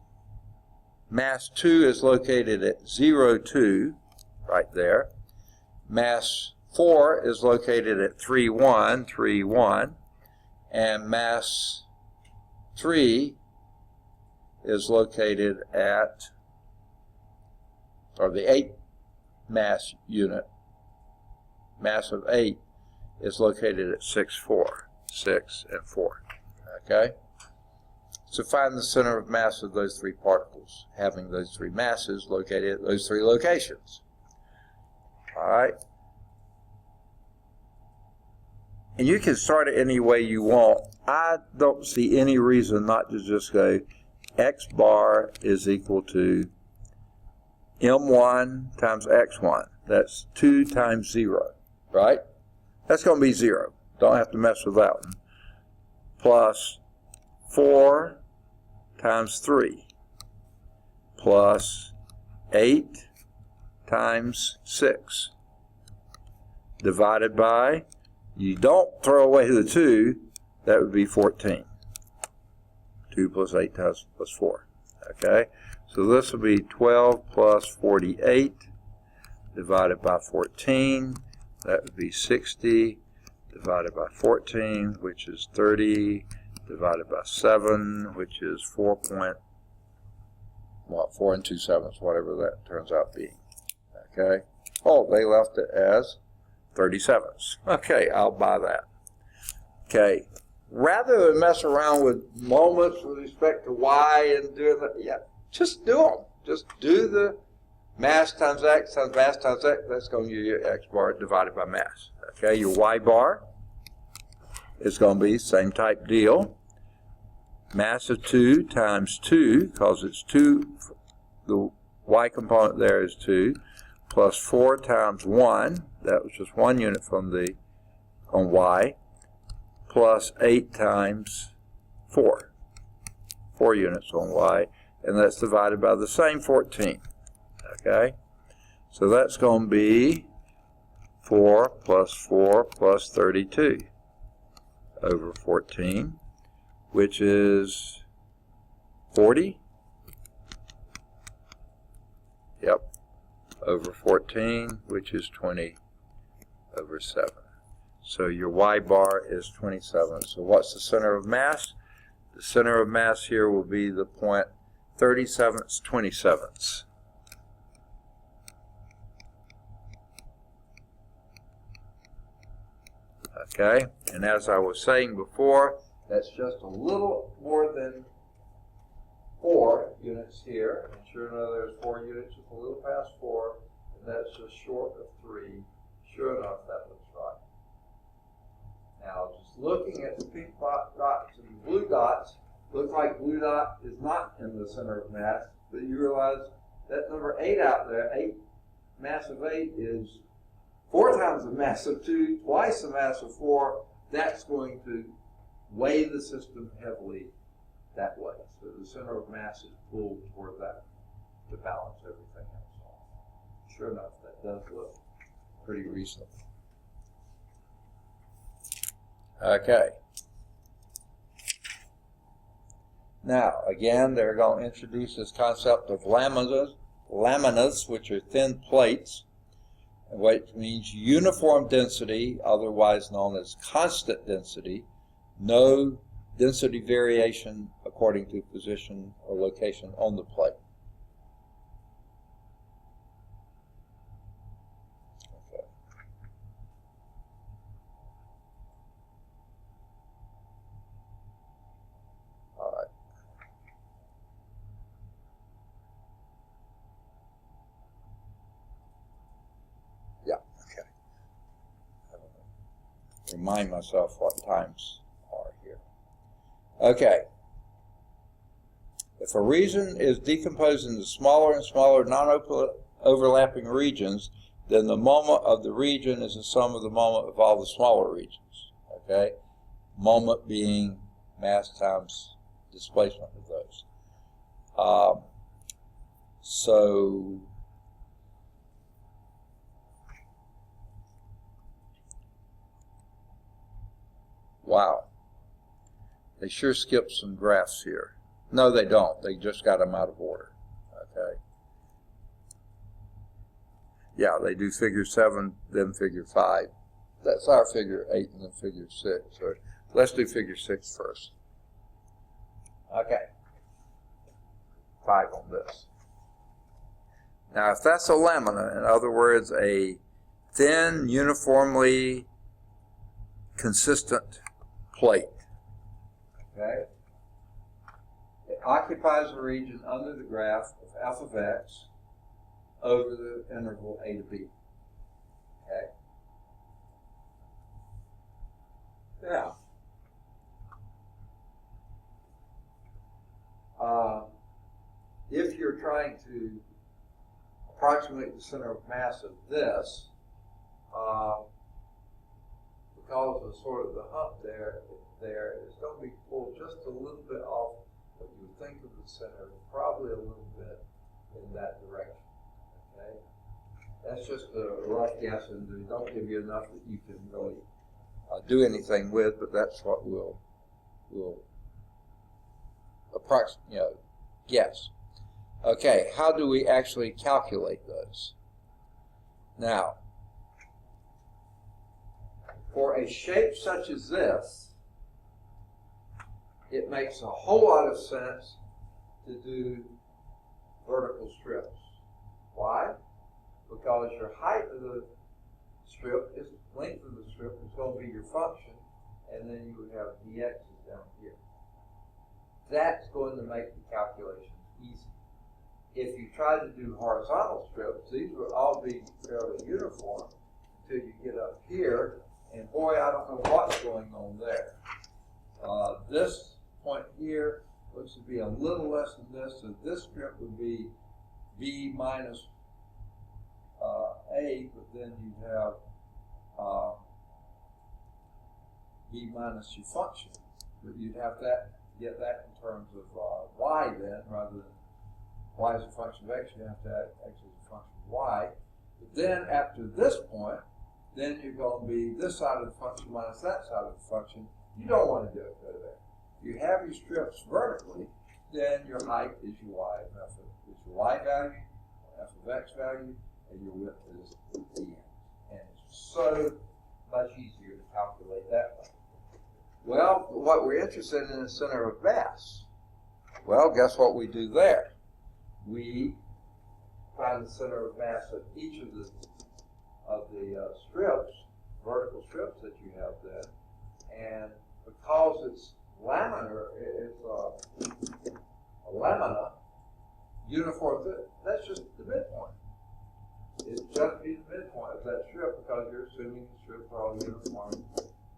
mass 2 is located at 0, 2, right there. Mass 4 is located at 3, 1, 3, 1. And mass 3 is located at, or the 8 mass unit, mass of 8, is located at 6, 4, 6, and 4. Okay? So find the center of mass of those 3 particles, having those 3 masses located at those 3 locations. All right? And you can start it any way you want. I don't see any reason not to just go x bar is equal to m1 times x1. That's 2 times 0, right? That's going to be 0. Don't have to mess with that one. Plus 4 times 3 plus 8 times 6 divided by, you don't throw away the 2, that would be 14. 2 plus 8 times plus 4. Okay? So this will be 12 plus 48 divided by 14. That would be 60 divided by 14, which is 30, divided by 7, which is 4 and 2/7, whatever that turns out being. Okay? Oh, they left it as 37s. Okay, I'll buy that. Okay, rather than mess around with moments with respect to y and doing that, yeah, just do them. Just do the mass times x times mass times x. That's going to give you x bar divided by mass. Okay, your y bar is going to be same type deal. Mass of 2 times 2, because it's 2, the y component there is 2, plus 4 times 1, that was just 1 unit from the, on y, plus 8 times 4, 4 units on y, and that's divided by the same 14, okay? So that's going to be 4 plus 32 over 14, which is 40. Yep, over 14, which is 20 over 7. So your y bar is 27. So what's the center of mass? The center of mass here will be the point 37ths, 27ths. Okay, and as I was saying before, that's just a little more than 4 units here. And sure enough, there's 4 units, just a little past 4, and that's just short of 3. Sure enough, that looks right. Now, just looking at the pink dots and the blue dots, looks like blue dot is not in the center of mass, but you realize that number 8 out there, 8, mass of 8 is 4 times the mass of 2, twice the mass of 4. That's going to weigh the system heavily that way. So the center of mass is pulled toward that to balance everything else off. Sure enough, that does look pretty reasonable. Okay. Now, again, they're going to introduce this concept of laminas, which are thin plates, which means uniform density, otherwise known as constant density, no density variation according to position or location on the plate. Okay. All right. Yeah, okay. Remind myself what times are here. Okay. If a region is decomposed into smaller and smaller non-overlapping regions, then the moment of the region is the sum of the moment of all the smaller regions. Okay? Moment being mass times displacement of those. So wow. They sure skipped some graphs here. No, they don't. They just got them out of order. Okay. Yeah, they do figure 7, then figure 5. That's our figure 8 and then figure 6. So let's do figure 6 first. Okay. 5 on this. Now, if that's a lamina, in other words, a thin, uniformly consistent plate, okay, it occupies a region under the graph of f of x over the interval a to b. Okay? Now, if you're trying to approximate the center of mass of this, because of sort of the hump there is going to be pulled just a little bit off what you would think of the center, probably a little bit in that direction. Okay, that's just a rough guess, and they don't give you enough that you can really do anything with, but that's what we'll approximate, guess. Okay, how do we actually calculate those? Now, for a shape such as this, it makes a whole lot of sense to do vertical strips. Why? Because your height of the strip, length of the strip, is going to be your function, and then you would have dx's down here. That's going to make the calculations easy. If you try to do horizontal strips, these would all be fairly uniform until you get up here, and boy, I don't know what's going on there. This point here looks to be a little less than this, so this strip would be b minus a, but then you'd have b minus your function. But you'd have that, get that in terms of y then, rather than y is a function of x, you have to have x as a function of y. But then after this point, then you're going to be this side of the function minus that side of the function. You don't want to do it there. You have your strips vertically, then your height is your y of f is your y value, f of x value, and your width is the end. And it's so much easier to calculate that way. Well, what we're interested in is center of mass. Well, guess what we do there? We find the center of mass of each of the strips, vertical strips that you have there, and because it's laminar, it's a lamina, uniform, that's just the midpoint. It's just be the midpoint of that strip because you're assuming the strips are all uniform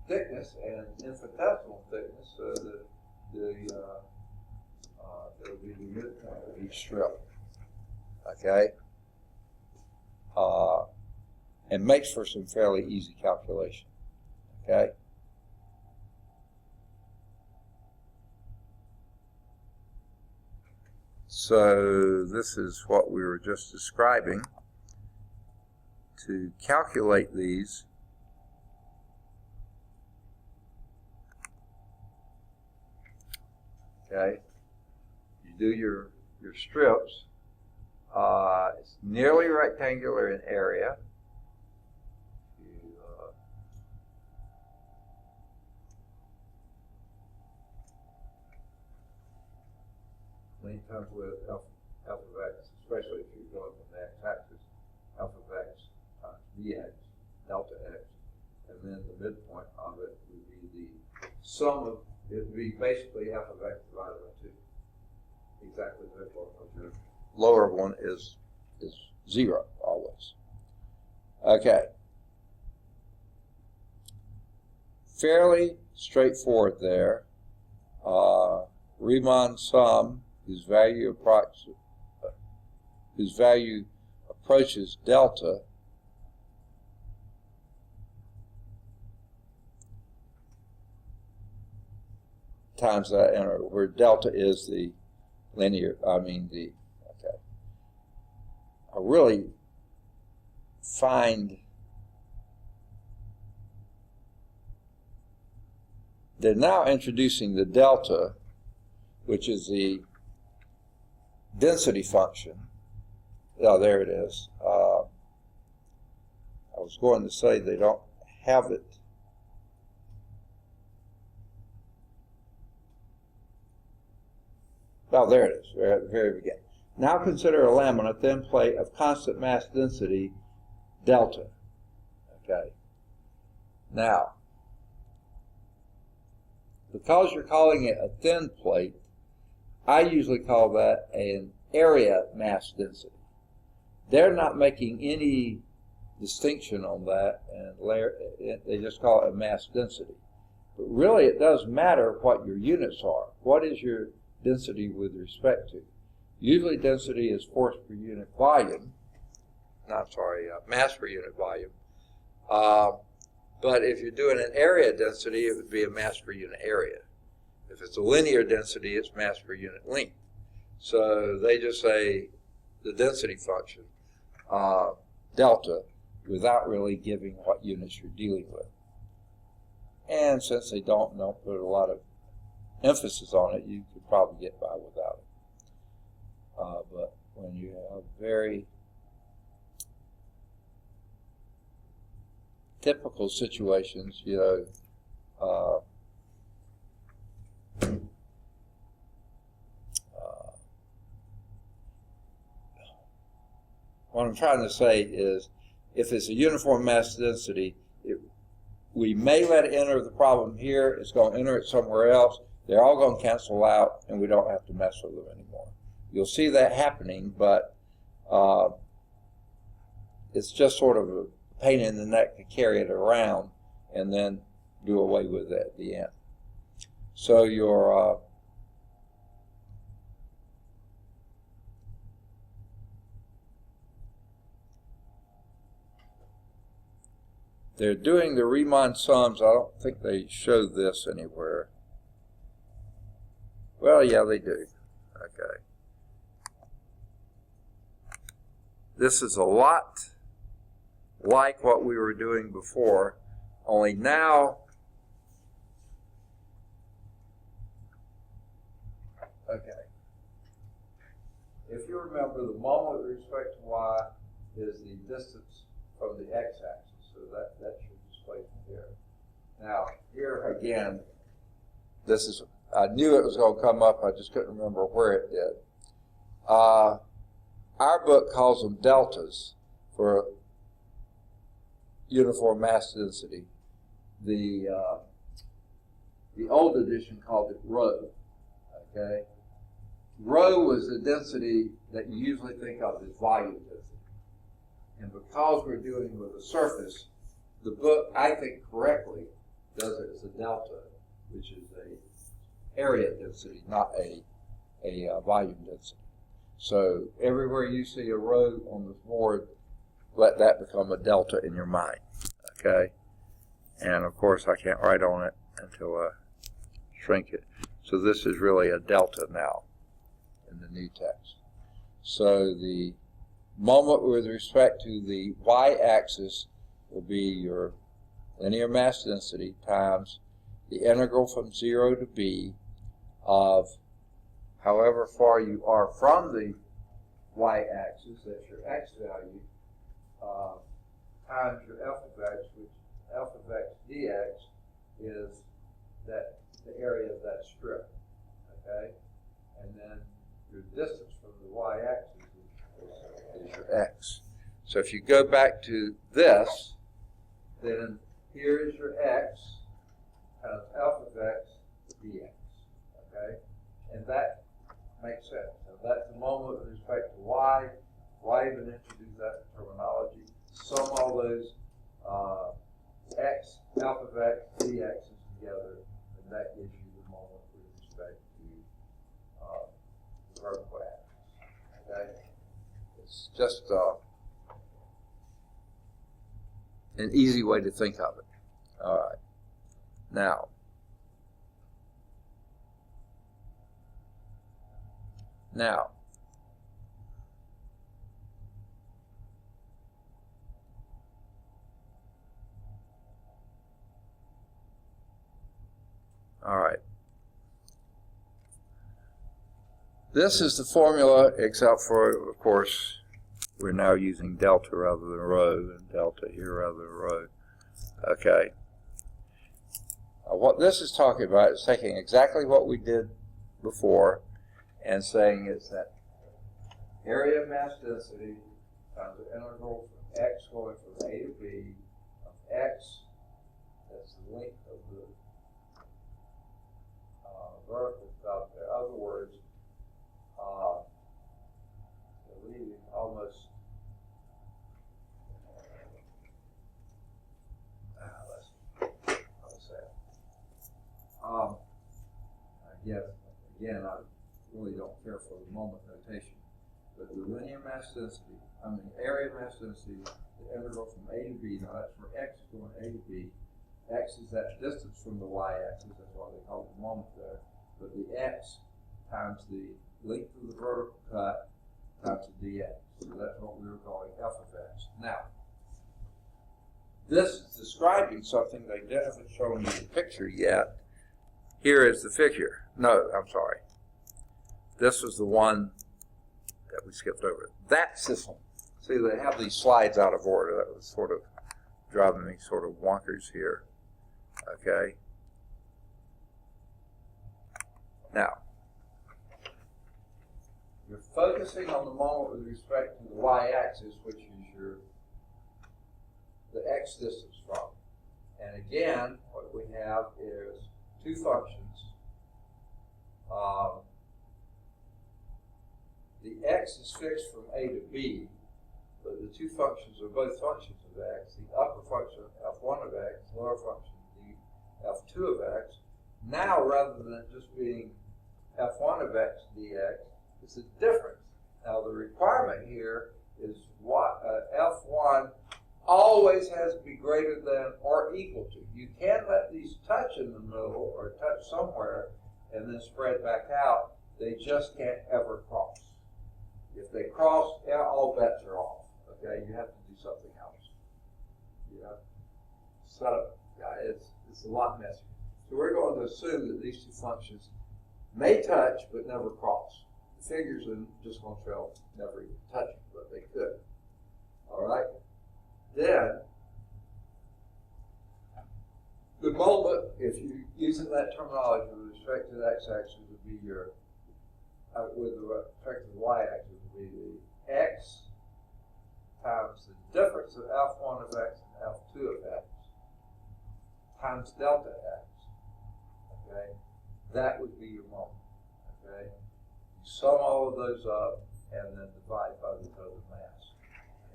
thickness and infinitesimal thickness, so it'll be the midpoint of each strip. Okay? And makes for some fairly easy calculation. Okay? So this is what we were just describing. To calculate these, okay, you do your strips. It's nearly rectangular in area. Many times with f of x, especially if you're going from the x-axis, f of x times dx, delta x, and then the midpoint of it would be the sum of, it would be basically f of x divided by 2. Exactly the midpoint of your lower one is 0 always. Okay. Fairly straightforward there. Riemann sum, whose value approaches delta, times that integral, where delta is the linear, okay. I really find they're now introducing the delta, which is the density function. Oh, there it is. I was going to say they don't have it. Oh, there it is, at the very beginning. Now consider a lamina, thin plate of constant mass density, delta. Okay. Now, because you're calling it a thin plate, I usually call that an area mass density. They're not making any distinction on that, and they just call it a mass density. But really, it does matter what your units are. What is your density with respect to? Usually density is force per unit volume. Mass per unit volume. But if you're doing an area density, it would be a mass per unit area. If it's a linear density, it's mass per unit length. So they just say the density function, delta, without really giving what units you're dealing with. And since they don't put a lot of emphasis on it, you could probably get by without it. But when you have very typical situations, what I'm trying to say is, if it's a uniform mass density, we may let it enter the problem here. It's going to enter it somewhere else. They're all going to cancel out, and we don't have to mess with them anymore. You'll see that happening, but it's just sort of a pain in the neck to carry it around and then do away with it at the end. So your they're doing the Riemann sums. I don't think they show this anywhere. Well, yeah, they do. Okay. This is a lot like what we were doing before, only now, okay. If you remember, the moment with respect to y is the distance from the x-axis, so that should display from here. Now, here again, this is, I knew it was going to come up, I just couldn't remember where it did. Our book calls them deltas for uniform mass density. The old edition called it rho. Okay, rho was the density that you usually think of as volume density, and because we're dealing with a surface, the book, I think correctly, does it as a delta, which is a area density, not a volume density. So everywhere you see a rho on the board, let that become a delta in your mind, okay? And of course I can't write on it until I shrink it. So this is really a delta now in the new text. So the moment with respect to the y-axis will be your linear mass density times the integral from 0 to b of however far you are from the y-axis, that's your x value, times your f of x, which f of x dx is that the area of that strip, okay? And then your distance from the y-axis is your x. So if you go back to this, then here is your x times f of x dx, okay? And that makes sense. So that's the moment with respect to y. Why even introduce that terminology? Sum all those x, alpha of x, dx's together, and that gives you the moment with respect to the vertical axis. Okay? It's just an easy way to think of it. All right. Now, all right. This is the formula, except for, of course, we're now using delta rather than rho, and delta here rather than rho. Okay. What this is talking about is taking exactly what we did before and saying it's that area of mass density times the integral from x going from a to b of x, that's the length of the vertical stuff. In other words, leaving almost let's say again, I really don't care for the moment notation, but the linear mass density, area mass density, the integral from a to b, now that's for x going a to b. X is that distance from the y-axis, that's why they call it the moment there, but the x times the length of the vertical cut times the dx. So that's what we were calling f of x. Now, this is describing something they haven't shown you the picture yet. Here is the figure. No, I'm sorry. This was the one that we skipped over. That's this one. See, they have these slides out of order. That was sort of driving me sort of wonkers here. Okay. Now, you're focusing on the moment with respect to the y-axis, which is the x distance from. And again, what we have is two functions. The x is fixed from a to b, but the two functions are both functions of x. The upper function, f1 of x, lower function, the f2 of x. Now, rather than just being f1 of x dx, it's a difference. Now, the requirement here is what f1 always has to be greater than or equal to. You can't let these touch in the middle or touch somewhere and then spread back out. They just can't ever cross. If they cross, all bets are off. Okay, you have to do something else. You have to set up. Yeah, it's a lot messier. So we're going to assume that these two functions may touch but never cross. The figures are just going to show never even touching, but they could. All right. Then the moment, if you're using that terminology with respect to the x-axis, would be your with respect to the y-axis would be the x times the difference of f1 of x and f2 of x times delta x. Okay, that would be your moment. Okay, you sum all of those up and then divide by the total mass,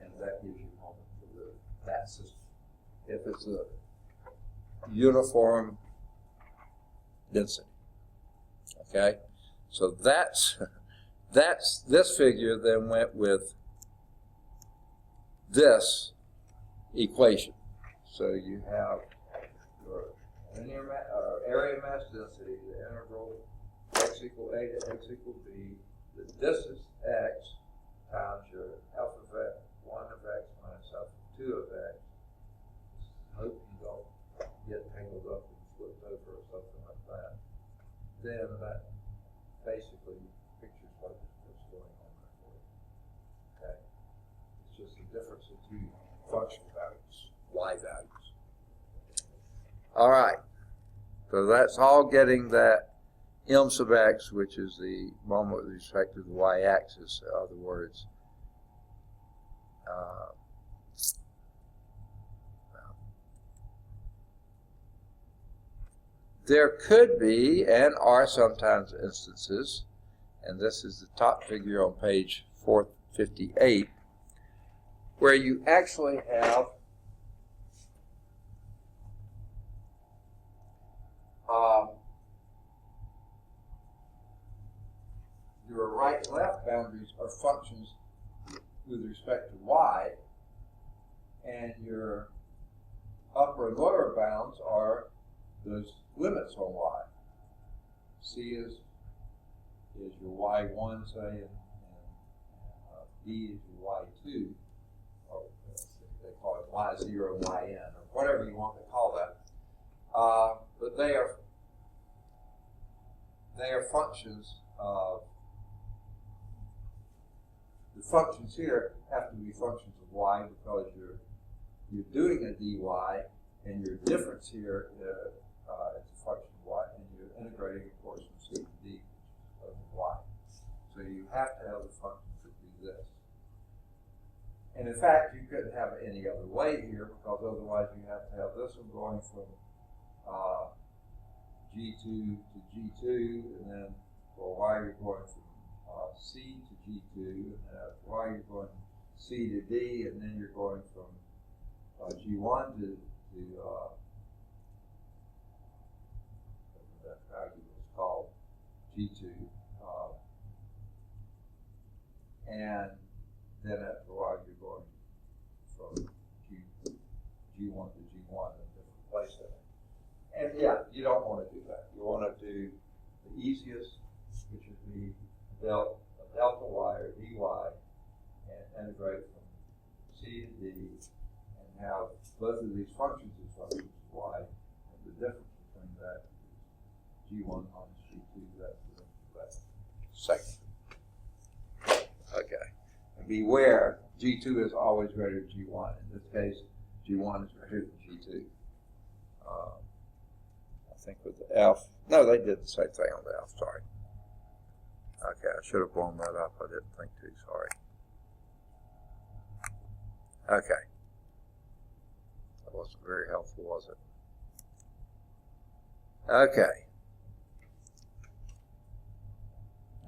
and that gives you a moment for that system. If it's a uniform density. Okay, so that's this figure then went with this equation. So you have your linear area mass density, the integral x equal a to x equal b, the distance x times your f of f1 of x minus f of 2 of x. Hope you don't get tangled up and flipped over or something like that. Then that basically pictures what's going on there for you. Okay? It's just the difference in two function values, y values. All right. So that's all getting that m sub x, which is the moment with respect to the y-axis, in other words. There could be, and are sometimes instances, and this is the top figure on page 458, where you actually have your right and left boundaries are functions with respect to y, and your upper and lower bounds are those limits on y. C is your y1, say, and B is your y2, or they call it y0, yn, or whatever you want to call that. But they are functions of, the functions here have to be functions of y because you're doing a dy, and your difference here is a function of y, and you're integrating, of course, from c to d of y. So you have to have the functions that do this. And in fact, you couldn't have it any other way here, because otherwise you have to have this one going from G2 to G2, and then for y you're going from C to G2, and then for y you're going C to D, and then you're going from G1 to that value was called G2, and then after a while you're going from G1 to G1 in a different place there. And yeah, you don't want to do that. You want to do the easiest, which would be delta y or dy, and integrate from C to D, and have both of these functions as functions of y, and the difference between that is G1 minus G2, that's second. Okay. And beware, G2 is always greater than G1. In this case, G1 is greater than G2. I think with the F, no, they did the same thing on the F, sorry. Okay, I should have blown that up. I didn't think to, sorry. Okay. That wasn't very helpful, was it? Okay.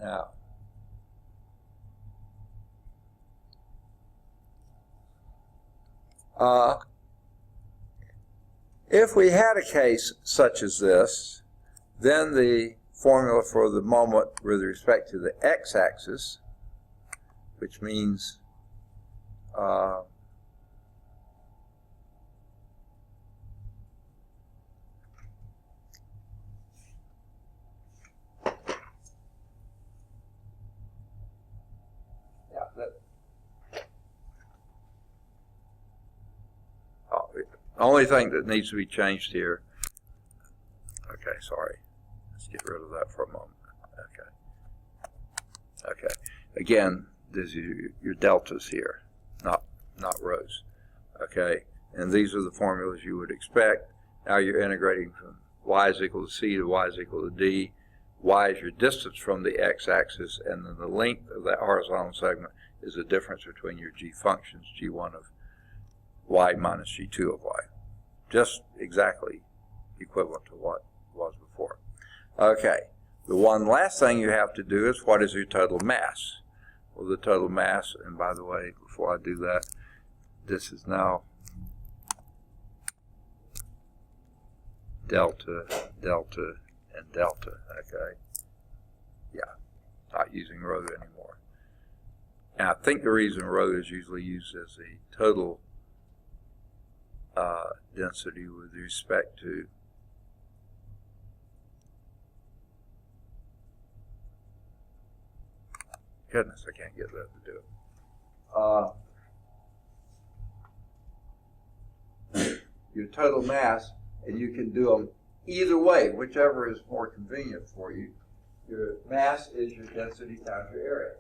Now, if we had a case such as this, then the formula for the moment with respect to the x-axis, which means the only thing that needs to be changed here, okay, sorry, let's get rid of that for a moment. Okay, again, this is your deltas here, not rows, okay, and these are the formulas you would expect. Now you're integrating from y is equal to c to y is equal to d. Y is your distance from the x-axis, and then the length of that horizontal segment is the difference between your g functions, g1 of y minus g2 of y. Just exactly equivalent to what was before. Okay, the one last thing you have to do is what is your total mass? Well, the total mass, and by the way, before I do that, this is now delta, delta, and delta, okay? Yeah, not using rho anymore. And I think the reason rho is usually used as the total density with respect to goodness, I can't get that to do it. Your total mass, and you can do them either way, whichever is more convenient for you. Your mass is your density times your area.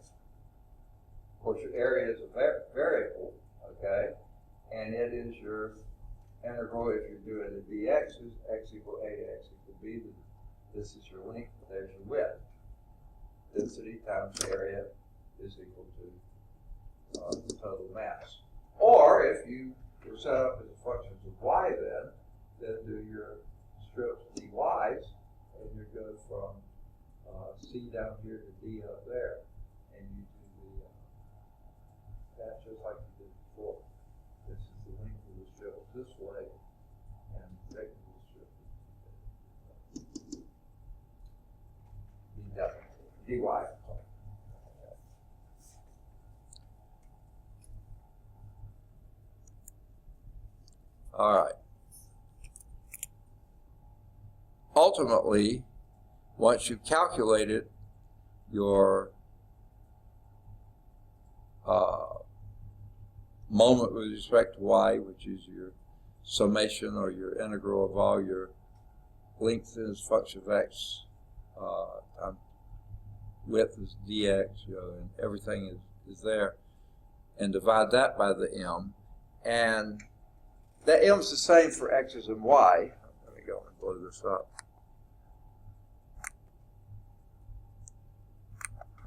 Of course, your area is a variable, okay, and it is your integral. If you're doing the dx, is x equal a to x equal b. This is your length, there's your width. Density times area is equal to the total mass. Or if you were set up as a function of y, then do your strips dy's, and you go from c down here to d up there, and you do that's just like you did before. This is the length of the strip this way, and the length of the strip dy. All right. Ultimately, once you've calculated your moment with respect to y, which is your summation or your integral of all your length as function of x, times width is dx, and everything is there, and divide that by the m, and that m is the same for x's and y. Let me go and blow this up.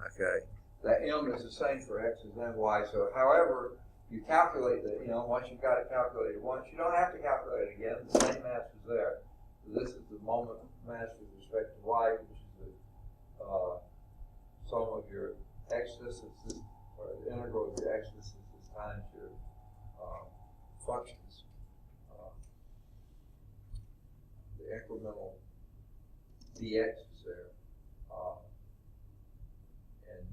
Okay, that m is the same for x's and y. So, however you calculate the m, once you've got it calculated once, you don't have to calculate it again. The same mass is there. So this is the moment mass with respect to y, which is the sum of your x distances, or the integral of your x distances times your functions. The incremental dx is there. And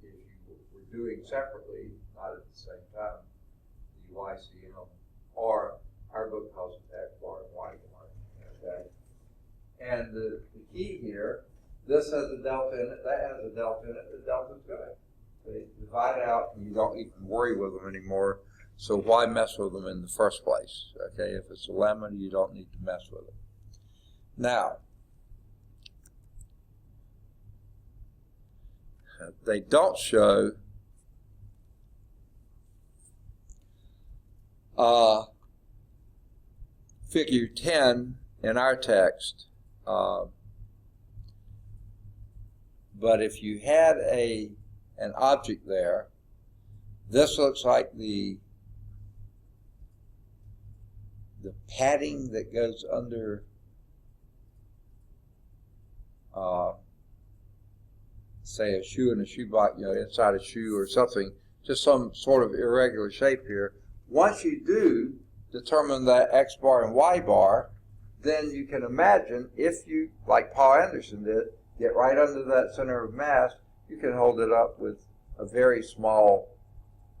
if you were doing separately, not at the same time, the YCM, or our book calls it X bar and Y bar, okay? And the key here, this has a delta in it, that has a delta in it, the delta's good. They divide out, and you don't even worry with them anymore, so why mess with them in the first place, okay? If it's a lemma, you don't need to mess with it. Now, they don't show figure 10 in our text, but if you had an object there, this looks like the padding that goes under say a shoe in a shoebox, inside a shoe or something, just some sort of irregular shape here. Once you do determine that X bar and Y bar, then you can imagine if you, like Paul Anderson did, get right under that center of mass, you can hold it up with a very small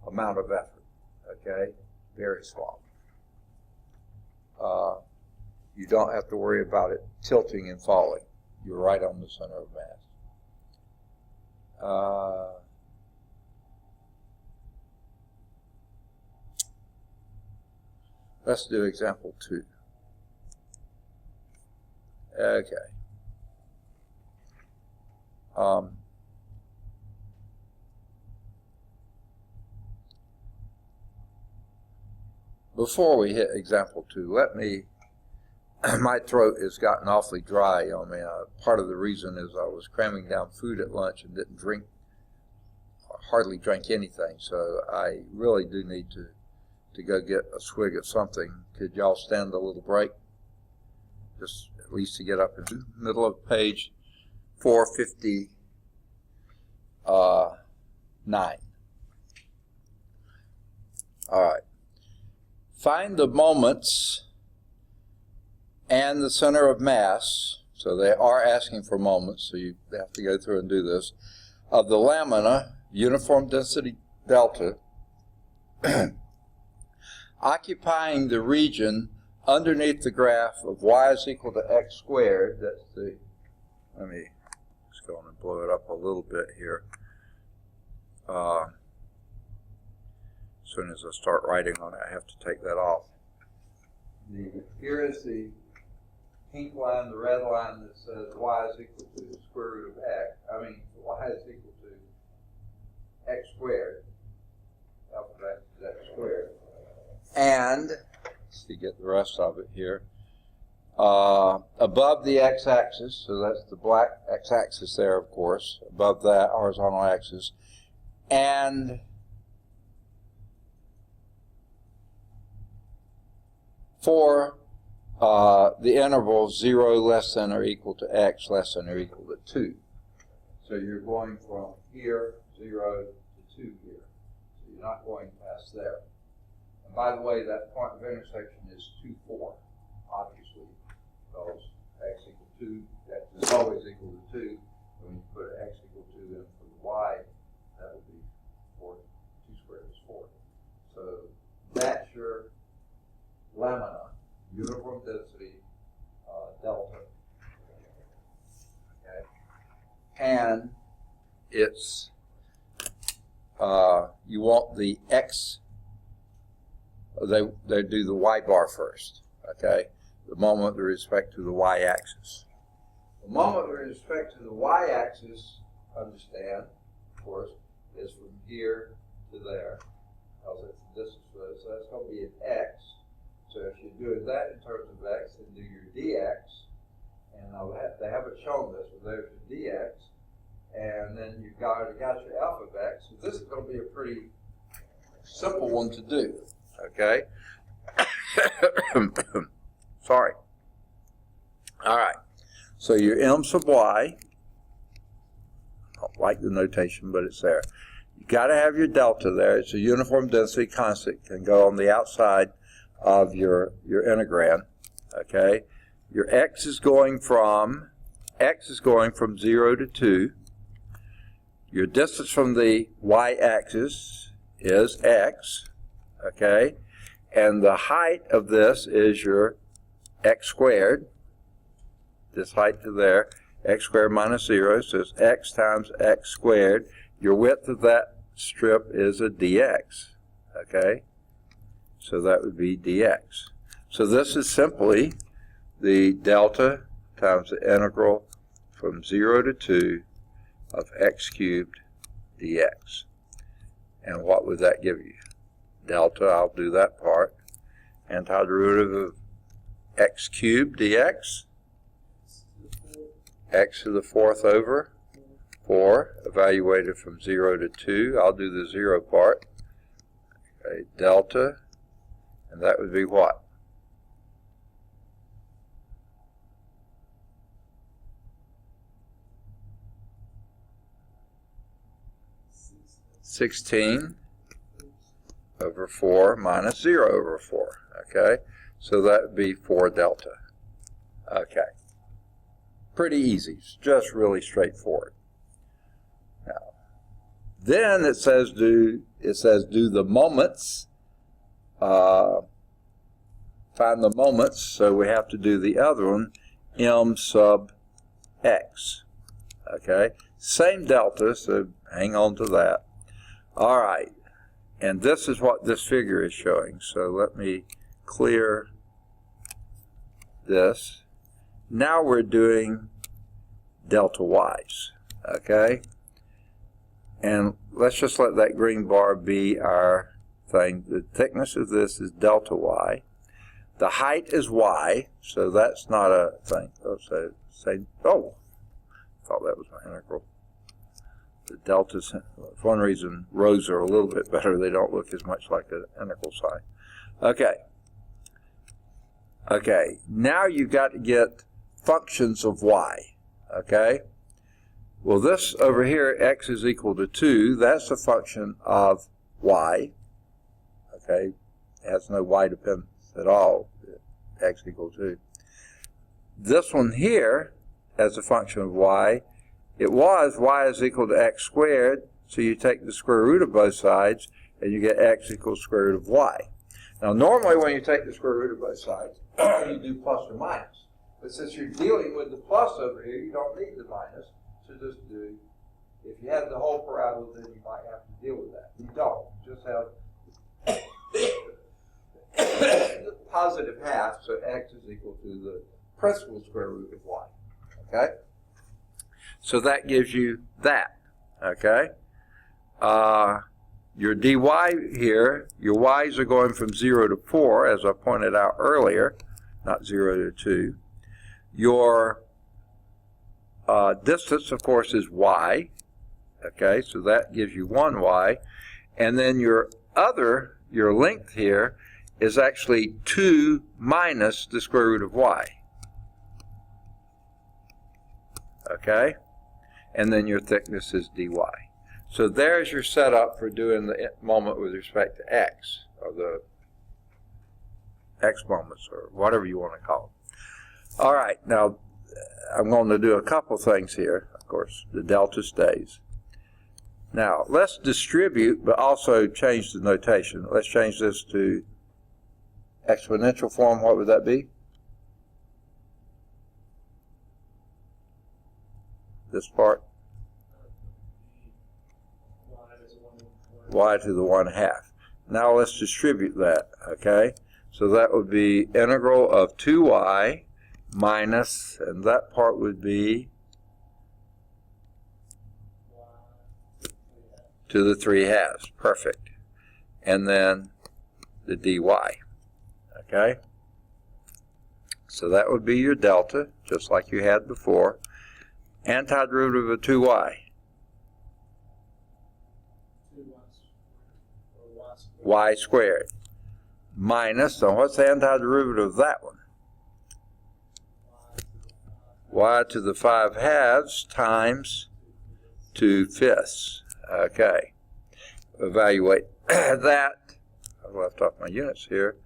amount of effort, okay? Very small. You don't have to worry about it tilting and falling. You're right on the center of mass. Let's do example 2. Okay. Before we hit example 2, let me, my throat has gotten awfully dry on me. Part of the reason is I was cramming down food at lunch and didn't drink, hardly drank anything, so I really do need to go get a swig of something. Could y'all stand a little break? Just at least to get up in the middle of page 459. All right. Find the moments and the center of mass, so they are asking for moments, so you have to go through and do this, of the lamina, uniform density delta, occupying the region underneath the graph of y is equal to x squared. That's the, let me just go on and blow it up a little bit here. As soon as I start writing on it, I have to take that off. Here is the pink line, the red line that says y is equal to the square root of x. Y is equal to x squared. Alpha of x is x squared. And, let's see, get the rest of it here. Above the x-axis, so that's the black x-axis there, of course, above that horizontal axis, and for the interval 0 less than or equal to x less than or equal to 2. So you're going from here, 0 to 2 here. So you're not going past there. And by the way, that point of intersection is 2, 4, obviously, because x equal 2, x is always equal to 2. And when you put x equal to then for the y, that would be 4, 2 squared is 4. So that's your lamina, uniform density delta. Okay. And it's, you want the x, they do the y bar first, okay? The moment with respect to the y-axis. The moment with respect to the y-axis, understand, of course, is from here to there, because it's the distance for this. So that's going to be an x. So if you're doing that in terms of x, then do your dx. And they haven't shown this, but there's your dx. And then you've got your alpha of x. So this is going to be a pretty simple one to do. Okay? Sorry. All right. So your m sub y, I don't like the notation, but it's there. You've got to have your delta there. It's a uniform density constant. Can go on the outside of your integral. Okay? Your x is going from 0 to 2. Your distance from the y-axis is x. Okay? And the height of this is your x squared. This height to there, x squared minus 0, so it's x times x squared. Your width of that strip is a dx. Okay? So that would be dx. So this is simply the delta times the integral from 0 to 2 of x cubed dx. And what would that give you? Delta, I'll do that part. Antiderivative of x cubed dx. X to the 4th over 4, evaluated from 0 to 2. I'll do the 0 part. Okay, delta. And that would be what? 16 over 4 minus 0 over 4. Okay, so that would be 4 delta. Okay, pretty easy. It's just really straightforward. Now, then it says do the moments. Find the moments, so we have to do the other one, m sub x. Okay, same delta, so hang on to that. All right, and this is what this figure is showing. So let me clear this. Now we're doing delta y's. Okay, and let's just let that green bar be our thing. The thickness of this is delta y. The height is y, so that's not a thing. Oh, so say, oh, I thought that was my integral. The deltas, for one reason, rows are a little bit better. They don't look as much like an integral sign. Okay. Okay, now you've got to get functions of y. Okay. Well, this over here, x is equal to 2. That's a function of y. Okay. It has no y dependence at all. X equals 2. This one here, as a function of y, it was y is equal to x squared, so you take the square root of both sides, and you get x equals square root of y. Now, normally when you take the square root of both sides, you do plus or minus. But since you're dealing with the plus over here, you don't need the minus, so just do, if you had the whole parabola, then you might have to deal with that. You don't. You just have the positive half, so x is equal to the principal square root of y. Okay? So that gives you that. Okay? Your dy here, your y's are going from 0 to 4, as I pointed out earlier, not 0 to 2. Your distance, of course, is y. Okay, so that gives you 1y. And then your length here is actually 2 minus the square root of y. Okay? And then your thickness is dy. So there's your setup for doing the moment with respect to x, or the x moments, or whatever you want to call them. All right, now I'm going to do a couple things here. Of course, the delta stays. Now, let's distribute, but also change the notation. Let's change this to exponential form. What would that be? This part? Y to the 1/2. Now let's distribute that, okay? So that would be integral of 2y minus, and that part would be to the 3/2. Perfect. And then the dy. Okay? So that would be your delta, just like you had before. Antiderivative of 2y. Y squared. Minus, so what's the antiderivative of that one? Y to the 5/2 times 2/5. Okay. Evaluate that. I've left off my units here.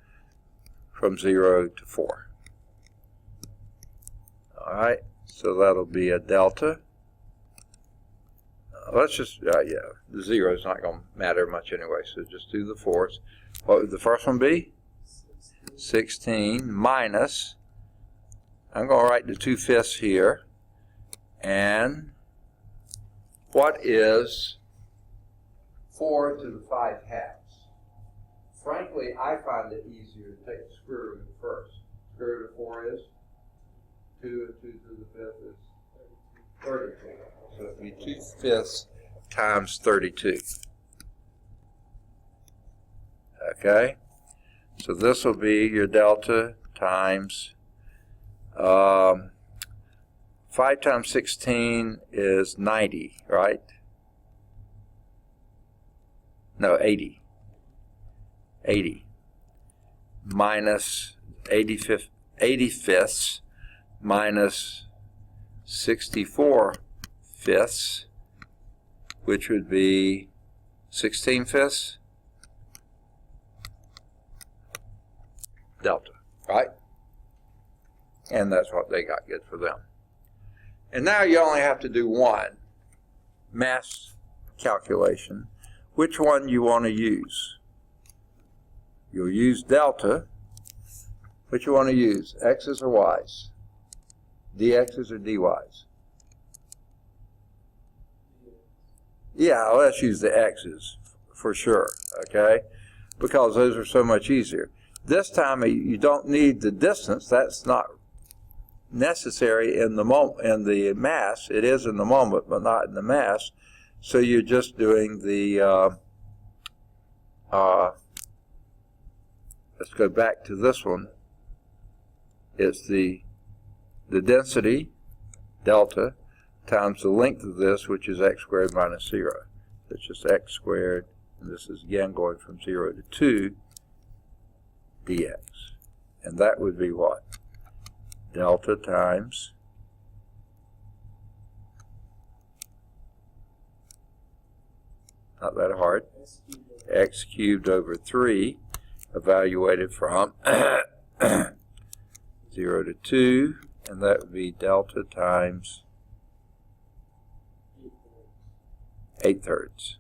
From 0 to 4. All right. So that'll be a delta. Let's just, yeah, the 0 is not going to matter much anyway, so just do the fourths. What would the first one be? 16 minus, I'm going to write the 2/5 here, and what is 4 to the 5/2? Frankly, I find it easier to take the square root first. Square root of 4 is 2, and 2 to the 5th is 32. So it would be 2/5 times 32. Okay? So this will be your delta times 5 times 16 is 90, right? No, 80. 80 minus 85ths minus 64 fifths, which would be 16/5 delta, right? And that's what they got good for them. And now you only have to do one mass calculation. Which one you want to use? You'll use delta. Which you want to use? X's or Y's? DX's or DY's? Yeah, let's use the X's for sure, okay? Because those are so much easier. This time you don't need the distance. That's not necessary in the mass. It is in the moment, but not in the mass. So you're just doing the, let's go back to this one. It's the density, delta, times the length of this, which is x squared minus 0. It's just x squared, and this is again going from 0 to 2 dx. And that would be what? Delta times not that hard, x cubed over 3, evaluated from 0 to 2, and that would be delta times 8/3.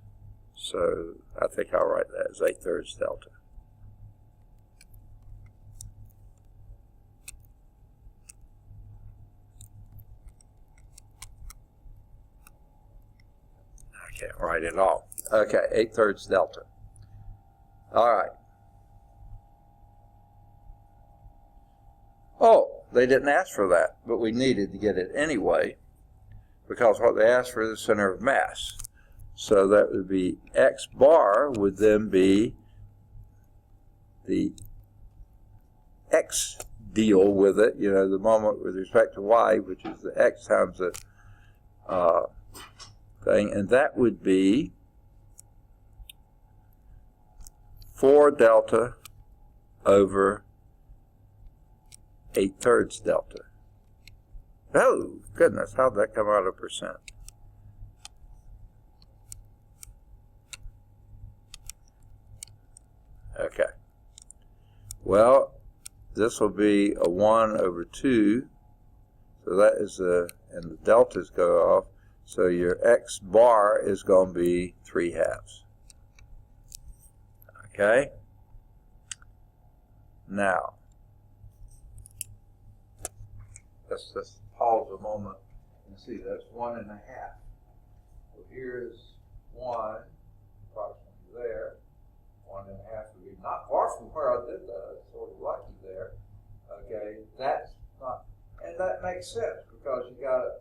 So I think I'll write that as 8/3 delta. I can't write it all. Okay, 8/3 delta. All right. Oh, they didn't ask for that, but we needed to get it anyway, because what they asked for is the center of mass. So that would be x bar would then be the x deal with it, you know, the moment with respect to y, which is the x times the thing, and that would be 4 delta over 8/3 delta. Oh, goodness, how'd that come out of percent? Okay. Well, this will be a 1 over 2. So that is and the deltas go off. So your x bar is going to be 3/2. Okay? Now, let's just pause a moment and see. That's 1.5. So here's 1, approximately there. 1.5 would be not far from where I did that. It's sort of lucky there. Okay, that's not, and that makes sense because you got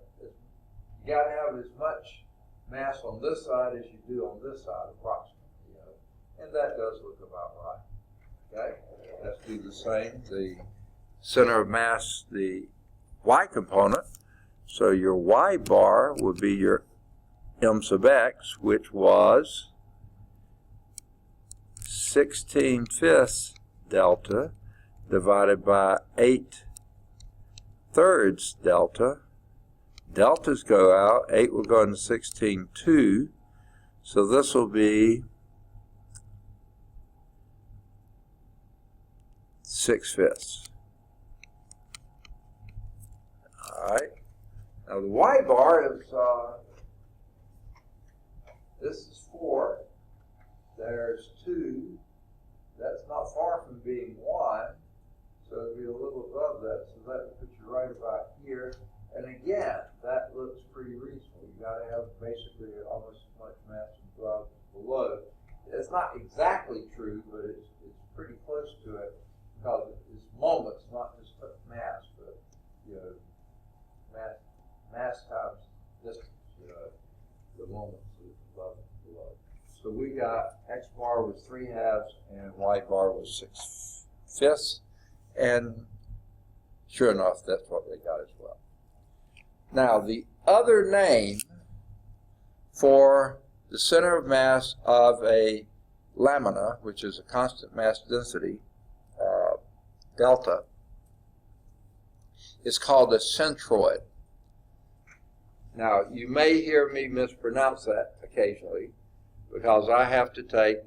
to have as much mass on this side as you do on this side, approximately. You know, and that does look about right. Okay, let's do the same. The center of mass, the y component. So your y bar would be your m sub x, which was 16/5 delta divided by 8/3 delta. Deltas go out, 8 will go into 16/2, so this will be 6/5. Alright, now the y bar is, this is 4, there's 2, that's not far from being 1, so it'll be a little above that, so that will put you right about here. And again, that looks pretty reasonable. You got to have basically almost as much mass above as below. It's not exactly true, but it's pretty close to it because it's moments, not just mass, but you know, mass times distance. You know, the moments is above and below. So we got x bar was 3/2 and y bar was 6/5, and sure enough, that's what they got as well. Now, the other name for the center of mass of a lamina, which is a constant mass density, delta, is called a centroid. Now, you may hear me mispronounce that occasionally because I have to take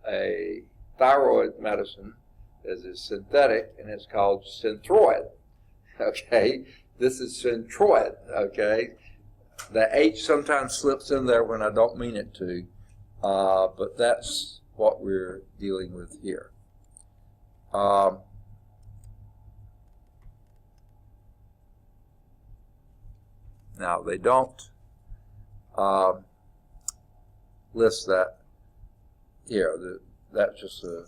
a thyroid medicine that is synthetic, and it's called Synthroid. Okay, this is Synthroid. Okay, the H sometimes slips in there when I don't mean it to, but that's what we're dealing with here. Now, they don't list that here. That's just a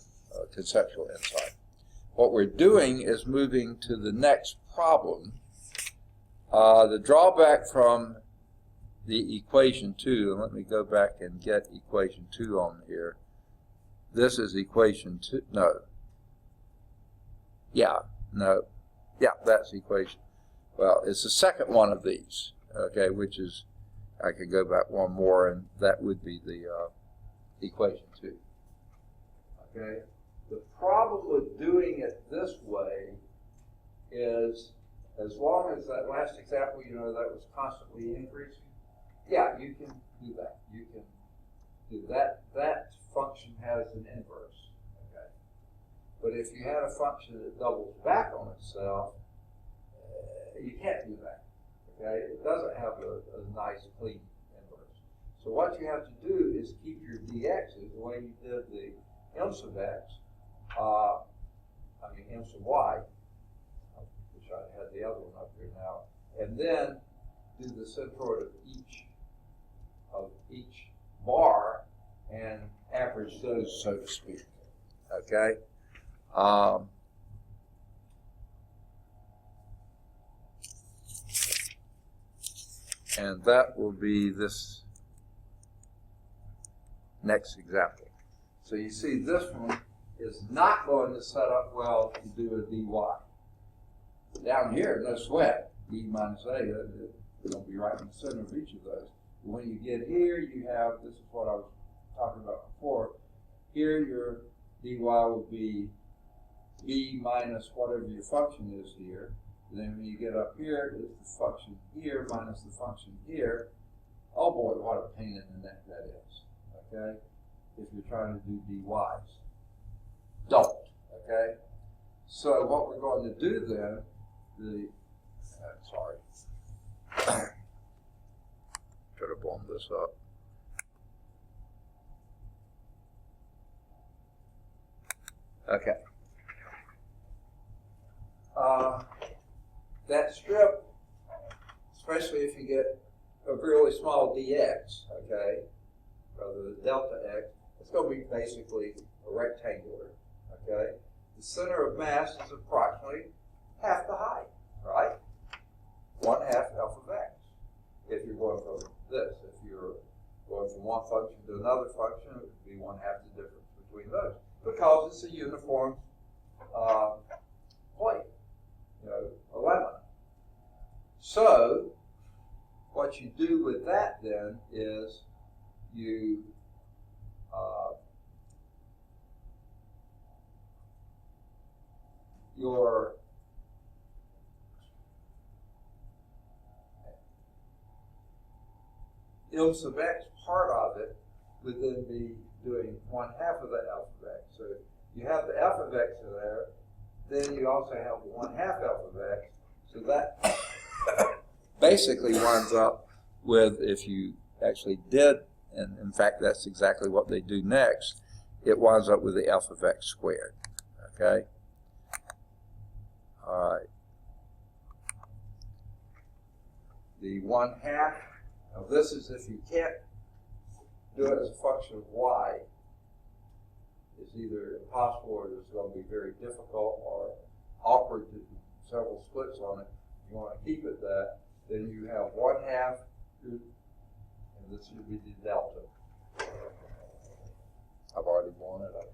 conceptual insight. What we're doing is moving to the next problem. The drawback from the equation 2, and let me go back and get equation 2 on here. This is equation 2. No. Yeah, no. Yeah, that's equation. Well, it's the second one of these, okay, which is, I could go back one more, and that would be the equation 2. Okay? The problem with doing it this way is, as long as that last example, you know, that was constantly increasing, yeah, you can do that. You can do that. That function has an inverse, okay? But if you had a function that doubles back on itself, you can't do that, okay? It doesn't have a nice, clean inverse. So what you have to do is keep your dx's the way you did the m sub x, m sub y, I wish I had the other one up here now, and then do the centroid of each bar and average those, so to speak, okay? And that will be this next example. So you see this one is not going to set up well to do a dy. Down here, no sweat, d minus a, it's going to be right in the center of each of those. When you get here, you have, this is what I was talking about before, here your dy will be b minus whatever your function is here. And then when you get up here, it's the function here minus the function here. Oh boy, what a pain in the neck that is, okay? If you're trying to do dy's. Don't, okay? So what we're going to do then, could have blown this up. Okay. That strip, especially if you get a really small dx, okay, rather than delta x, it's going to be basically a rectangular, okay? The center of mass is approximately half the height, right? 1/2 f of x. If you're going from this, if you're going from one function to another function, it would be 1/2 the difference between those, because it's a uniform plate, you know, a lemma. So what you do with that then is you your m sub x part of it would then be doing 1/2 of the f of x. So you have the f of x in there, then you also have 1/2 f of x. So that basically winds up with, if you actually did, and in fact that's exactly what they do next, it winds up with the f of x squared, okay? All right. The 1/2 of this is if you can't do it as a function of y, it's either impossible or it's going to be very difficult or awkward to do several splits on it. You want to keep it that, then you have 1/2, and this should be the delta. I've already blown it up.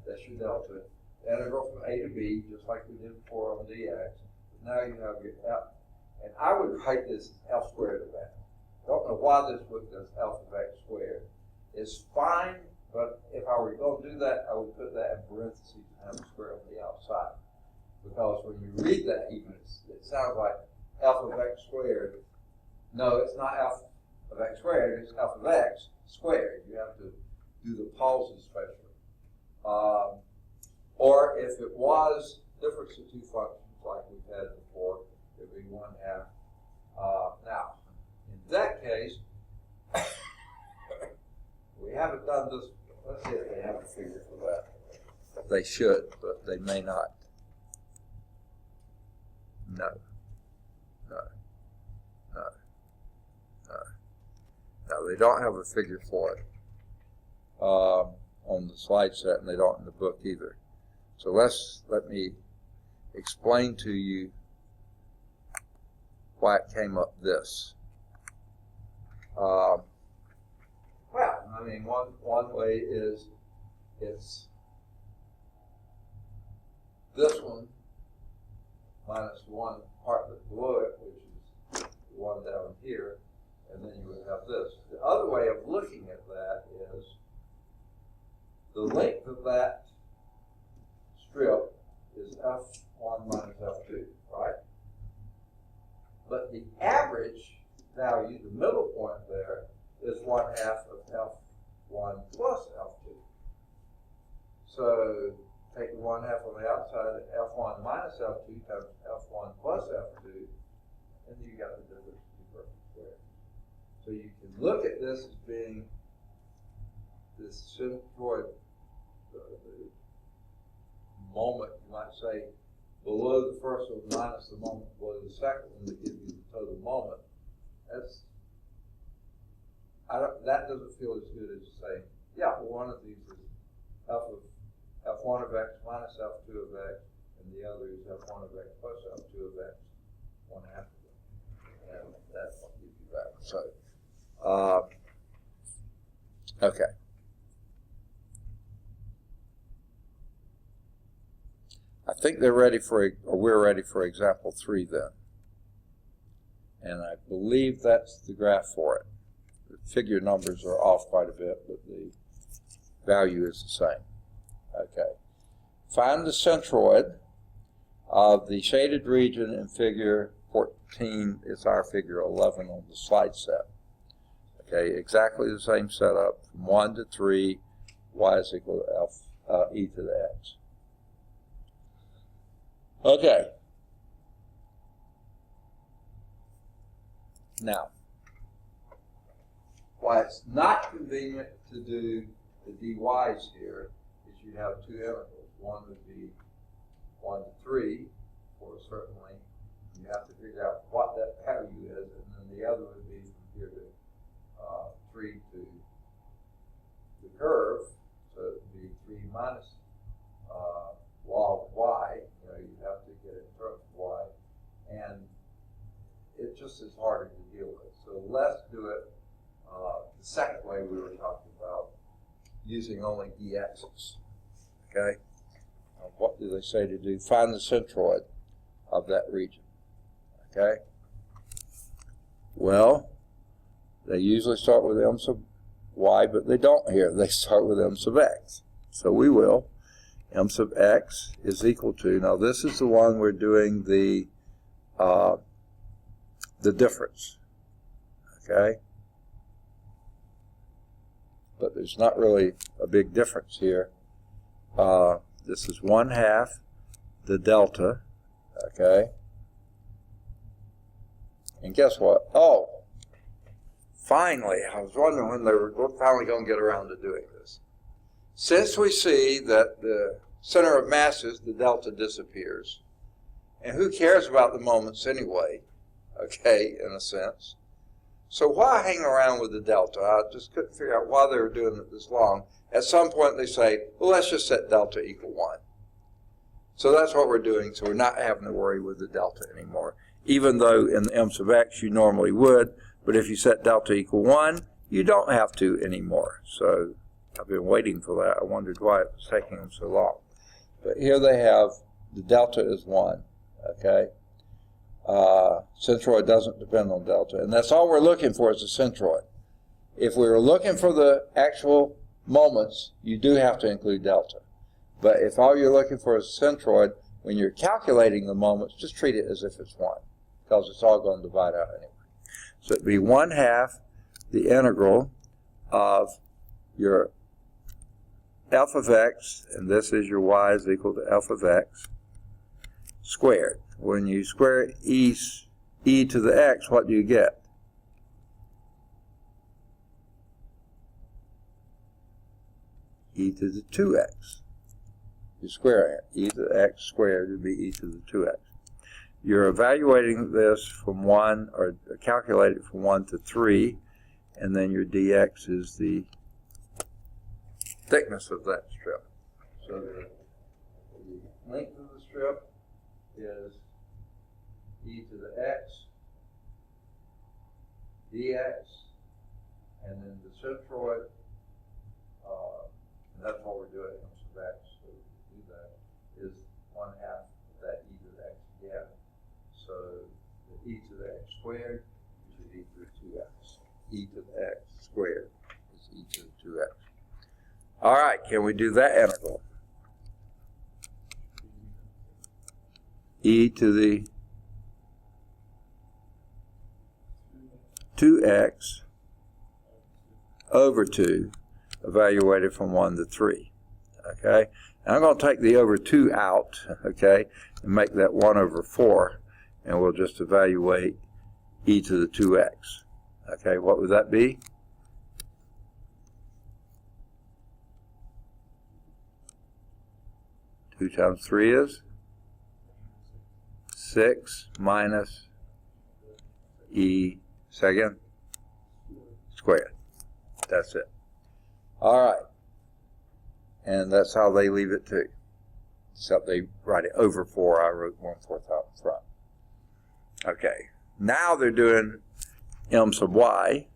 That's your delta. Integral from a to b, just like we did before on dx. Now you have your f, and I would write this f squared of that. Don't know why this book does f of x squared. It's fine, but if I were going to do that, I would put that in parentheses and have a square on the outside. Because when you read that, even it sounds like f of x squared. No, it's not f of x squared is f of x squared. You have to do the pauses special. Or if it was difference of two functions like we've had before, it would be 1/2. Now, in that case, we haven't done this. Let's see if they have a figure for that. They should, but they may not. No. No, they don't have a figure for it on the slide set, and they don't in the book either. So let me explain to you why it came up this. Well, I mean, one way is it's this one minus the one part that's below it, which is the one down here, and then you would have this. The other way of looking at that is the length of that strip is f1 minus f2, right? But the average value, the middle point there, is 1/2 of f1 plus f2. So take the 1/2 on the outside, f1 minus f2 times f1 plus f2, and you got the difference of perfect squares. So you can look at this as being this centroid, the moment, you might say, below the first one minus the moment below the second one to give you the total moment. That doesn't feel as good as saying, yeah, well, one of these is f1 of x minus f2 of x, and the other is f1 of x plus f2 of x, 1/2 of it. And that will give you that. So, okay. I think they're ready for, or we're ready for example 3 then. And I believe that's the graph for it. The figure numbers are off quite a bit, but the value is the same. Okay. Find the centroid of the shaded region in figure 14. It's our figure 11 on the slide set. Okay, exactly the same setup from 1 to 3, y is equal to e to the x. Okay. Now, why it's not convenient to do the dy's here is you have two intervals. One would be 1 to 3, or certainly you have to figure out what that value is, and then the other would be from here to 3 to the curve, so it would be 3 minus log y. You have to get it in terms of y, and it just is harder to deal with. So let's do it the second way we were talking about, using only dx's. Okay? What do they say to do? Find the centroid of that region. Okay? Well, they usually start with m sub y, but they don't here. They start with m sub x. So we will. M sub x is equal to, now this is the one we're doing the difference. Okay? But there's not really a big difference here. This is 1/2 the delta, okay? And guess what? Oh, finally, I was wondering when they were finally going to get around to doing this. Since we see that the center of masses, the delta disappears, and who cares about the moments anyway, okay, in a sense. So why hang around with the delta? I just couldn't figure out why they were doing it this long. At some point they say, well, let's just set delta equal 1. So that's what we're doing, so we're not having to worry with the delta anymore. Even though in the m sub x you normally would, but if you set delta equal 1, you don't have to anymore. So I've been waiting for that. I wondered why it was taking them so long. But here they have, the delta is 1, okay? Centroid doesn't depend on delta, and that's all we're looking for is a centroid. If we were looking for the actual moments, you do have to include delta. But if all you're looking for is a centroid, when you're calculating the moments, just treat it as if it's 1, because it's all going to divide out anyway. So it'd be 1/2 the integral of your f of x, and this is your y is equal to f of x, squared. When you square e to the x, what do you get? E to the 2x. You square it. E to the x squared would be e to the 2x. You're evaluating this from 1, or calculate it from 1 to 3, and then your dx is the thickness of that strip. So the length of the strip is e to the x dx, and then the centroid, and that's what we're doing in terms of x, so to do that, is 1/2 of that e to the x again. So the e to the x squared is e to the 2x. E to the x squared is e to the 2x. All right, can we do that integral? E to the 2x over 2, evaluated from 1 to 3. Okay? And I'm going to take the over 2 out, okay, and make that 1 over 4, and we'll just evaluate e to the 2x. Okay, what would that be? Two times 3 is 6 minus e second squared. That's it. All right. And that's how they leave it too. Except they write it over 4. I wrote 1/4 out in front. Okay. Now they're doing m sub y,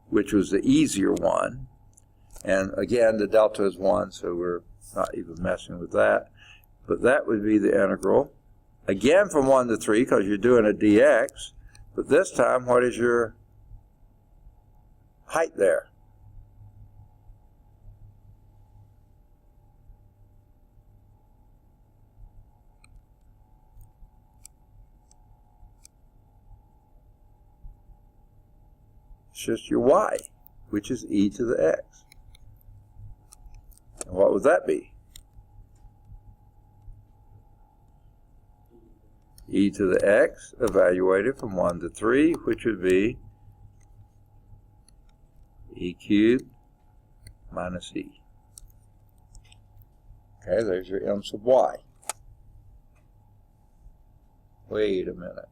which was the easier one. And again, the delta is 1, so we're not even messing with that. But that would be the integral. Again from 1 to 3, because you're doing a dx. But this time, what is your height there? It's just your y, which is e to the x. And what would that be? E to the x evaluated from 1 to 3, which would be e cubed minus e. Okay, there's your m sub y. Wait a minute.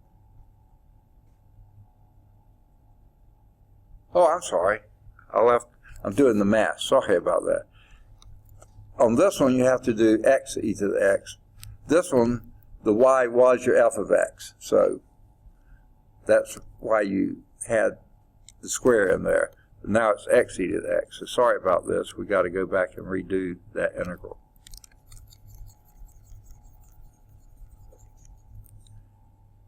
Oh, I'm sorry. I'm doing the math. Sorry about that. On this one, you have to do x e to the x. This one, the y was your f of x. So that's why you had the square in there. Now it's x e to the x. So sorry about this. We got to go back and redo that integral.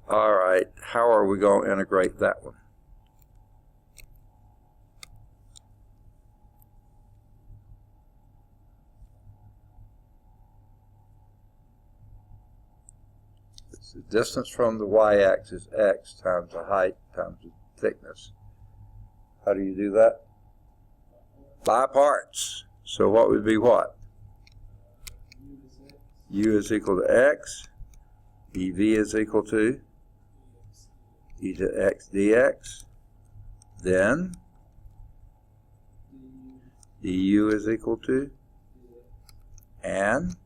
All right. How are we going to integrate that one? The distance from the y-axis, x, times the height times the thickness. How do you do that? By parts. So what would be what? U is equal to x. EV is equal to e to x dx. Then du is equal to, and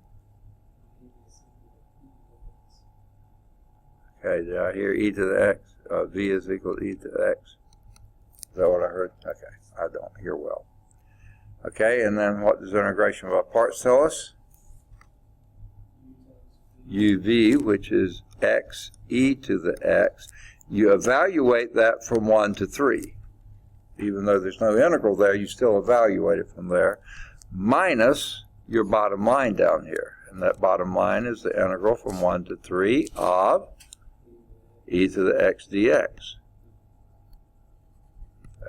okay, did I hear e to the x? V is equal to e to the x. Is that what I heard? Okay, I don't hear well. Okay, and then what does integration by parts tell us? uv, which is x e to the x. You evaluate that from 1 to 3. Even though there's no integral there, you still evaluate it from there, minus your bottom line down here. And that bottom line is the integral from 1 to 3 of e to the x dx.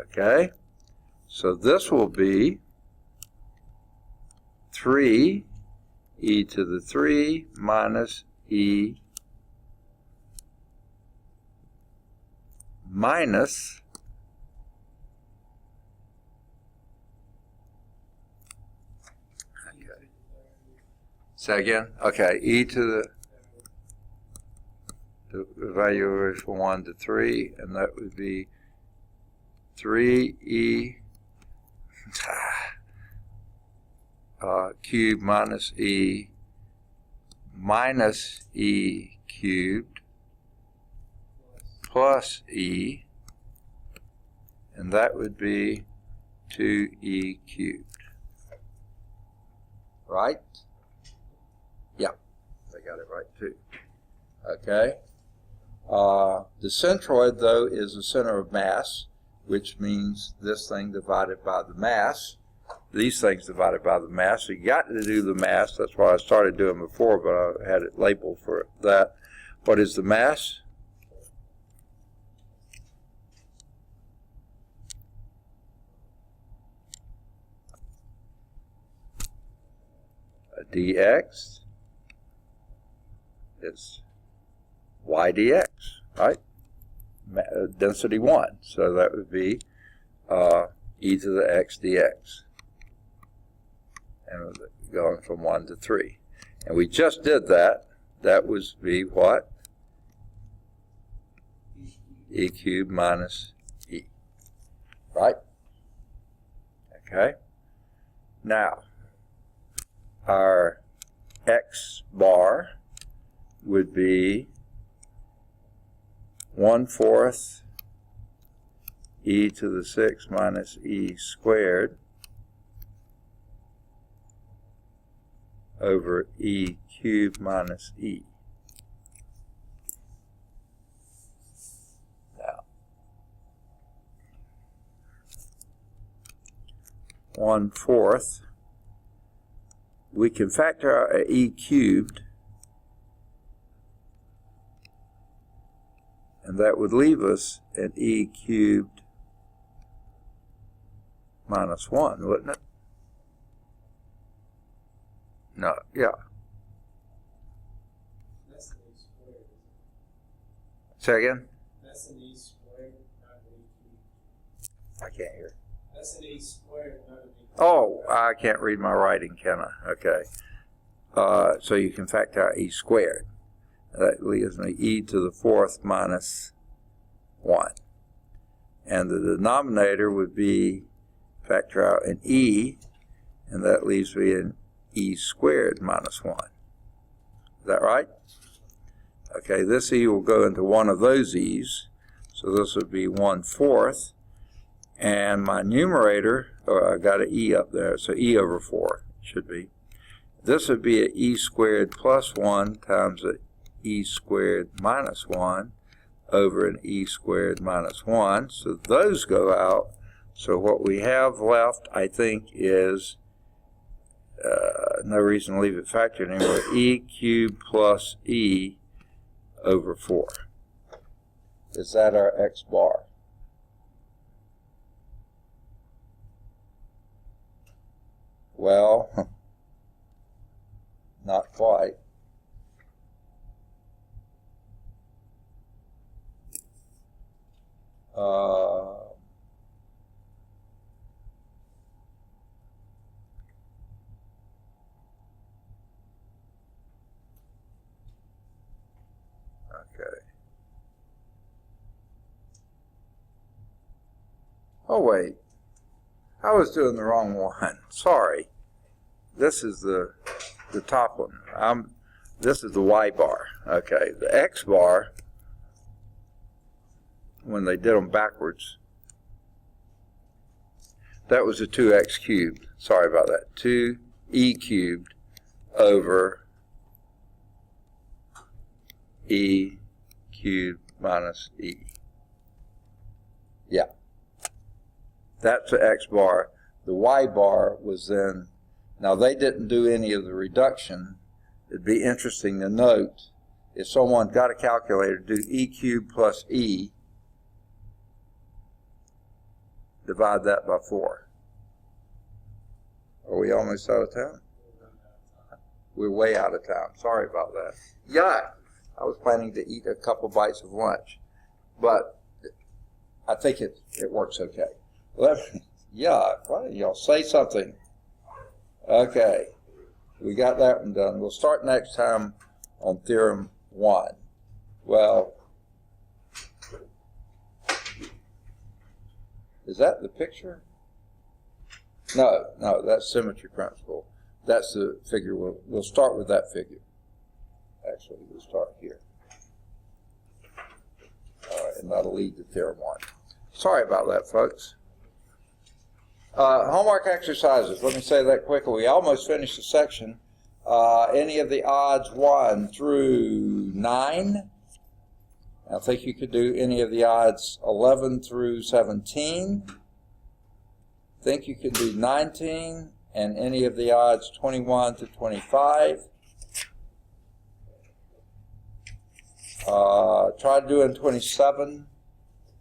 Okay? So this will be 3 e to the 3 minus e minus Say again? Okay, e to the value from 1 to 3, and that would be 3e cubed minus e cubed plus e, and that would be 2e cubed. Right? Yeah, I got it right too. Okay. The centroid, though, is the center of mass, which means this thing divided by the mass. These things divided by the mass. So you got to do the mass. That's why I started doing before, but I had it labeled for that. What is the mass? Dx is y dx, right? Density 1. So that would be e to the x dx. And going from 1 to 3. And we just did that. That would be what? E cubed minus e. Right? Okay. Now, our x bar would be 1/4 e to the 6 minus e squared over e cubed minus e. Now, 1/4, we can factor out a e cubed, and that would leave us an e cubed minus 1, wouldn't it? No, yeah. That's an e squared. Say again? That's an e squared, not an e cubed. I can't hear. That's an e squared, not an e cubed. Oh, I can't read my writing, can I? Okay. So you can factor out e squared. That leaves me e to the 4th minus 1. And the denominator would be factor out an e, and that leaves me an e squared minus 1. Is that right? Okay, this e will go into one of those e's, so this would be 1/4, and my numerator, I got an e up there, so e over 4 should be. This would be an e squared plus 1 times an e squared minus 1 over an e squared minus 1, so those go out. So what we have left, I think, is no reason to leave it factored anymore, e cubed plus e over 4. Is that our x bar? Well, not quite. Okay. Oh wait, I was doing the wrong one. Sorry. This is the top one. This is the y bar. Okay, the x bar, when they did them backwards, that was a 2x cubed. Sorry about that. 2e cubed over e cubed minus e. Yeah. That's the x bar. The y bar was then, now they didn't do any of the reduction. It'd be interesting to note, if someone got a calculator, do e cubed plus e, divide that by 4. Are we almost out of time? We're way out of time. Sorry about that. Yeah, I was planning to eat a couple bites of lunch, but I think it works okay. Yeah, why don't y'all say something? Okay. we got that one done. We'll start next time on Theorem 1. Well, is that the picture? No, that's symmetry principle. That's the figure. We'll start with that figure. Actually, we'll start here. All right, and that'll lead to Theorem 1. Sorry about that, folks. Homework exercises. Let me say that quickly. We almost finished the section. Any of the odds 1 through 9. I think you could do any of the odds 11 through 17. I think you could do 19 and any of the odds 21 to 25. Try doing 27,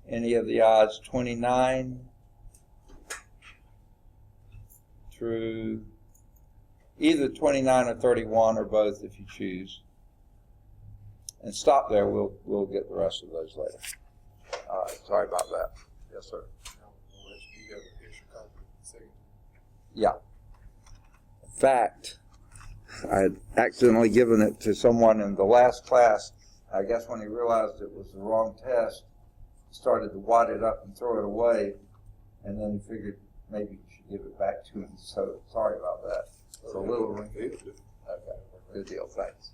any of the odds 29 through either 29 or 31 or both if you choose. And stop there, we'll get the rest of those later. All right, sorry about that. Yes, sir. Yeah. In fact, I had accidentally given it to someone in the last class. I guess when he realized it was the wrong test, he started to wad it up and throw it away, and then he figured maybe you should give it back to him. So sorry about that. It's a little rinky. Okay, good deal. Thanks.